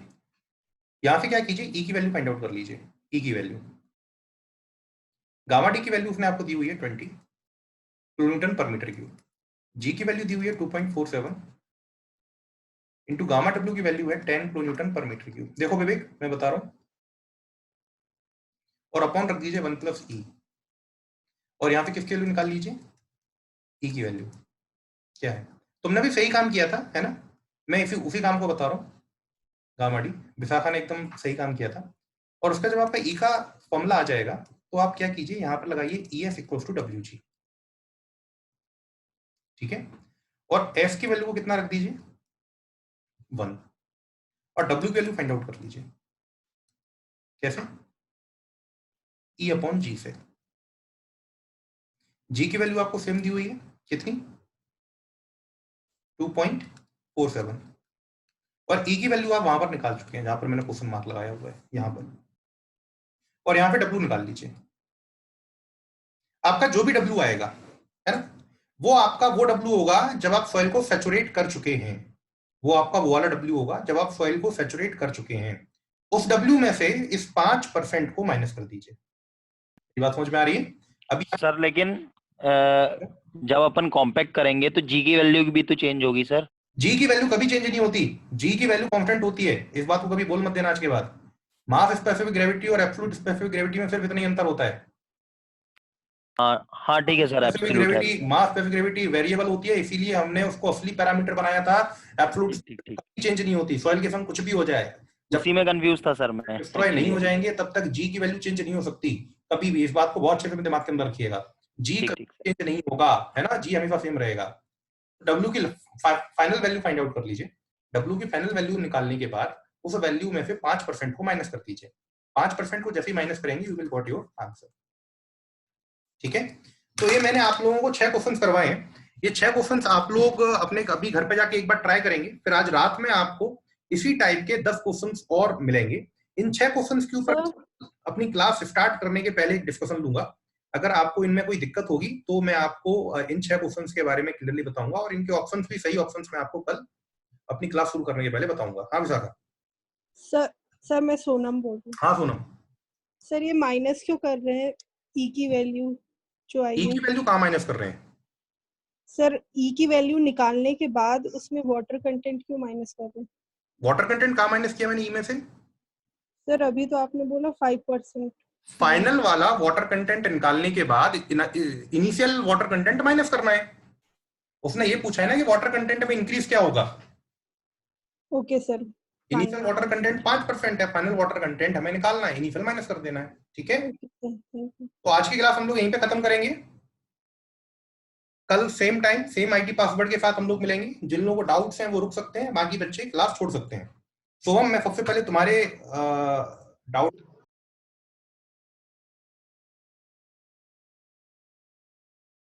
यहां से क्या कीजिए, ई की वैल्यू फाइंड आउट कर लीजिए। ई की वैल्यू, गामा डी की वैल्यू उसने आपको दी हुई है 20 किलोन्यूटन पर मीटर क्यूब। जी की वैल्यू दी हुई है 2.47 इंटू गामा डब्ल्यू की वैल्यू है 10 किलोन्यूटन पर मीटर क्यूब। देखो विवेक, मैं बता रहा हूं, और अपॉन रख दीजिए 1+E, और यहाँ पे किसकी वैल्यू निकाल लीजिए, ई की वैल्यू क्या है। तुमने भी सही काम किया था, है ना? मैं उसी काम को बता रहा हूँ, गामा डी, विशाखा ने एकदम सही काम किया था। और उसका जब आपका ई का फॉर्मूला आ जाएगा तो आप क्या कीजिए, यहाँ पर लगाइए EF इक्वल्स टू WG। ठीक है, और एस की वैल्यू को कितना रख दीजिए, 1, और W की वैल्यू फाइंड आउट कर लीजिए। कैसे? E अपॉन जी से। जी की वैल्यू आपको सेम दी हुई है, कितनी, 2.47, और ई की वैल्यू आप वहां पर निकाल चुके हैं जहां पर मैंने क्वेश्चन मार्क लगाया हुआ है, यहां पर, और यहां पे डब्ल्यू निकाल लीजिए। आपका जो भी डब्ल्यू आएगा, है ना, वो आपका वो डब्ल्यू होगा जब आप सॉइल को सैचुरेट कर चुके हैं। वो आपका वो वाला डब्ल्यू होगा जब आप सॉइल को सैचुरेट कर चुके हैं। उस डब्ल्यू में से इस 5% को माइनस कर दीजिए। ये बात समझ में आ रही है? अभी सर लेकिन जब अपन कॉम्पैक्ट करेंगे तो जी की वैल्यू भी तो चेंज होगी सर। जी की वैल्यू कभी चेंज नहीं होती, जी की वैल्यू कांस्टेंट होती है, इस बात को कभी बोल मत देना आज के बाद। मास स्पेसिफिक ग्रेविटी और एब्सोल्यूट स्पेसिफिक ग्रेविटी में सिर्फ इतना ही अंतर होता है। हाँ ठीक है सर, स्पेसिफिक एब्सोल्यूट है। ग्रेविटी, मास स्पेसिफिक ग्रेविटी वेरिएबल होती है, इसीलिए हमने उसको असली पैरामीटर बनाया था। एब्सोल्यूट ठीक चेंज नहीं होती, सॉइल के संग कुछ भी हो जाए, जब उसी में कंफ्यूज था सर मैं। डिस्ट्रॉय नहीं हो जाएंगे तब तक जी की वैल्यू चेंज नहीं हो सकती कभी भी। इस बात को बहुत अच्छे से दिमाग के अंदर रखिएगा, जी कभी चेंज नहीं होगा, है ना, जी हमेशा सेम रहेगा। डब्ल्यू की फाइनल वैल्यू फाइंड आउट कर लीजिए। डब्ल्यू की फाइनल वैल्यू निकालने के बाद उस वैल्यू में से 5% को माइनस कर दीजिए। 5% को जैसे ही माइनस करेंगे you will got your answer. ठीक है, तो ये मैंने आप लोगों को 6 क्वेश्चंस करवाए हैं। ये 6 क्वेश्चंस आप लोग अपने कभी घर पे जाके एक बार ट्राई करेंगे, फिर आज रात में आपको इसी टाइप के 10 क्वेश्चंस और मिलेंगे। इन 6 क्वेश्चंस के ऊपर अपनी क्लास स्टार्ट करने के पहले एक डिस्कशन दूंगा। अगर आपको इनमें कोई दिक्कत होगी तो मैं आपको इन 6 क्वेश्चंस के बारे में क्लियरली बताऊंगा, और इनके ऑप्शंस भी, सही ऑप्शंस मैं आपको कल अपनी क्लास शुरू करने के पहले बताऊंगा। हाँ विशाखा। सर मैं सोनम बोल रही हूँ। हाँ सोनम। सर ये माइनस क्यों कर रहे हैं ई की वैल्यू जो आई है? ई की वैल्यू कहाँ माइनस कर रहे हैं सर? ई की वैल्यू निकालने के बाद उसमें वाटर कंटेंट क्यों माइनस कर रहे हैं? वाटर कंटेंट कहाँ माइनस किया मैंने ई में से? सर अभी तो आपने बोला 5%। फाइनल वाला वाटर कंटेंट निकालने के बाद इनिशियल वाटर कंटेंट माइनस करना है। उसने ये पूछा है ना कि वाटर कंटेंट में इंक्रीज क्या होगा। Okay sir. Initial water content 5% है, फाइनल वाटर कंटेंट हमें निकालना है, इनिशियल माइनस कर देना है। ठीक है, तो आज की क्लास हम लोग यहीं पे खत्म करेंगे। कल same time same ID password के साथ हम लोग मिलेंगे। जिन लोगों को डाउट्स हैं वो रुक सकते हैं, बाकी बच्चे क्लास छोड़ सकते हैं। सोहम, मैं सबसे पहले तुम्हारे डाउट